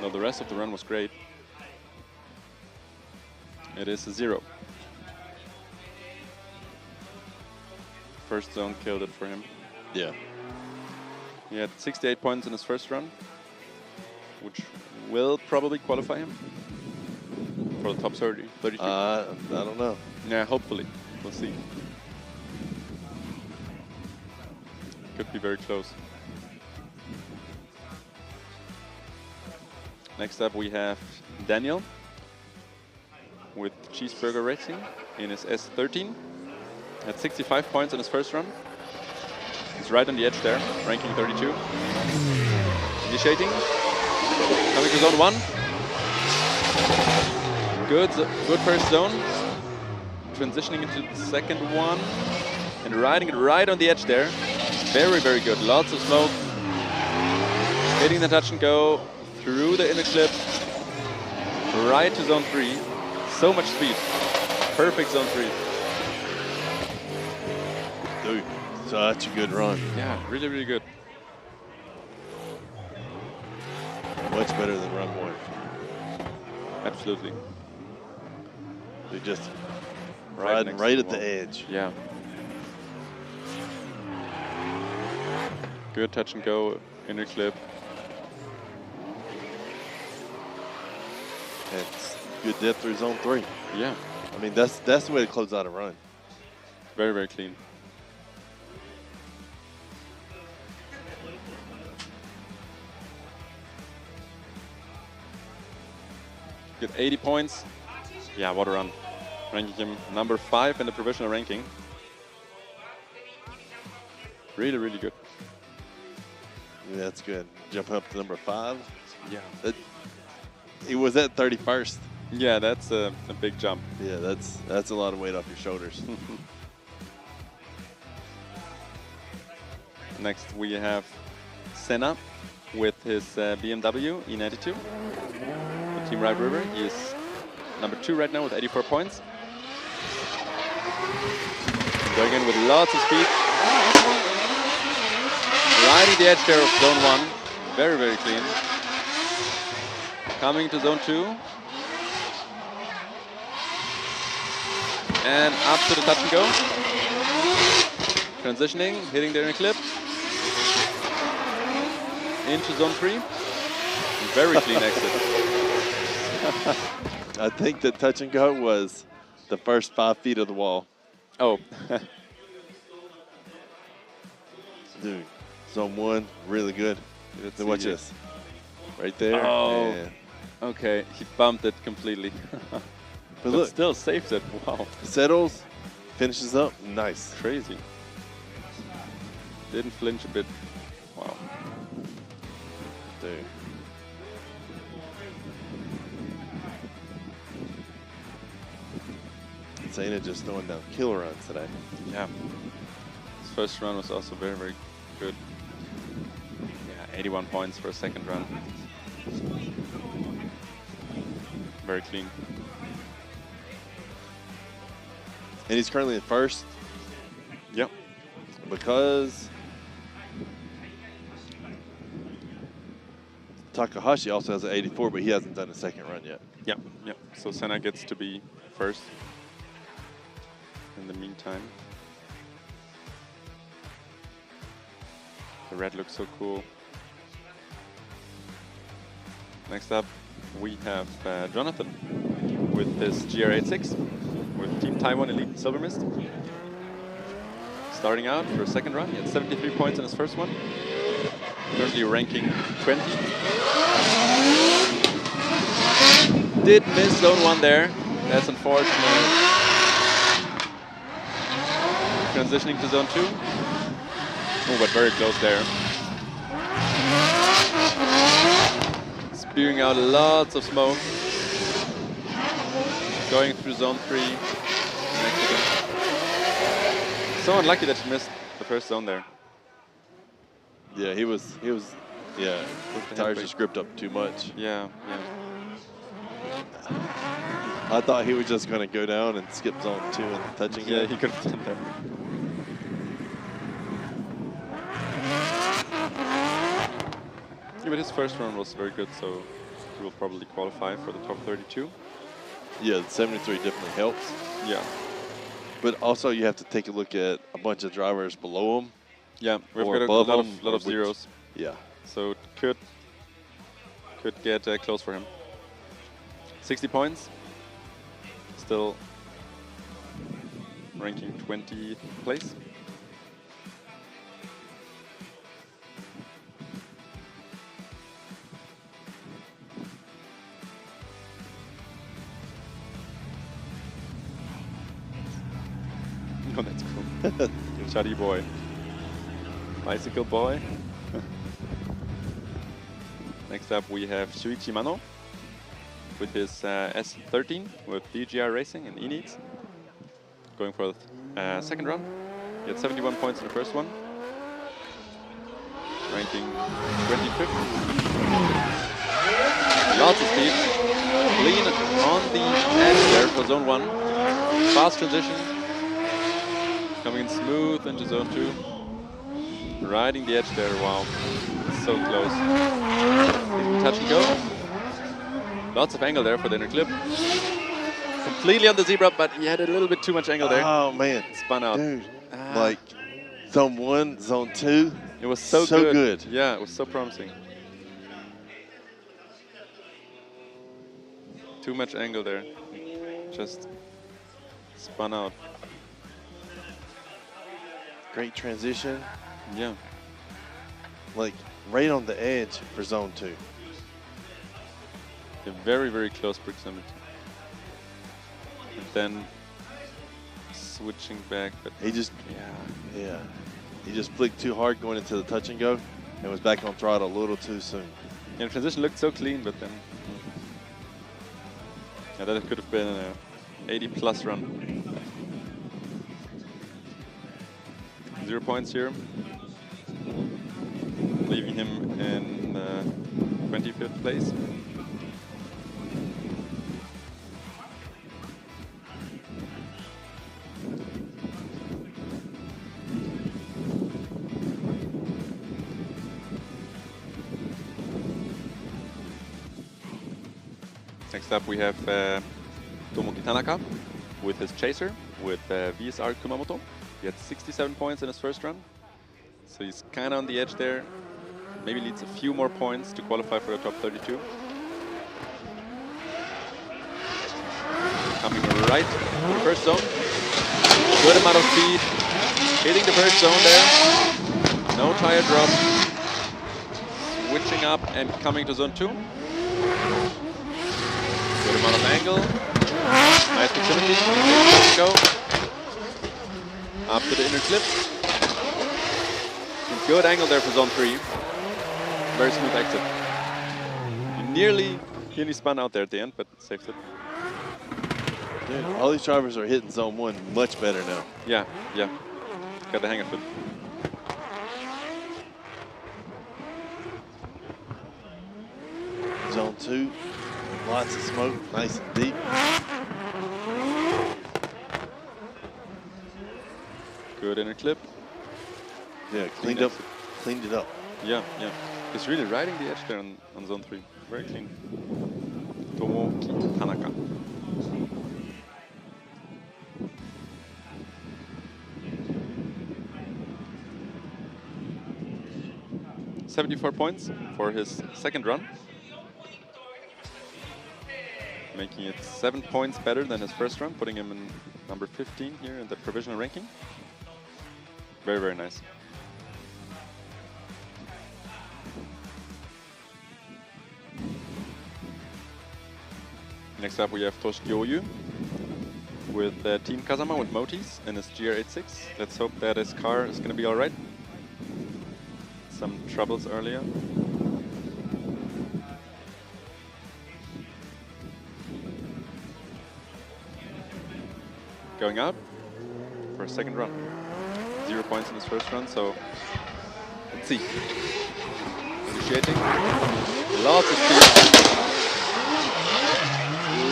No, the rest of the run was great. It is a 0. First zone killed it for him. Yeah. He had 68 points in his first run, which will probably qualify him for the top 32. I don't know. Yeah, hopefully. We'll see. Could be very close. Next up we have Daniel with Cheeseburger Racing in his S13. Had 65 points in his first run. He's right on the edge there, ranking 32. Initiating. Coming to zone 1. Good first zone. Transitioning into the second one. And riding it right on the edge there. Very, very good. Lots of smoke. Hitting the touch and go. Through the inner clip. Right to zone 3. So much speed. Perfect zone 3. Dude, such a good run. Yeah, really, really good. Much better than run 1. Absolutely. They just riding right at the edge. Yeah. Good touch and go, inner clip. It's good depth through zone 3. Yeah. I mean, that's the way to close out a run. Very, very clean. Get 80 points. Yeah, what a run. Ranking him number 5 in the provisional ranking. Really, really good. Yeah, that's good. Jump up to number 5. Yeah. He was at 31st. Yeah, that's a big jump. Yeah, that's a lot of weight off your shoulders. Next we have Senna with his BMW E92. The Team Ride River. He is number 2 right now with 84 points. Going in with lots of speed. Riding the edge there of zone 1. Very, very clean. Coming to zone 2. And up to the touch and go. Transitioning, hitting the inner clip. Into zone 3. Very clean exit. I think the touch and go was the first 5 feet of the wall. Oh. Dude, zone 1, really good. Let's Then watch see this. Right there. Oh. Yeah. Okay, he bumped it completely. But look. Still saved it. Wow. Settles, finishes up. Nice. Crazy. Didn't flinch a bit. Wow. Dude. insane at just throwing down kill runs today. Yeah. His first run was also very, very good. Yeah, 81 points for a second run. Very clean. And he's currently in first. Yep. Because Takahashi also has an 84, but he hasn't done a second run yet. Yep, yep. So Senna gets to be first in the meantime. The red looks so cool. Next up, we have Jonathan with his GR86 with Team Taiwan Elite Silver Mist. Starting out for a second run, he had 73 points in his first one. Currently ranking 20. Did miss zone 1 there. That's unfortunate. Transitioning to zone 2. Oh, but very close there. Spewing out lots of smoke. Going through zone 3. So unlucky that he missed the first zone there. Yeah, he was, yeah, the tires just gripped up too much. Yeah, yeah. I thought he was just going to go down and skip zone 2 and touching it. Yeah, he could have done that. Yeah, but his first run was very good, so he will probably qualify for the top 32. Yeah, the 73 definitely helps. Yeah. But also you have to take a look at a bunch of drivers below him. Yeah, we've or got above a him, lot of zeros. Yeah. So it could get close for him. 60 points. Still ranking 20th place. Oh, that's cool. Chuddy boy. Bicycle boy. Next up we have Shuichi Mano with his S13 with DGR Racing and E-Needs. Going for the second run. He had 71 points in the first one. Ranking 25th. Lots of speed. Clean on the edge there for zone 1. Fast transition. Coming in smooth into zone 2. Riding the edge there, wow. So close. Touch and go. Lots of angle there for the inner clip. Completely on the zebra, but he had a little bit too much angle there. Oh, man. Spun out. Dude, like zone 1, zone 2. It was so good. Yeah, it was so promising. Too much angle there. Just spun out. Great transition. Yeah. Like right on the edge for zone 2. A very, very close proximity. And then switching back, but he just, yeah. He just flicked too hard going into the touch and go and was back on throttle a little too soon. Yeah, the transition looked so clean, but then yeah, that could have been an 80+ run. 0 points here, leaving him in 25th place. Next up we have Tomoki Tanaka with his chaser with VSR Kumamoto. He had 67 points in his first run, so he's kind of on the edge there. Maybe needs a few more points to qualify for the top 32. Coming right to the first zone. Good amount of speed. Hitting the first zone there. No tire drop. Switching up and coming to zone 2. Good amount of angle. Nice proximity. Let's go. Up to the inner clip. Good angle there for zone 3. Very smooth exit. He nearly spun out there at the end, but saved it. Dude, all these drivers are hitting zone 1 much better now. Yeah, yeah. Got the hang of it. Zone 2, lots of smoke, nice and deep. Good inner clip. Yeah, cleaned it up. Yeah, yeah. He's really riding the edge there on zone 3. Very clean. Tomoki Tanaka. $74 points for his second run, making it 7 points better than his first run, putting him in number 15 here in the provisional ranking. Very, very nice. Next up we have Toshiki Oyu with Team Kazama with Motis and his GR86. Let's hope that his car is going to be all right. Some troubles earlier. Going out for a second run. 0 points in his first run, so let's see. Initiating. Lots of speed.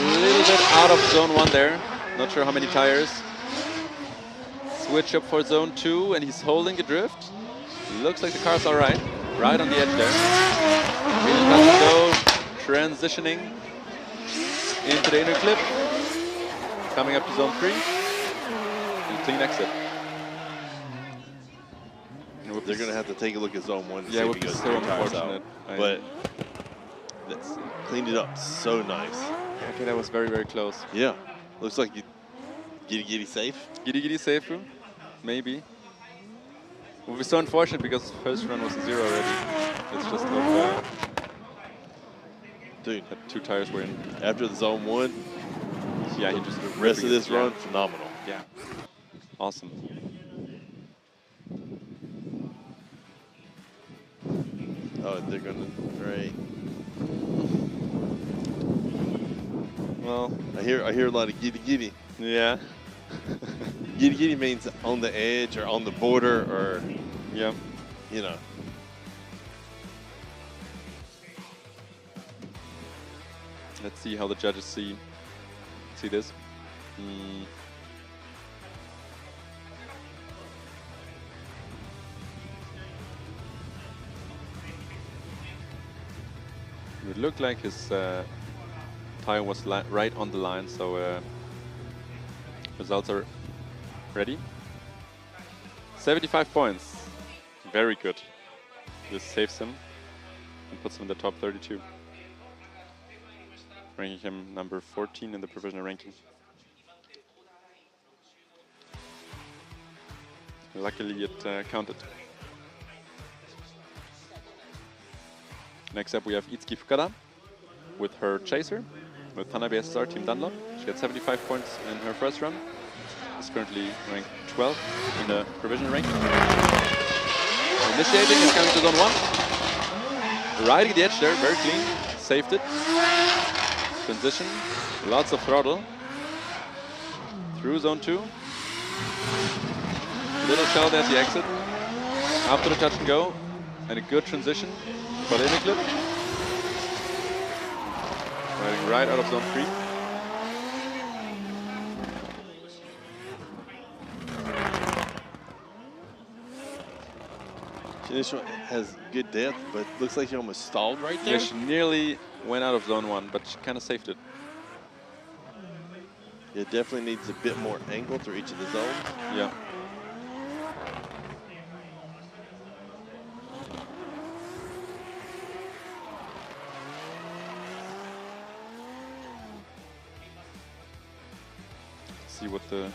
A little bit out of zone 1 there. Not sure how many tires. Switch up for zone 2 and he's holding the drift. Looks like the car's all right. Right on the edge there. Really touch and go. Transitioning into the inner clip. Coming up to zone 3. And clean exit. They're going to have to take a look at zone 1 to see yeah, if he goes so 3 tires unfortunate. out. But that's cleaned it up so nice. Okay, that was very, very close. Yeah. Looks like you giddy safe. Giddy safe, maybe. It would be so unfortunate because first run was a 0 already. It's just like, dude, had 2 tires were in. After the zone 1, yeah, he just the rest of this run, phenomenal. Yeah, awesome. Oh, they're gonna right. Well, I hear a lot of giddy. Yeah. Giddy means on the edge or on the border or, yeah, you know. Let's see how the judges see this. It looked like his tire was right on the line, so results are ready. 75 points. Very good. This saves him and puts him in the top 32. Ranking him number 14 in the provisional ranking. Luckily it counted. Next up we have Itsuki Fukada with her chaser, with Tanabe SSR Team Dunlop. She got 75 points in her first run. Is currently ranked 12th in the provisional ranking. Initiating and coming to zone 1. Riding the edge there, very clean. Saved it. Transition, lots of throttle. Through zone 2. Little shell there at the exit. After the touch and go. And a good transition for the inner clip. Riding right out of zone 3. Initial has good depth, but looks like she almost stalled right there. Yeah, she nearly went out of zone 1, but she kind of saved it. It definitely needs a bit more angle through each of the zones. Yeah. See what the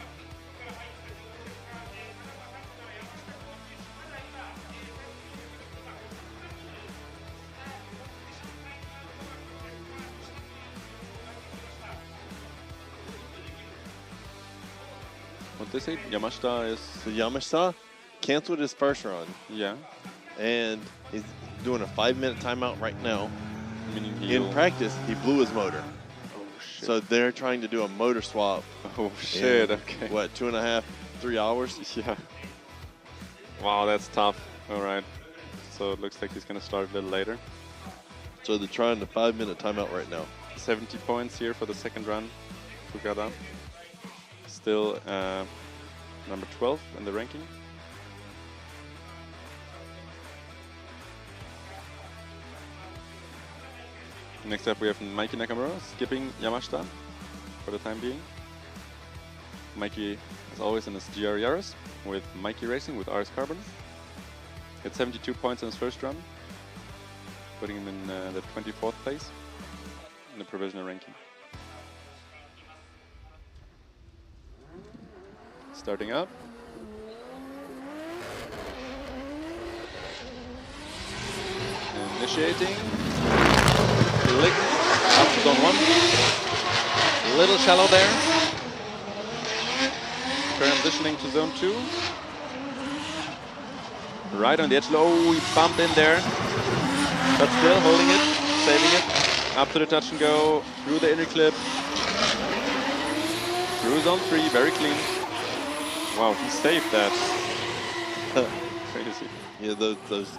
what they say, Yamashita is... So Yamashita canceled his first run. Yeah. And he's doing a 5-minute timeout right now. Meaning in practice, he blew his motor. Oh, So they're trying to do a motor swap. Oh shit, in, okay. What, 2.5, 3 hours? Yeah. Wow, that's tough. All right. So it looks like he's going to start a little later. So they're trying the 5-minute timeout right now. 70 points here for the second run. Fukada. Still number 12 in the ranking. Next up we have Mikey Nakamura skipping Yamashita for the time being. Mikey, as always, in his GR Yaris with Mikey Racing with RS Carbon. He had 72 points in his first run, putting him in the 24th place in the provisional ranking. Starting up. Initiating. Click up to zone 1. Little shallow there. Transitioning to zone 2. Right on the edge. Oh, he bumped in there. But still holding it, saving it. Up to the touch and go. Through the inner clip. Through zone 3. Very clean. Wow, he saved that. Crazy. Yeah, those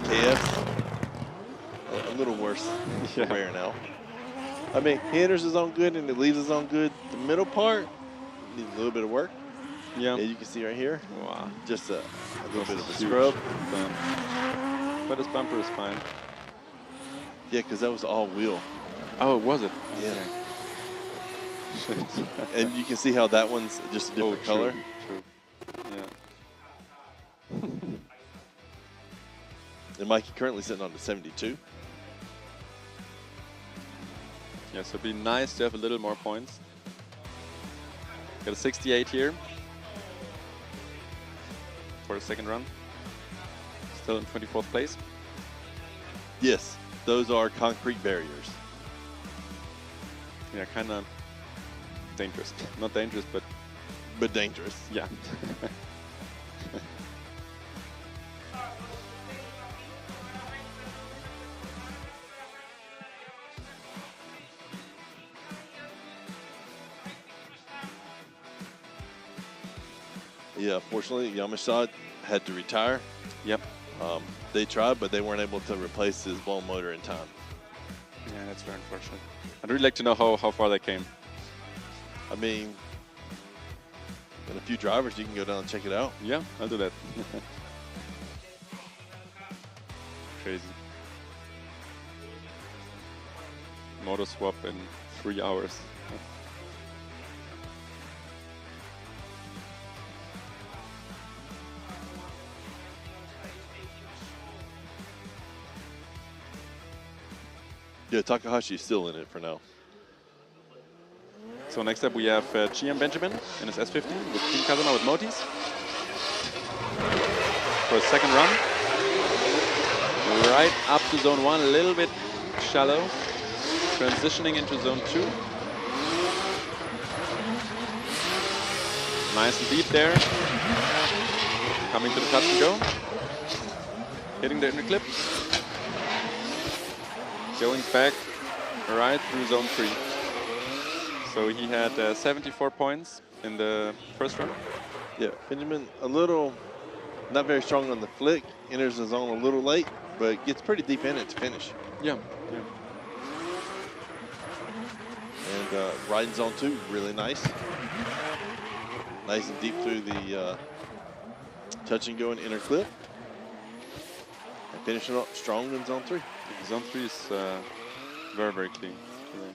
KFs, a little worse for wear now. I mean, he enters his own good and it leaves his own good. The middle part needs a little bit of work. Yeah. You can see right here. Wow. Just a little bit of a scrub. But his bumper is fine. Yeah, because that was all wheel. Oh, was it? Yeah. Okay. And you can see how that one's just a different color. True. Yeah. And Mikey currently sitting on the 72. Yeah, so it'd be nice to have a little more points. Got a 68 here for the second run. Still in 24th place. Yes, those are concrete barriers. Yeah, kind of dangerous. Not dangerous, but dangerous. Yeah. Yeah, fortunately, Yamashita had to retire. Yep. They tried, but they weren't able to replace his blown motor in time. Yeah, that's very unfortunate. I'd really like to know how far they came. I mean, in a few drivers, you can go down and check it out. Yeah, I'll do that. Crazy. Motor swap in 3 hours. Yeah, Takahashi's still in it for now. So next up we have GM Benjamin in his S50 with Team Kazama with Motis. For a second run. Right up to zone 1, a little bit shallow. Transitioning into zone 2. Nice and deep there. Coming to the touch and go. Hitting the inner clip. Going back right through zone 3. So he had 74 points in the first run. Yeah, Benjamin a little, not very strong on the flick. Enters the zone a little late, but gets pretty deep in it to finish. Yeah. And riding zone 2, really nice. Nice and deep through the touch and go and inner clip. And finishing up strong in zone 3. Zone 3 is very, very clean. Really.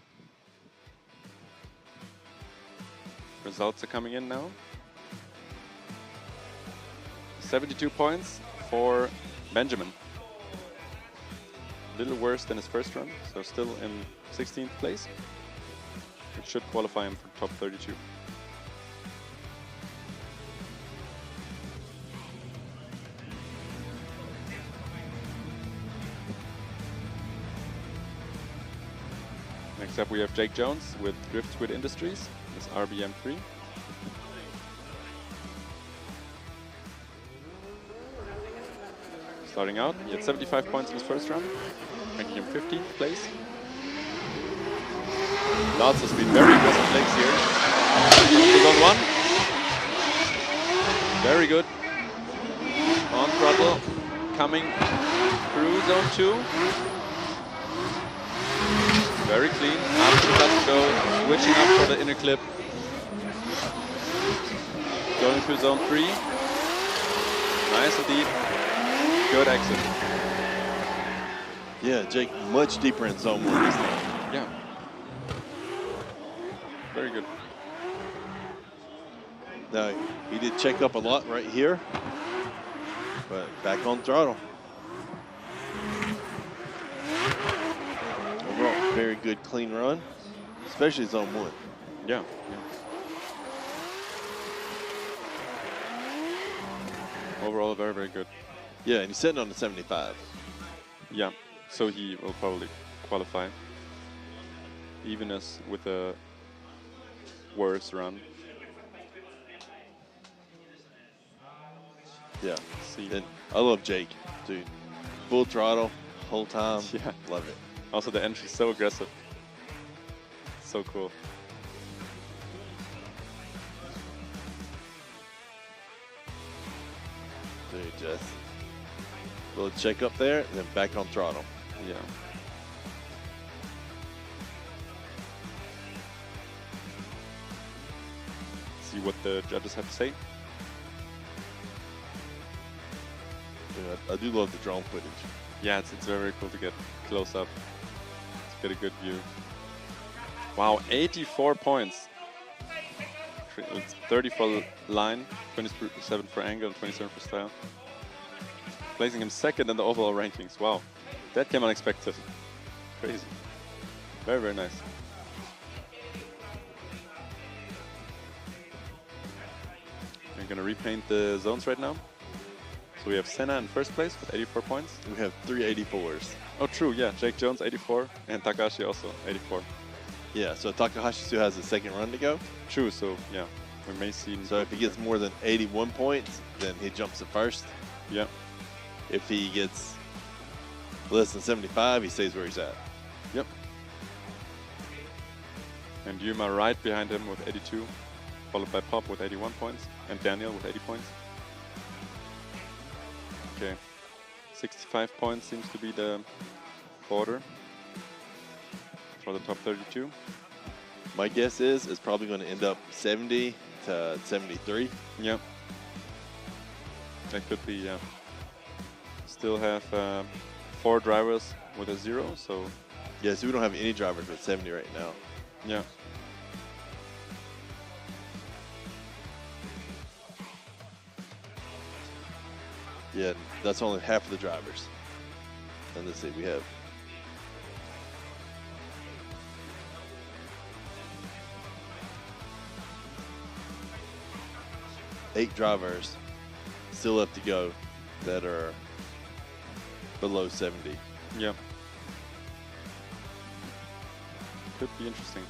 Results are coming in now. 72 points for Benjamin. A little worse than his first run, so still in 16th place. It should qualify him for top 32. Next up we have Jake Jones with Drift Squid Industries, his RBM3. Starting out, he had 75 points in his first run, ranking him 15th place. Lots of speed. Very aggressive legs here. Zone 1. Very good. On throttle. Coming through zone 2. Very clean. Up to the touch go. Switching up for the inner clip. Going through zone 3. Nice and deep. Good exit. Yeah, Jake, much deeper in zone 1 this time. Yeah. Very good. Now, he did check up a lot right here, but back on throttle. Overall, very good, clean run, especially zone 1. Yeah. Overall, very, very good. Yeah, and he's sitting on the 75. Yeah, so he will probably qualify, even as with a worse run. Yeah, see. And I love Jake, dude. Full throttle, whole time. Yeah, love it. Also, the entry is so aggressive. So cool. Dude, just a little check up there, and then back on throttle. Yeah. See what the judges have to say. Yeah, I do love the drone footage. Yeah, it's very, very cool to get close up, to get a good view. Wow, 84 points. It's 30 for line, 27 for angle, and 27 for style. Placing him second in the overall rankings. Wow, that came unexpected. Crazy. Very, very nice. We're gonna repaint the zones right now. So we have Senna in first place with 84 points. We have 3 84s. Oh, true, yeah. Jake Jones, 84, and Takahashi also, 84. Yeah, so Takahashi still has a second run to go. True, so yeah, we may see. So if he gets more than 81 points, then he jumps to first. Yeah. If he gets less than 75, he stays where he's at. Yep. And Yuma right behind him with 82, followed by Pop with 81 points, and Daniel with 80 points. Okay, 65 points seems to be the border for the top 32. My guess is it's probably going to end up 70 to 73. Yeah, that could be. Yeah. Still have 4 drivers with a 0, so yeah. So we don't have any drivers with 70 right now. Yeah. Yeah, that's only half of the drivers. And let's see, we have eight drivers still left to go that are below 70. Yeah. Could be interesting.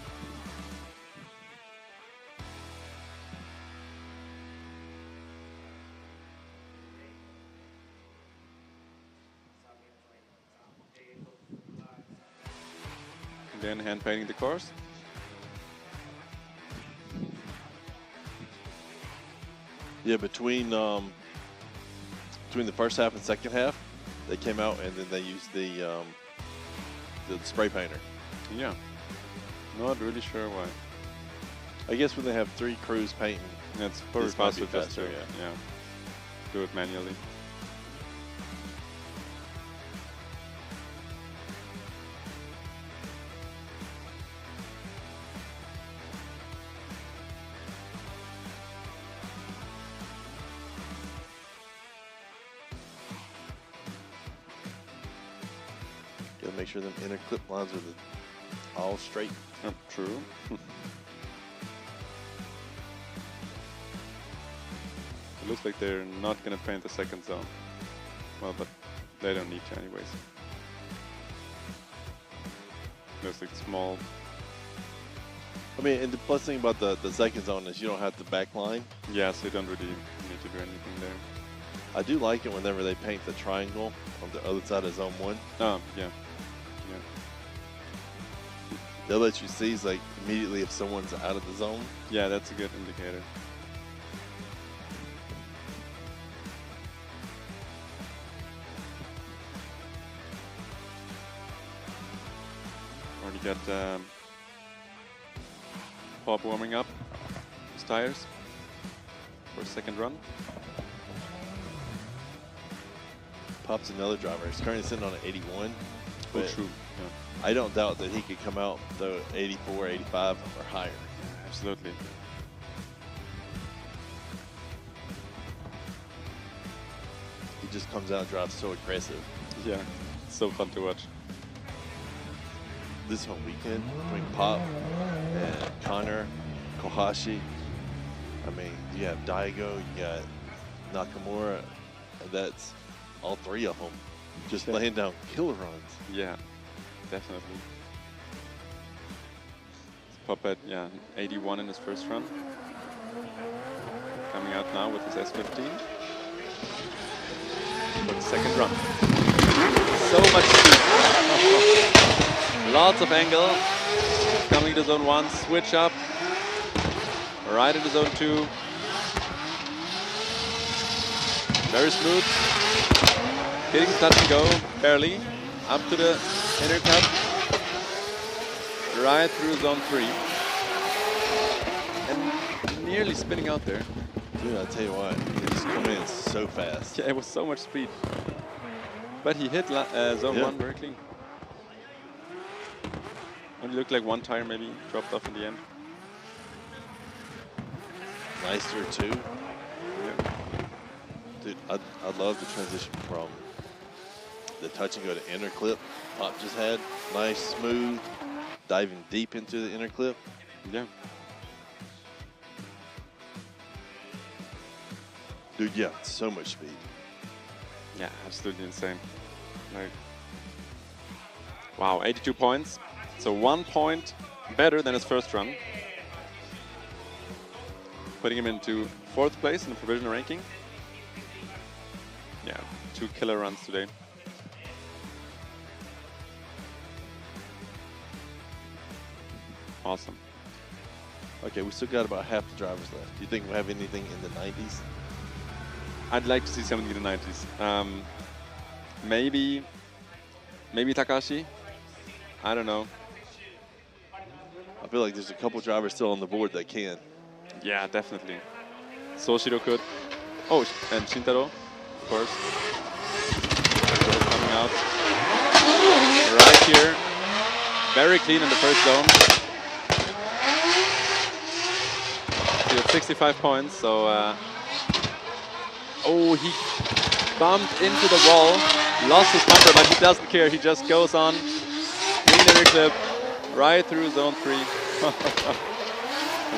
Then hand painting the course. Yeah, between the first half and second half, they came out and then they used the spray painter. Yeah. Not really sure why. I guess when they have 3 crews painting, it's probably faster just to yeah. Do it manually. Gotta make sure them inner clip lines are all straight. Oh, true. It looks like they're not gonna paint the second zone. Well, but they don't need to anyways. Looks like small. I mean, and the plus thing about the second zone is you don't have the back line. Yeah, so you don't really need to do anything there. I do like it whenever they paint the triangle on the other side of zone 1. Oh, yeah. they'll let you see like immediately if someone's out of the zone. Yeah, that's a good indicator. Already got Pop warming up his tires for a second run. Pop's another driver. He's currently sitting on an 81. Oh, But true. Yeah. I don't doubt that he could come out though 84, 85 or higher. Absolutely. He just comes out and drives so aggressive. Yeah, it's so fun to watch. This whole weekend between Pop and Connor, Kohashi. I mean, you have Daigo, you got Nakamura. That's all three of them just laying down killer runs. Yeah, definitely. Pop at 81 in his first run. Coming out now with his S15 for the second run. So much speed. Lots of angle. Coming to zone 1, switch up. Right into zone 2. Very smooth. Hitting the touch and go, barely. Up to the inner cut. Right through zone 3. And nearly spinning out there. Dude, I tell you what, he just come in so fast. Yeah, it was so much speed. But he hit zone 1 very clean. Only looked like one tire maybe dropped off in the end. Nicer too. Yeah. Dude, I love the transition from the touch and go to inner clip Pop just had. Nice, smooth, diving deep into the inner clip. Yeah. Dude, yeah, so much speed. Yeah, absolutely insane. Like, wow, 82 points. So 1 point better than his first run. Putting him into 4th place in the provisional ranking. Yeah, 2 killer runs today. Awesome. Okay, we still got about half the drivers left. Do you think we'll have anything in the 90s? I'd like to see something in the 90s. Maybe Takashi. I don't know. I feel like there's a couple drivers still on the board that can. Yeah, definitely. Soshiro could. Oh, and Shintaro, of course. Coming out. Right here. Very clean in the first zone. He had 65 points, so... oh, he bumped into the wall. Lost his bumper, but he doesn't care. He just goes on. Green inner clip. Right through zone 3.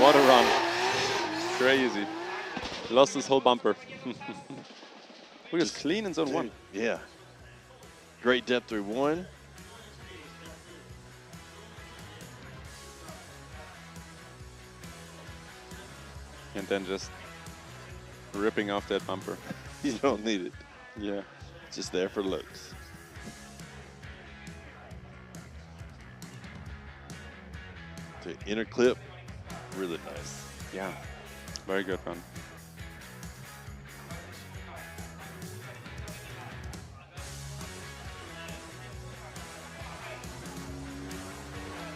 What a run. Crazy. Lost his whole bumper. He was clean in zone 1. Yeah. Great depth through 1. And then just ripping off that bumper. You don't need it. Yeah. Just there for looks. The inner clip, really nice. Yeah. Very good run.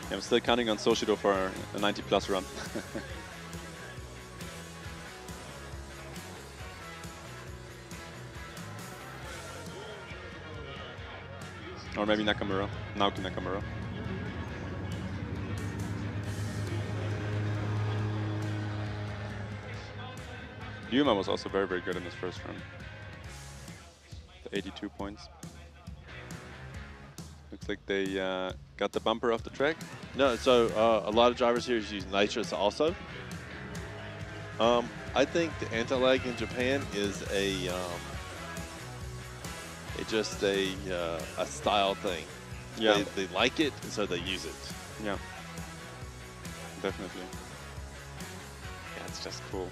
Yeah, I'm still counting on Soshiro for a 90+ run. Or maybe Nakamura, Naoki Nakamura. Yuma was also very, very good in his first run. The 82 points. Looks like they got the bumper off the track. No, so a lot of drivers here use nitrous also. I think the anti-lag in Japan is just a style thing. Yeah. They like it, and so they use it. Yeah. Definitely. Yeah, it's just cool.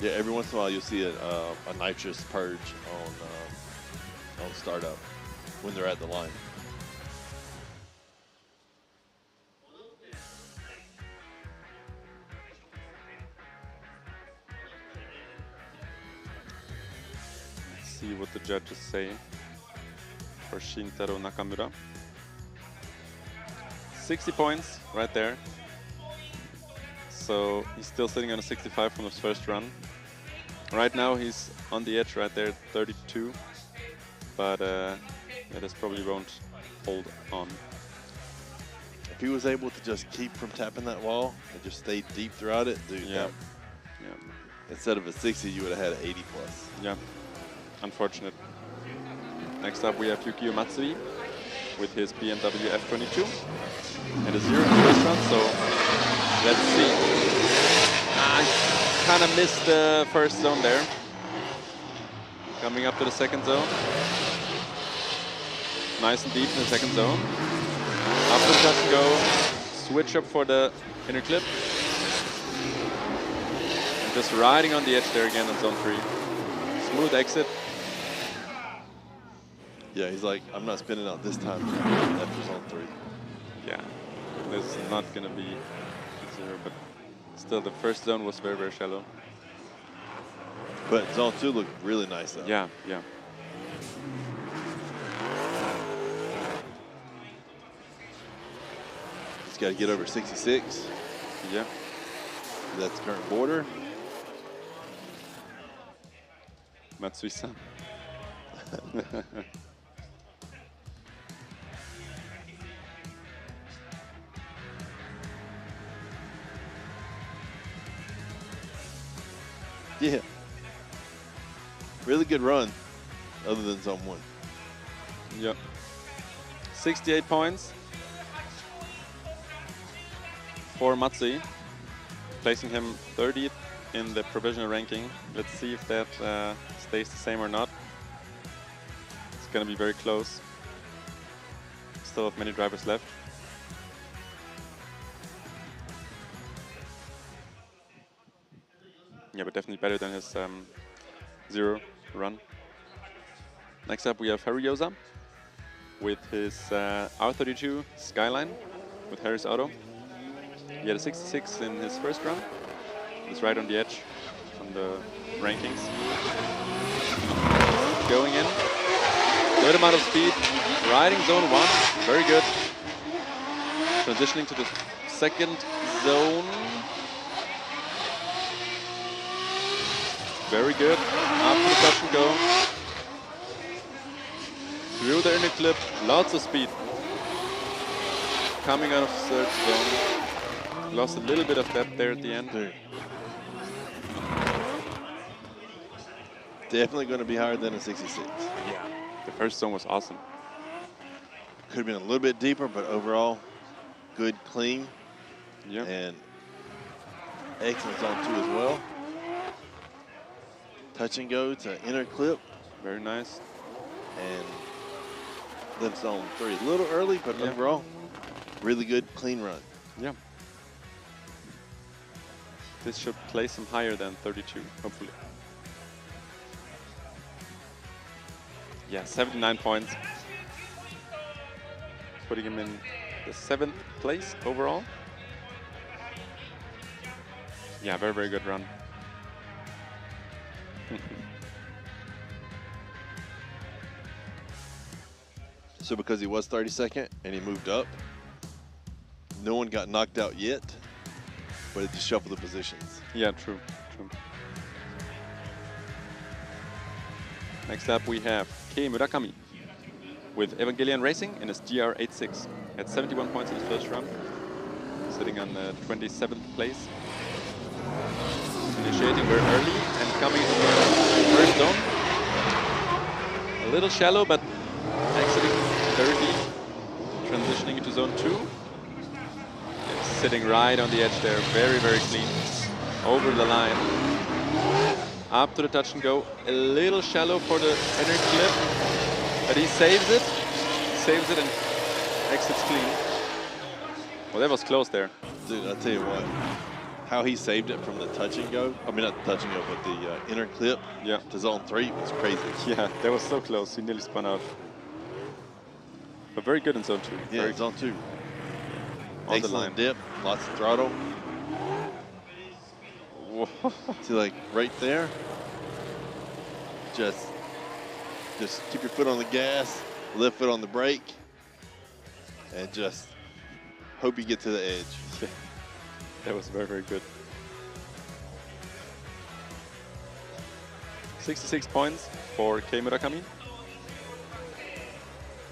Yeah, every once in a while you'll see a nitrous purge on startup when they're at the line. Let's see what the judges say for Shintaro Nakamura. 60 points right there. So he's still sitting on a 65 from his first run. Right now he's on the edge right there, 32. But yeah, this probably won't hold on. If he was able to just keep from tapping that wall and just stay deep throughout it, dude, Yeah. instead of a 60, you would have had an 80 plus. Yeah, unfortunate. Next up we have Yukio Matsui with his BMW F22 and a 0 in the first run, so let's see. I kind of missed the first zone there. Coming up to the second zone. Nice and deep in the second zone. Up to the touch and go. Switch up for the inner clip. And just riding on the edge there again on zone 3. Smooth exit. Yeah, he's like, I'm not spinning out this time after zone 3. Yeah, this is not going to be 0, but still the first zone was very, very shallow. But zone 2 looked really nice though. Yeah, yeah. Just got to get over 66. Yeah. That's current border. Matsui-san. Yeah. Really good run, other than zone 1. Yep. 68 points for Matsui, placing him 30th in the provisional ranking. Let's see if that stays the same or not. It's going to be very close. Still have many drivers left. Yeah, but definitely better than his 0 run. Next up we have Harryosa with his R32 Skyline with Harris Auto. He had a 66 in his first run. He's right on the edge on the rankings. Going in. Good amount of speed. Riding zone 1. Very good. Transitioning to the second zone. Very good. Up to the touch and go. Through the inner clip. Lots of speed. Coming out of third zone. Lost a little bit of depth there at the end. Definitely going to be higher than a 66. Yeah. The first zone was awesome. Could have been a little bit deeper, but overall, good, clean. Yeah. And excellent zone 2 as well. Touch and go to inner clip. Very nice. And left zone 3 a little early, but overall, really good, clean run. Yeah. This should place him higher than 32, hopefully. Yeah, 79 points. Putting him in the 7th place overall. Yeah, very, very good run. So because he was 32nd and he moved up, no one got knocked out yet, but it just shuffled the positions. Yeah, true, true. Next up we have Kei Murakami with Evangelion Racing in his GR86 at 71 points in his first run, sitting on the 27th place. Initiating very early and coming into the first zone. A little shallow, but exiting very deep. Transitioning into zone 2. It's sitting right on the edge there, very, very clean. Over the line. Up to the touch and go. A little shallow for the inner clip, but he saves it. Saves it and exits clean. Well, that was close there. Dude, I'll tell you what. how he saved it from the touch and go. I mean, not the touch and go, but the inner clip to zone 3 was crazy. Yeah, that was so close. He nearly spun out. But very good in zone 2. Yeah, very zone 2. On Excellent the line. dip, lots of throttle. See, like right there, just keep your foot on the gas, left foot on the brake, and just hope you get to the edge. Yeah. That was very, very good. 66 points for Kei Murakami.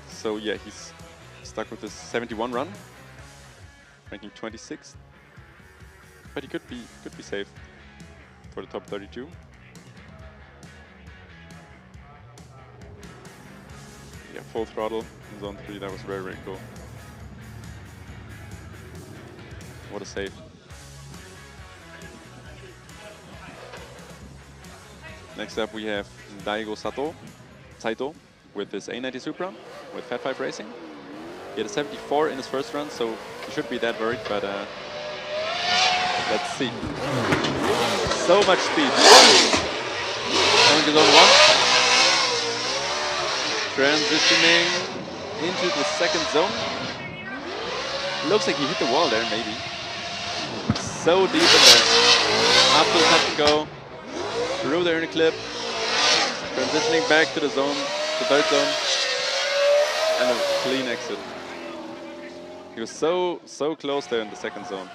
So yeah, he's stuck with this 71 run, ranking 26th. But he could be safe for the top 32. Yeah, full throttle in zone 3. That was very, very cool. What a save. Next up we have Daigo Saito with his A90 Supra with Fat 5 Racing. He had a 74 in his first run, so he should be that worried, but let's see. So much speed. Coming to zone 1. Transitioning into the second zone. Looks like he hit the wall there, maybe. So deep in there. After the touch and go. Through the inner clip. Transitioning back to the zone, the third zone. And a clean exit. He was so close there in the second zone.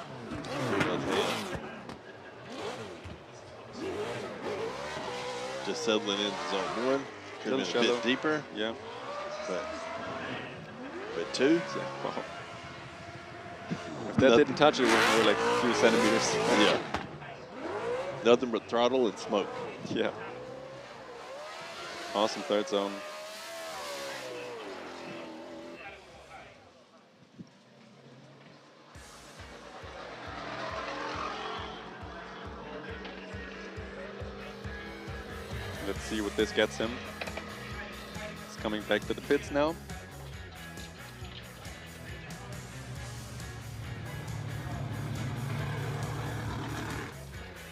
Just settling in zone 1. Could have been a bit deeper. Yeah. But 2. Wow. If that didn't touch it, we were like a few centimeters. Yeah. Nothing but throttle and smoke. Yeah. Awesome third zone. Let's see what this gets him. He's coming back to the pits now.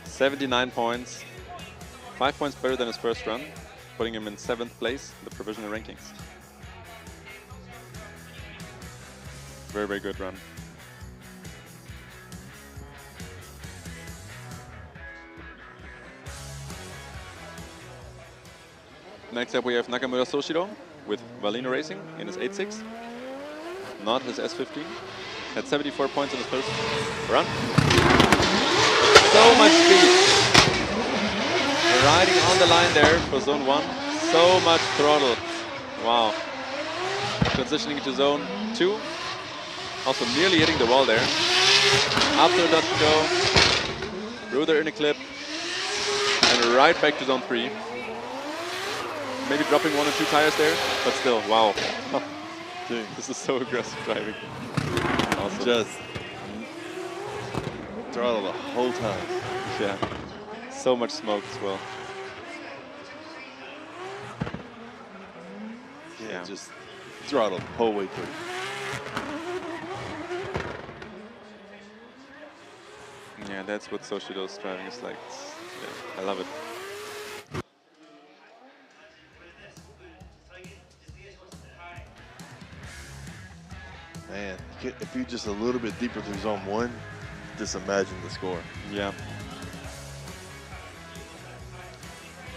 $79 points, 5 points better than his first run, putting him in 7th place in the provisional rankings. Very, very good run. Next up we have Nakamura Soshiro with Valino Racing in his 8.6, not his S15. Had 74 points in his first run. So much speed. Riding on the line there for zone 1. So much throttle. Wow. Transitioning to zone 2. Also nearly hitting the wall there. After the touch and go. Through the inner clip. And right back to zone 3. Maybe dropping 1 or 2 tires there, but still, wow. Dude, this is so aggressive driving. Awesome. Just throttle the whole time. Yeah. So much smoke as well. Yeah, just throttle the whole way through. Yeah, that's what Soshiro's driving is like. Yeah, I love it. Man, if you're just a little bit deeper through zone 1, just imagine the score. Yeah.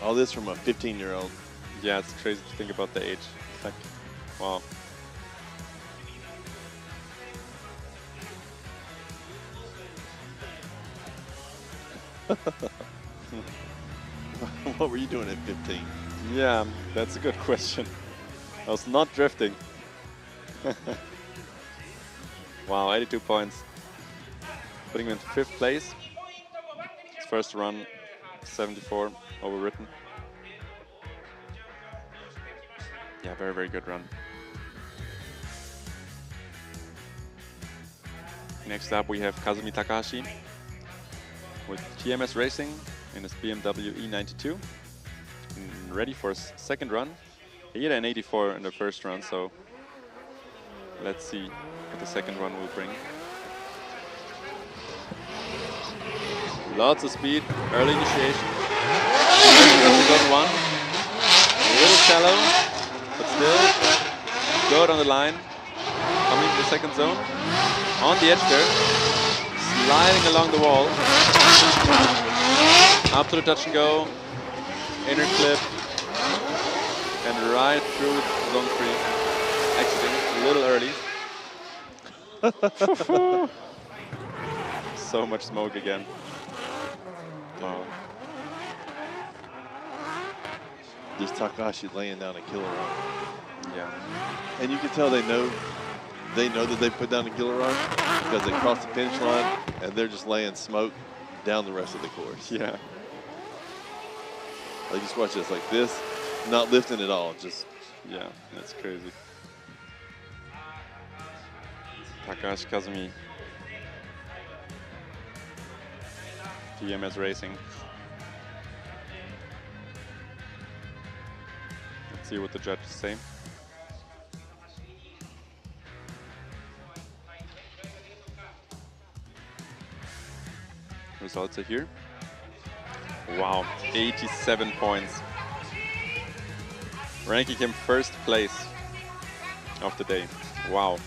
All this from a 15-year-old. Yeah, it's crazy to think about the age. It's like, wow. What were you doing at 15? Yeah, that's a good question. I was not drifting. Wow, 82 points. Putting him in 5th place. His first run, 74, overwritten. Yeah, very, very good run. Next up we have Kazumi Takahashi with TMS Racing in his BMW E92. And ready for his second run. He had an 84 in the first run, so let's see what the second run will bring. Lots of speed, early initiation. Good one. A little shallow, but still good on the line. Coming to the second zone. On the edge there. Sliding along the wall. Up to the touch and go. Inner clip. And right through zone 3. Exiting a little early. So much smoke again. Wow. Just Takahashi laying down a killer run. Yeah. And you can tell they know that they put down a killer run because they crossed the finish line and they're just laying smoke down the rest of the course. Yeah. Like just watch this, like this, not lifting at all, just. Yeah, that's crazy. Takahashi Kazumi. TMS Racing. Let's see what the judges say. Results are here. Wow, 87 points. Ranking him first place of the day. Wow.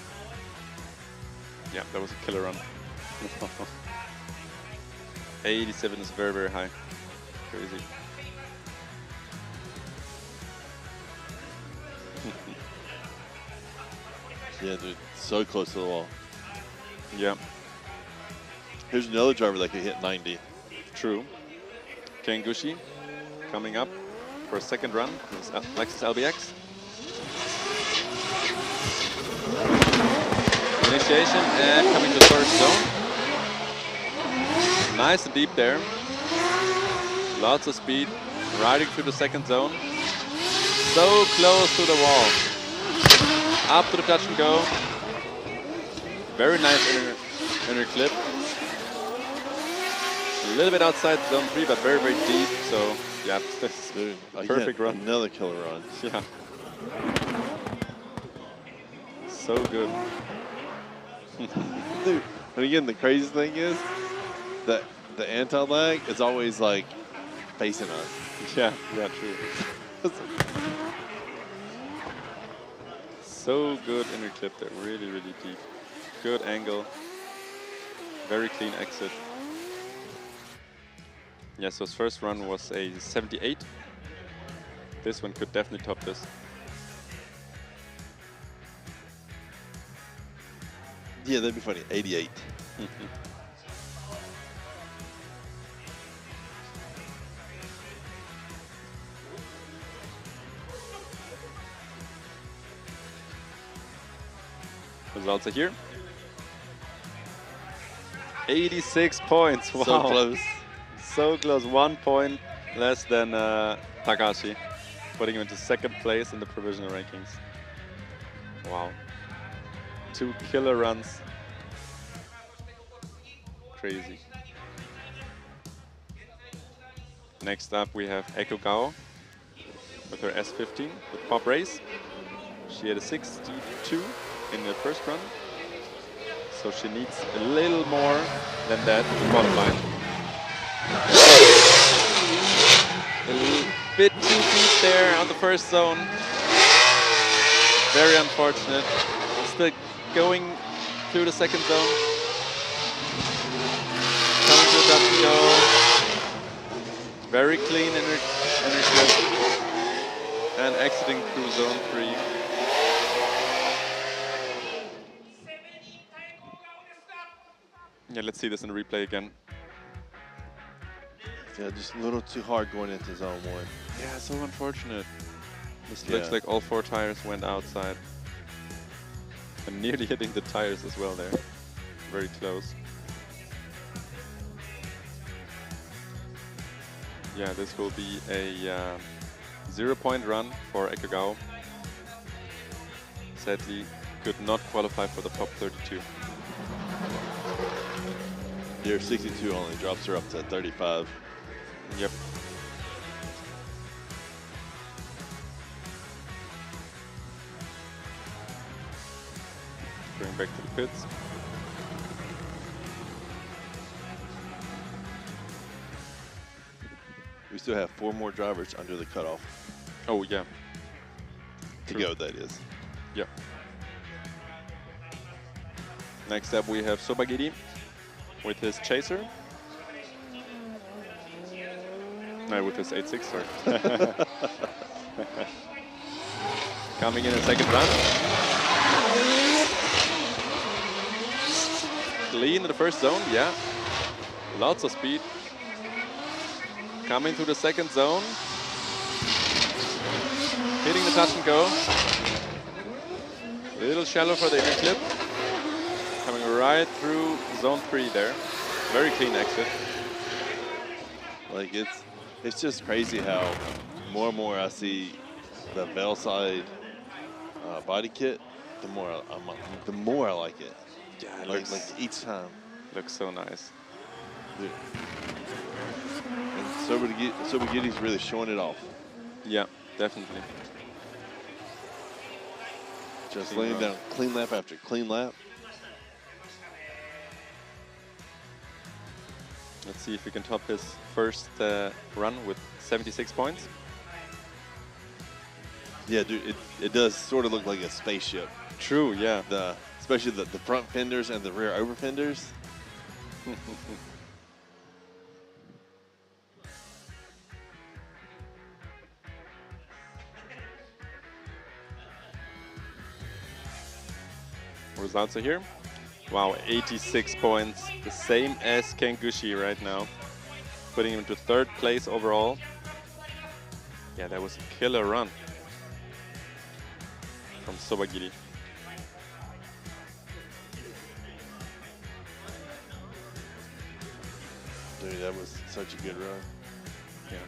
Yeah, that was a killer run. 87 is very, very high. Crazy. Yeah, dude, so close to the wall. Yeah. Here's another driver that could hit 90. True. Kengushi coming up for a second run. This is Lexus LBX. Initiation and coming to the first zone. Nice and deep there. Lots of speed. Riding through the second zone. So close to the wall. Up to the touch and go. Very nice inner clip. A little bit outside zone 3, but very, very deep. So, yeah, this is perfect run. Another killer run. Yeah. So good. Dude, and again, the craziest thing is that the anti-lag is always like facing us. Yeah, yeah, true. So good inner clip there, really, really deep. Good angle. Very clean exit. Yeah, so his first run was a 78. This one could definitely top this. Yeah, that'd be funny. 88. Results are here. 86 points. Wow. So close. So close. 1 point less than Takahashi, putting him into second place in the provisional rankings. Wow. 2 killer runs. Crazy. Next up we have Eiko Gao with her S15 with Pop Race. She had a 62 in the first run, so she needs a little more than that to qualify. A little bit too deep there on the first zone. Very unfortunate. Still going through the second zone. Coming to the touch and go. Very clean inner clip. And exiting through zone 3. Yeah, let's see this in replay again. Yeah, just a little too hard going into zone 1. Yeah, so unfortunate. This looks like all 4 tires went outside. And nearly hitting the tires as well there. Very close. Yeah, this will be a 0-point run for Eiko Gao. Sadly, could not qualify for the top 32. Year 62 only drops her up to 35. Yep. Going back to the pits. still have 4 more drivers under the cutoff. Oh, yeah. To True. go, that is. Yep. Next up, we have Sobagiri with his chaser. No, with his 8.6, sorry. Coming in second run. Clean in the first zone, yeah. Lots of speed. Coming through the second zone. Hitting the touch and go. A little shallow for the inner clip. Coming right through zone 3 there. Very clean exit. Like it's just crazy how more and more I see the Bell side body kit, the more I like it. Yeah, it like looks, each time. Looks so nice. Dude. And Sobagiri's really showing it off. Yeah, definitely. Just Clean laying run. down clean lap after clean lap. Let's see if we can top his first run with 76 points. Yeah, dude, it does sort of look like a spaceship. True, yeah. Especially the front fenders and the rear over fenders. Results are here. Wow, 86 points, the same as Kengushi right now, putting him into 3rd place overall. Yeah, that was a killer run from Sobagiri. Dude, that was such a good run. Yeah.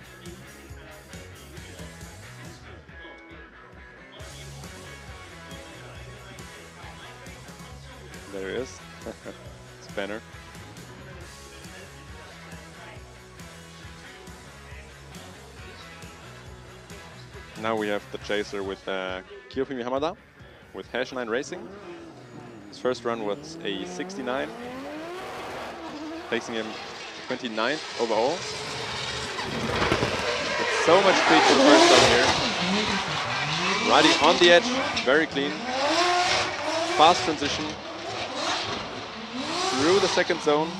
There he is. Spanner. Now we have the chaser with Kiyofumi Hamada with Hash9 Racing. His first run was a 69, placing him 29th overall. With so much speed for the first time here. Riding on the edge, very clean. Fast transition. Through the second zone.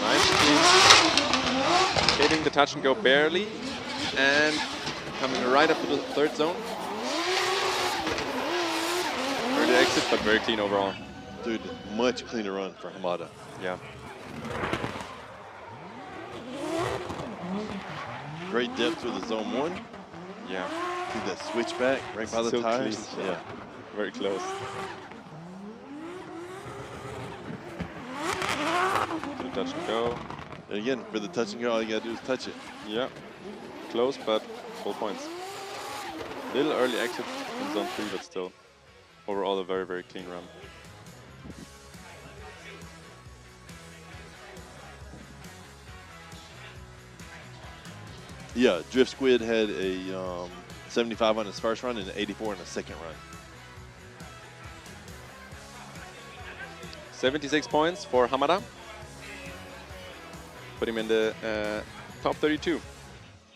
Nice clean. Hitting the touch and go barely. And coming right up to the 3rd zone. Early exit, but very clean overall. Dude, much cleaner run for Hamada. Yeah. Great depth to the zone 1. Yeah. See that switchback right by the So tires? clean. Yeah. Very close. To the touch and go. And again, for the touch and go, all you gotta do is touch it. Yeah. Close, but full points. Little early exit in zone 3, but still. Overall, a very, very clean run. Yeah, Drift Squid had a 75 on his first run and an 84 in the second run. 76 points for Hamada. Put him in the top 32,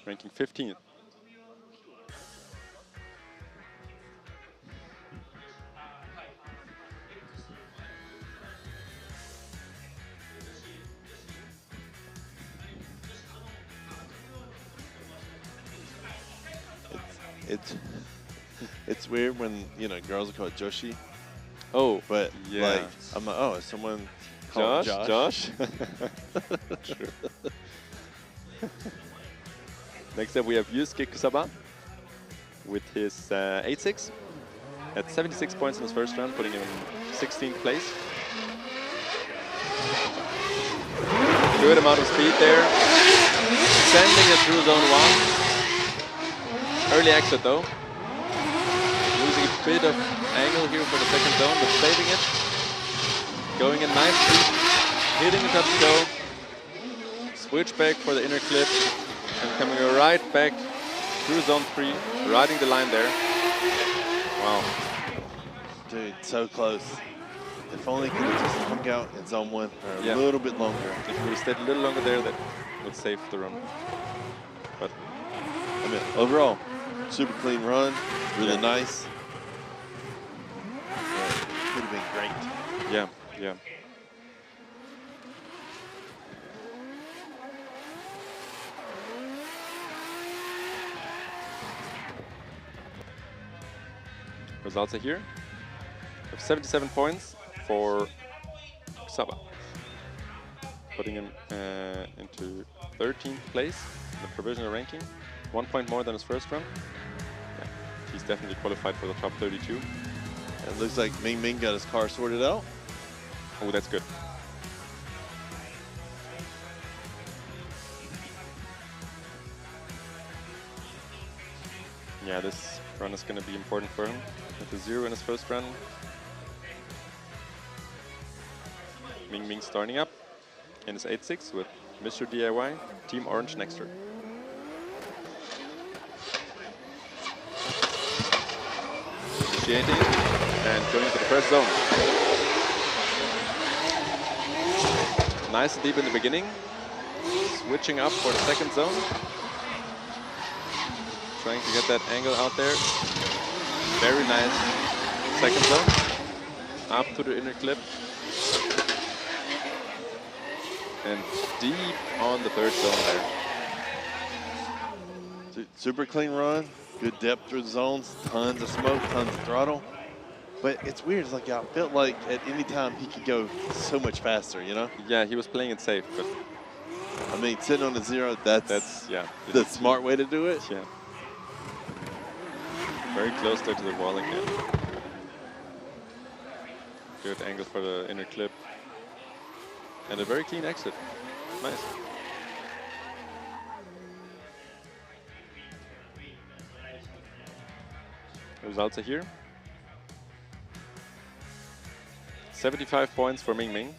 ranking 15th. It's weird when, you know, girls are called Joshi. Oh, but yeah. like, I'm like, oh, is someone called Josh? True. Next up we have Yusuke Kusaba with his 8.6 at 76 points in his first round, putting him in 16th place. Good amount of speed there. Sending it through zone 1. Early exit though. Losing a bit of angle here for the second zone, but saving it. Going in nicely. Hitting the touch and go. Switch back for the inner clip. And coming right back through zone 3. Riding the line there. Wow. Dude, so close. If only could have just hung out in zone 1 for a Yeah. little bit longer. If we stayed a little longer there, that would save the run. But I mean, overall, super clean run, really nice. Could have been great. Yeah, yeah. Results are here. We have 77 points for Saba, putting him into 13th place in the provisional ranking. 1 point more than his first run. Yeah, he's definitely qualified for the top 32. It looks like Ming Ming got his car sorted out. Oh, that's good. Yeah, this run is going to be important for him. With a 0 in his first run. Ming Ming starting up in his 8.6 with Mr. DIY, Team Orange next to her. Initiating and going into the first zone. Nice and deep in the beginning. Switching up for the second zone. Trying to get that angle out there. Very nice. Second zone. Up to the inner clip. And deep on the third zone there. Super clean run. Good depth through the zones. Tons of smoke, tons of throttle. But it's weird. It's like I felt like at any time he could go so much faster, you know? Yeah, he was playing it safe, but I mean, sitting on the 0, that's yeah, the smart way to do it. Yeah. Very close there to the wall again. Good angle for the inner clip. And a very clean exit. Nice. Results are here. 75 points for Ming Ming.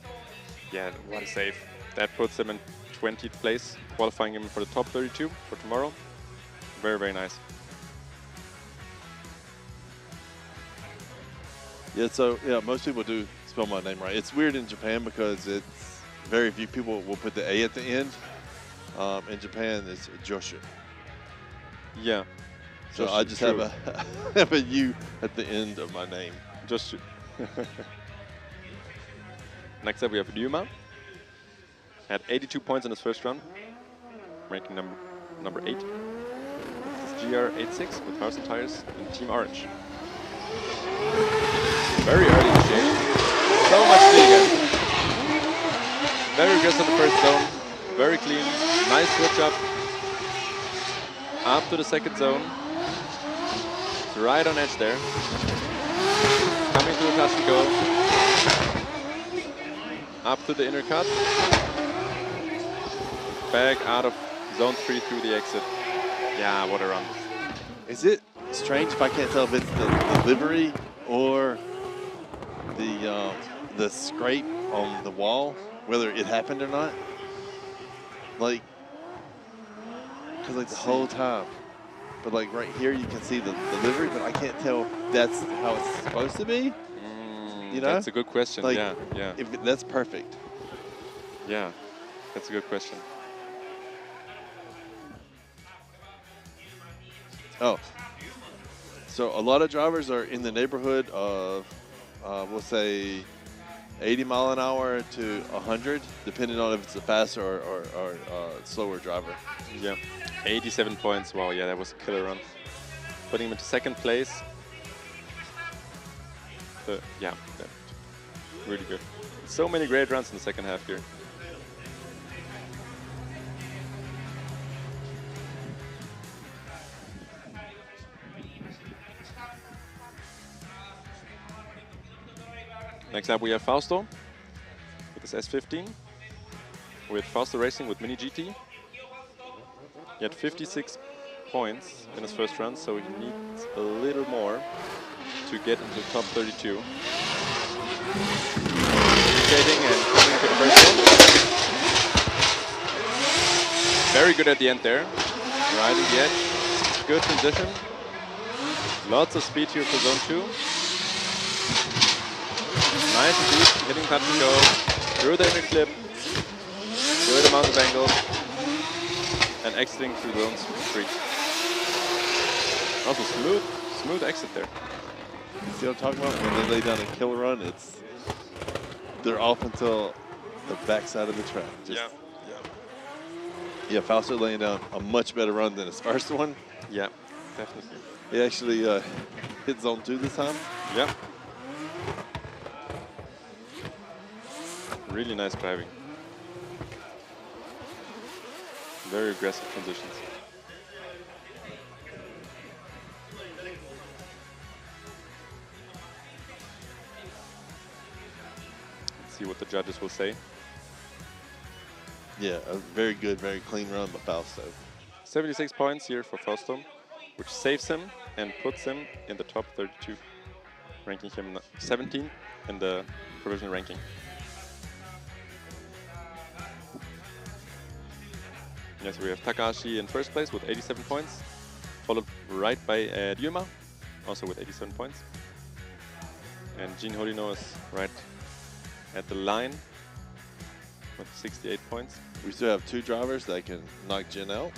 Yeah, what a save. That puts him in 20th place, qualifying him for the top 32 for tomorrow. Very, very nice. Yeah, so yeah, most people do spell my name right. It's weird in Japan because it's very few people will put the A at the end. In Japan, it's Joshu. Yeah. So I just have a U at the end of my name. Joshu. Next up, we have Ryuma. Had 82 points in his first run, ranking number 8. This is GR86 with House and Tires and Team Orange. Very early in the shape. So much speed again. Very aggressive in the first zone. Very clean. Nice switch up. Up to the second zone. It's right on edge there. Coming to the touch and go. Up to the inner cut. Back out of zone 3 through the exit. Yeah, what a run. Is it strange if I can't tell if it's the livery or the scrape on the wall, whether it happened or not? Like, because like the whole time. But like right here you can see the livery, but I can't tell if that's how it's supposed to be. You know? That's a good question. Like, yeah, yeah. If that's perfect. Yeah, that's a good question. Oh, so a lot of drivers are in the neighborhood of, we'll say, 80 mile an hour to 100, depending on if it's a faster or slower driver. Yeah, 87 points. Wow, yeah, that was a killer run. Putting him into second place. Yeah, really good. So many great runs in the second half here. Next up, we have Fausto with his S15. With Fausto Racing with Mini GT. He had 56 points in his first run, so he needs a little more to get into the top 32. Indicating and coming to the first one. Very good at the end there. Riding the edge. Good transition. Lots of speed here for zone 2. Nice and deep, hitting touch and go. Through the inner clip. Good amount of angle. and exiting through zones 3. Also smooth exit there. See what I'm talking about? When they lay down a killer run, they're off until the backside of the track. Yeah, Fausto laying down a much better run than his first one. Yeah, definitely. He actually hit zone 2 this time. Yep. Really nice driving. Very aggressive transitions. Let's see what the judges will say. Yeah, a very good, very clean run by Fausto. 76 points here for Fausto, which saves him and puts him in the top 32, ranking him 17th in the provisional ranking. Yes, we have Takahashi in first place with 87 points, followed right by Ryuma, also with 87 points. And Jin Horino is right at the line with 68 points. We still have 2 drivers that can knock Jin out.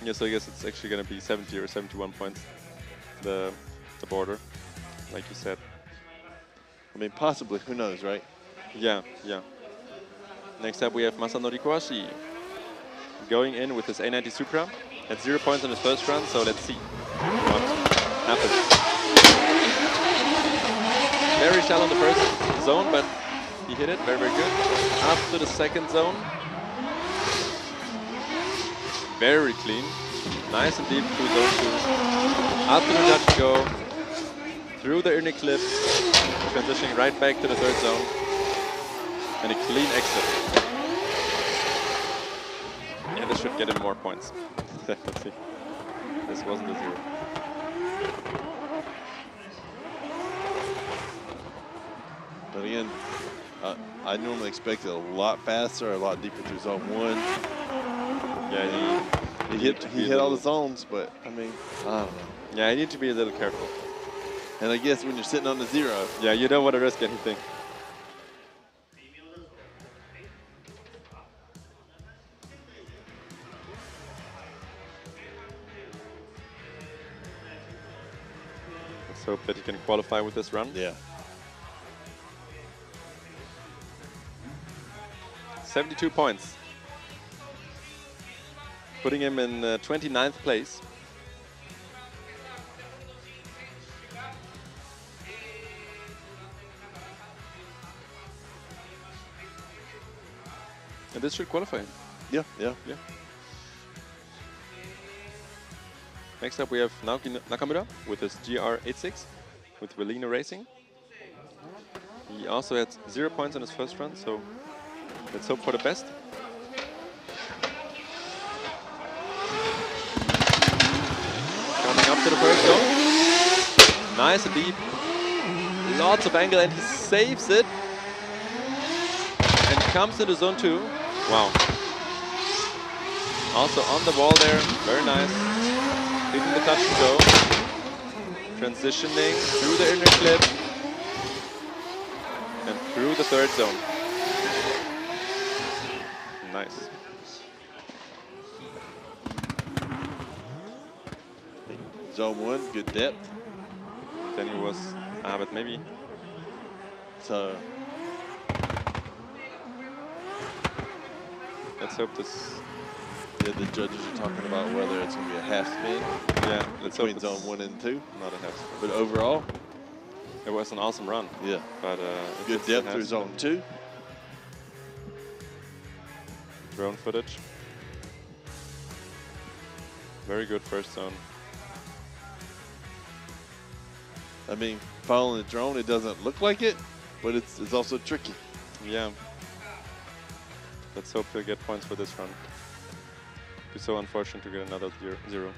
Yeah, so I guess it's actually going to be 70 or 71 points, the border, like you said. I mean, possibly, who knows, right? Yeah. Next up we have Masanori Kowashi, going in with his A90 Supra at 0 points in his first run, so let's see what happens. Very shallow in the first zone, but he hit it very, very good. Up to the second zone. Very clean. Nice and deep through zone 2. Up to the judge go. Through the inner clip. Transitioning right back to the third zone. And a clean exit. Yeah, this should get him more points. Definitely. This wasn't a 0. But again, I normally expect it a lot faster, a lot deeper through zone 1. Yeah, he hit all the zones, but I mean, I don't know. Yeah, you need to be a little careful. And I guess when you're sitting on the 0, yeah, you don't want to risk anything. Let's hope that he can qualify with this run. Yeah. 72 points. Putting him in 29th place. And this should qualify him. Yeah. Next up we have Naoki Nakamura with his GR86 with Velino Racing. He also had 0 points in his first run, so let's hope for the best. Coming up to the first zone. Nice and deep. Lots of angle, and he saves it. And comes into zone 2. Wow. Also on the wall there. Very nice. Hitting the touch and go. Transitioning through the inner clip. And through the third zone. Nice. Zone 1, good depth. Then he was, but maybe. So. Let's hope this. Yeah, the judges are talking about whether it's going to be a half spin. Yeah, let's hope between zone 1 and 2. Not a half spin. But overall, it was an awesome run. Yeah. But good depth through zone 2. Drone footage. Very good first zone. I mean, following the drone, it doesn't look like it, but it's also tricky. Yeah. Let's hope he'll get points for this run. Be so unfortunate to get another 0.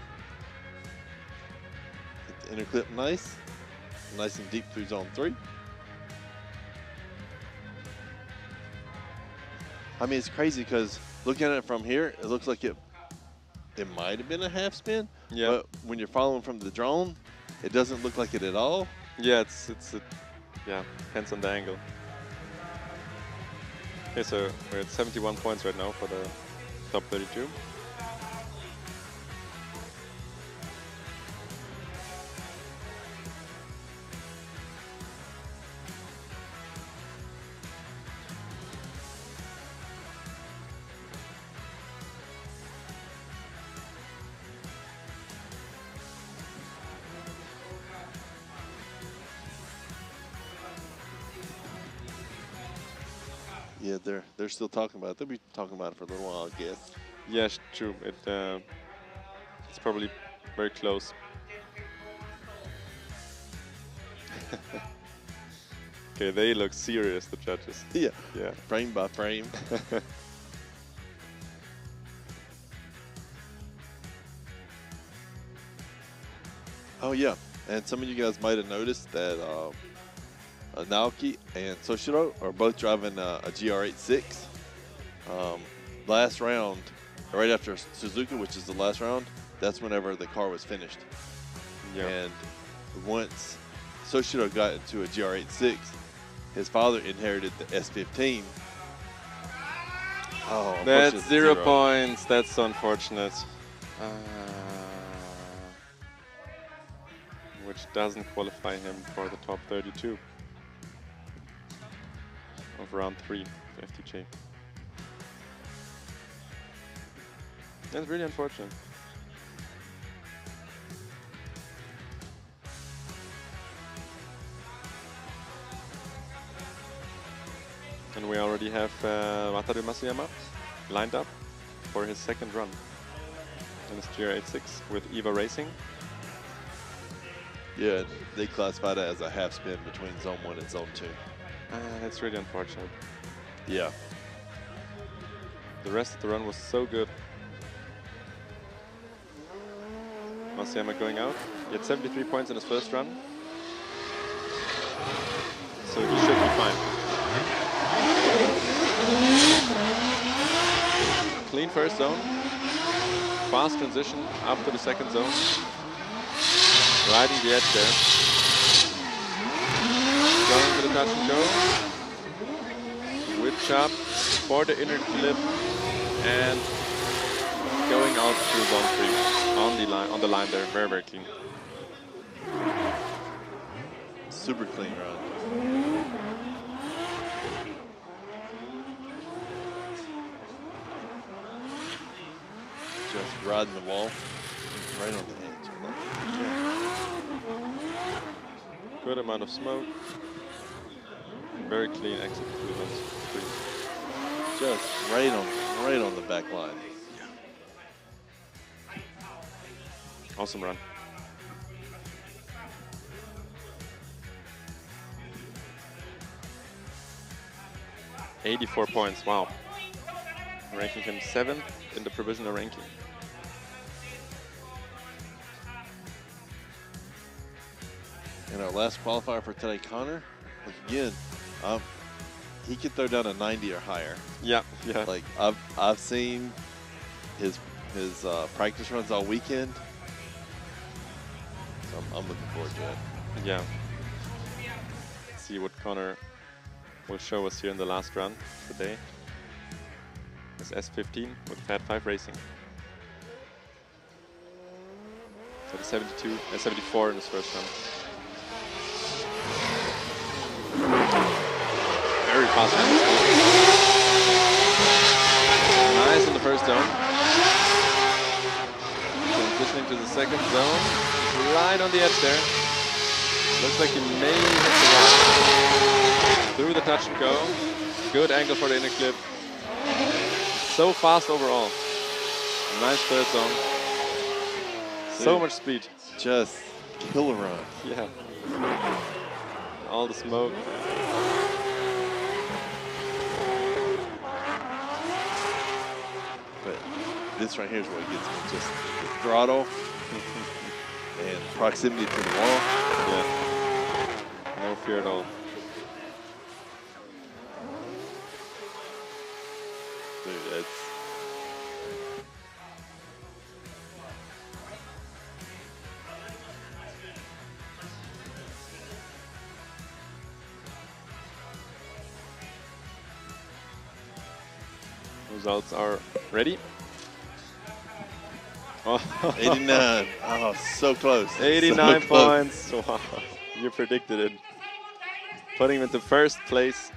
The inner clip nice and deep through zone 3. I mean, it's crazy because looking at it from here, it looks like it might have been a half spin. Yeah. But when you're following from the drone, it doesn't look like it at all. Yeah, yeah, depends on the angle. Okay, so we're at 71 points right now for the top 32. Yeah, they're still talking about it. They'll be talking about it for a little while, I guess. Yes, true. It's probably very close. Okay, they look serious, the judges. Yeah. Yeah. Frame by frame. Oh yeah, and some of you guys might have noticed that Naoki and Soshiro are both driving a GR86. Last round, right after Suzuka, which is the last round, that's whenever the car was finished. Yeah. And once Soshiro got into a GR86, his father inherited the S15. Oh, that's 0 points. That's unfortunate. Which doesn't qualify him for the top 32 of round 3 of FDJ. That's really unfortunate. And we already have Wataru Masuyama lined up for his second run in his GR86 with EVA Racing. Yeah, they classified it as a half spin between zone 1 and zone 2. That's really unfortunate. Yeah. The rest of the run was so good. Masuyama going out. He had 73 points in his first run. So he should be fine. Clean first zone. Fast transition up to the second zone. Riding the edge there. Going to the touch and go. With chop for the inner clip and going out through zone 3 on the line there. Very, very clean. Super clean run. Just riding the wall, right on the edge. Good amount of smoke. Very clean exit through those 3. Just right on the back line. Awesome run. $84 points. Wow. Ranking him 7th in the provisional ranking. And our last qualifier for today, Connor, again, he could throw down a 90 or higher. Yeah, yeah. Like I've seen his practice runs all weekend. So I'm looking forward to it. Yeah. See what Connor will show us here in the last run today. This S15 with Fat 5 Racing. So the 74 in his first run. Very fast. Nice in the first zone. Transitioning to the second zone. Right on the edge there. Looks like he may hit the wall. Through the touch and go. Good angle for the inner clip. So fast overall. Nice third zone. So much speed. Just killer run. Yeah. All the smoke. But this right here is what gets me. Just the throttle and proximity to the wall. Yeah. No fear at all. Dude, that's... Results are ready. Oh. 89. Oh, so close. 89 so close. points. Wow. You predicted it. Putting him into first place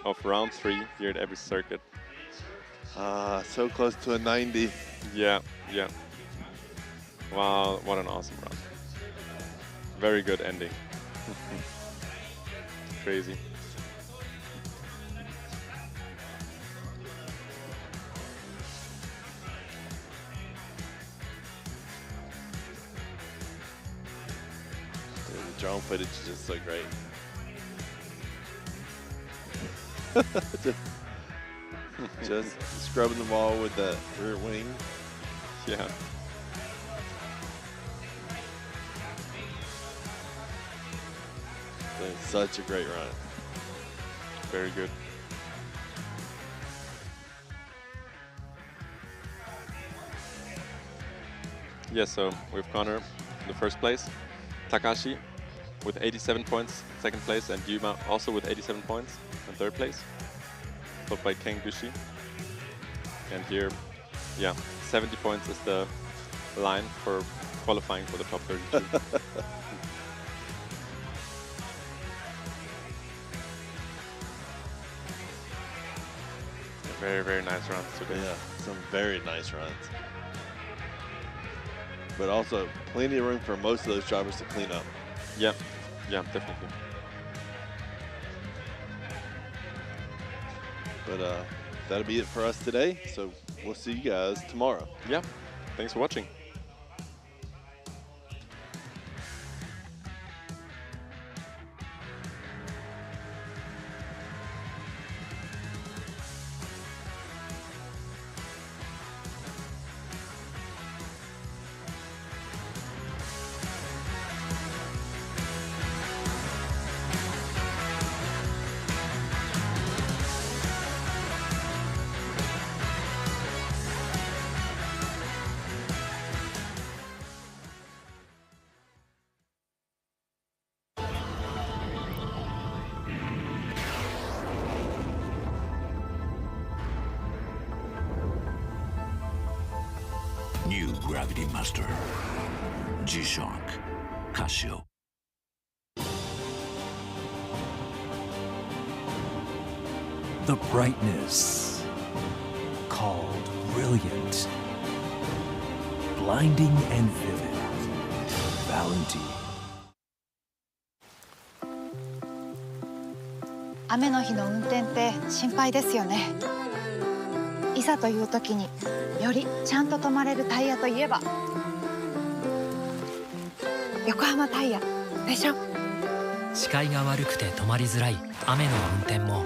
of round 3 here at Ebisu circuit. So close to a 90. Yeah, yeah. Wow, what an awesome run. Very good ending. Crazy. drone footage is just so great. just scrubbing the ball with the rear wing. Yeah. Such a great run. Very good. Yeah, so we've Connor in the first place, Takashi with 87 points, second place, and Yuma also with 87 points in third place, followed by Ken Gushi. And here, yeah, 70 points is the line for qualifying for the top 32. Very, very nice runs today. Yeah, some very nice runs. But also plenty of room for most of those drivers to clean up. Yeah, yeah, definitely. But that'll be it for us today. So we'll see you guys tomorrow. Yeah, thanks for watching. New Gravity Master, G-Shock, Casio. The brightness, called brilliant, blinding and vivid, Valentine. 雨の日の運転って心配ですよね。いざという時によりちゃんと止まれるタイヤといえば横浜タイヤでしょ。視界が悪くて止まりづらい雨の運転も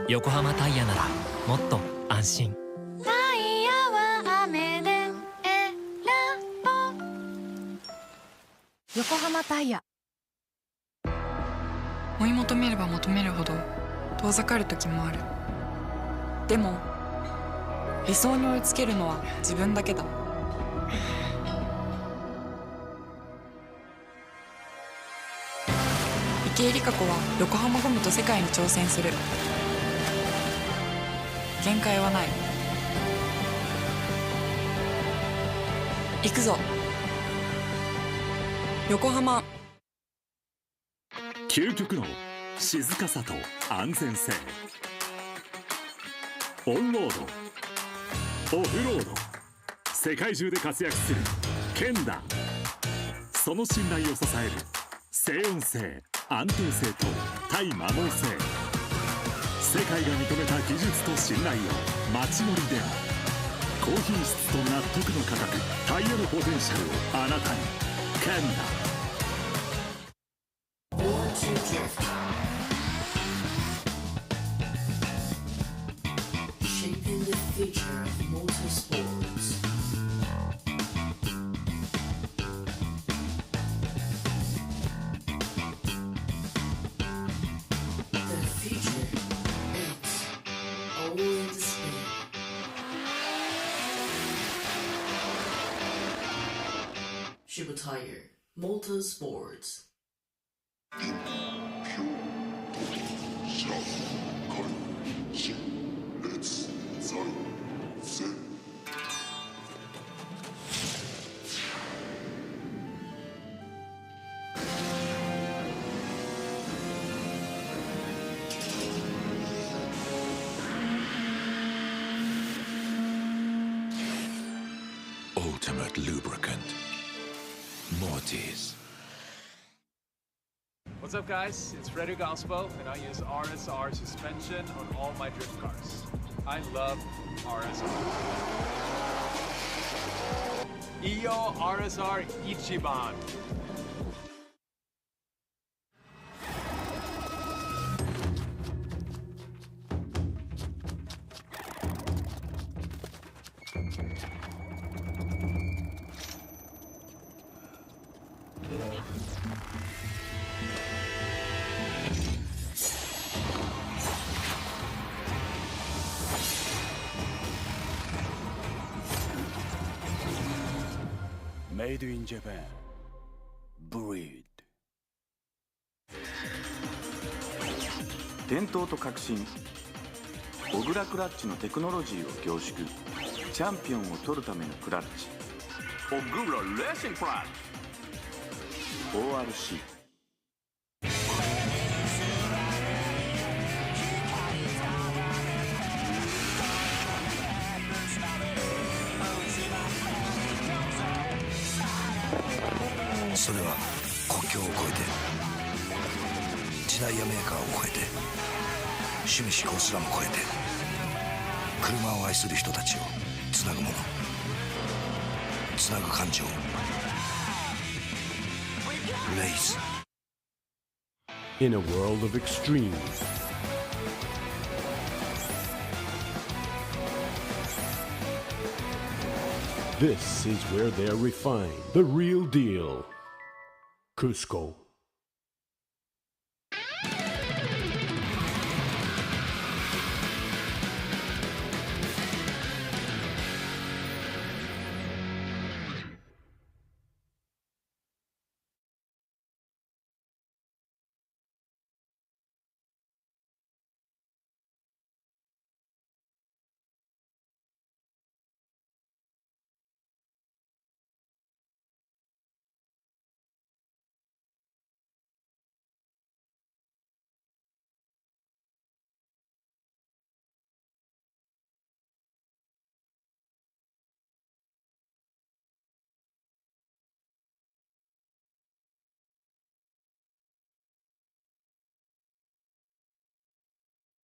横浜タイヤならもっと安心。タイヤは雨で選ぼう。横浜タイヤ。追い求めれば求めるほど遠ざかる時もある。でも理想に追いつけるのは自分だけだ。池江璃花子は横浜ゴムと世界に挑戦する。限界はない。行くぞ横浜。究極の静かさと安全性。オンロード、オフロード、世界中で活躍するケンダ。その信頼を支える静音性、安定性と対摩耗性。世界が認めた技術と信頼を街乗りでも高品質と納得の価格、タイヤのポテンシャルをあなたに。ケンダ。Shaping the future of motorsports. The future, it's all in display. Shiba Tire, Motorsports. Ultimate lubricant. Mortis. What's up, guys? It's Frederick Gaspo, and I use RSR suspension on all my drift cars. I love RSR. Iyo RSR Ichiban. Made in Japan. Breed. 伝統と革新、小倉クラッチのテクノロジーを凝縮、チャンピオンを取るためのクラッチ、小倉レーシングクラッチ ORC。 それは国境を越えて時代やメーカーを超えて趣味嗜好すらも超えて車を愛する人たちをつなぐもの、つなぐ感情、レイズ。 In a world of extreme, this is where they're refined. The real deal. Cusco.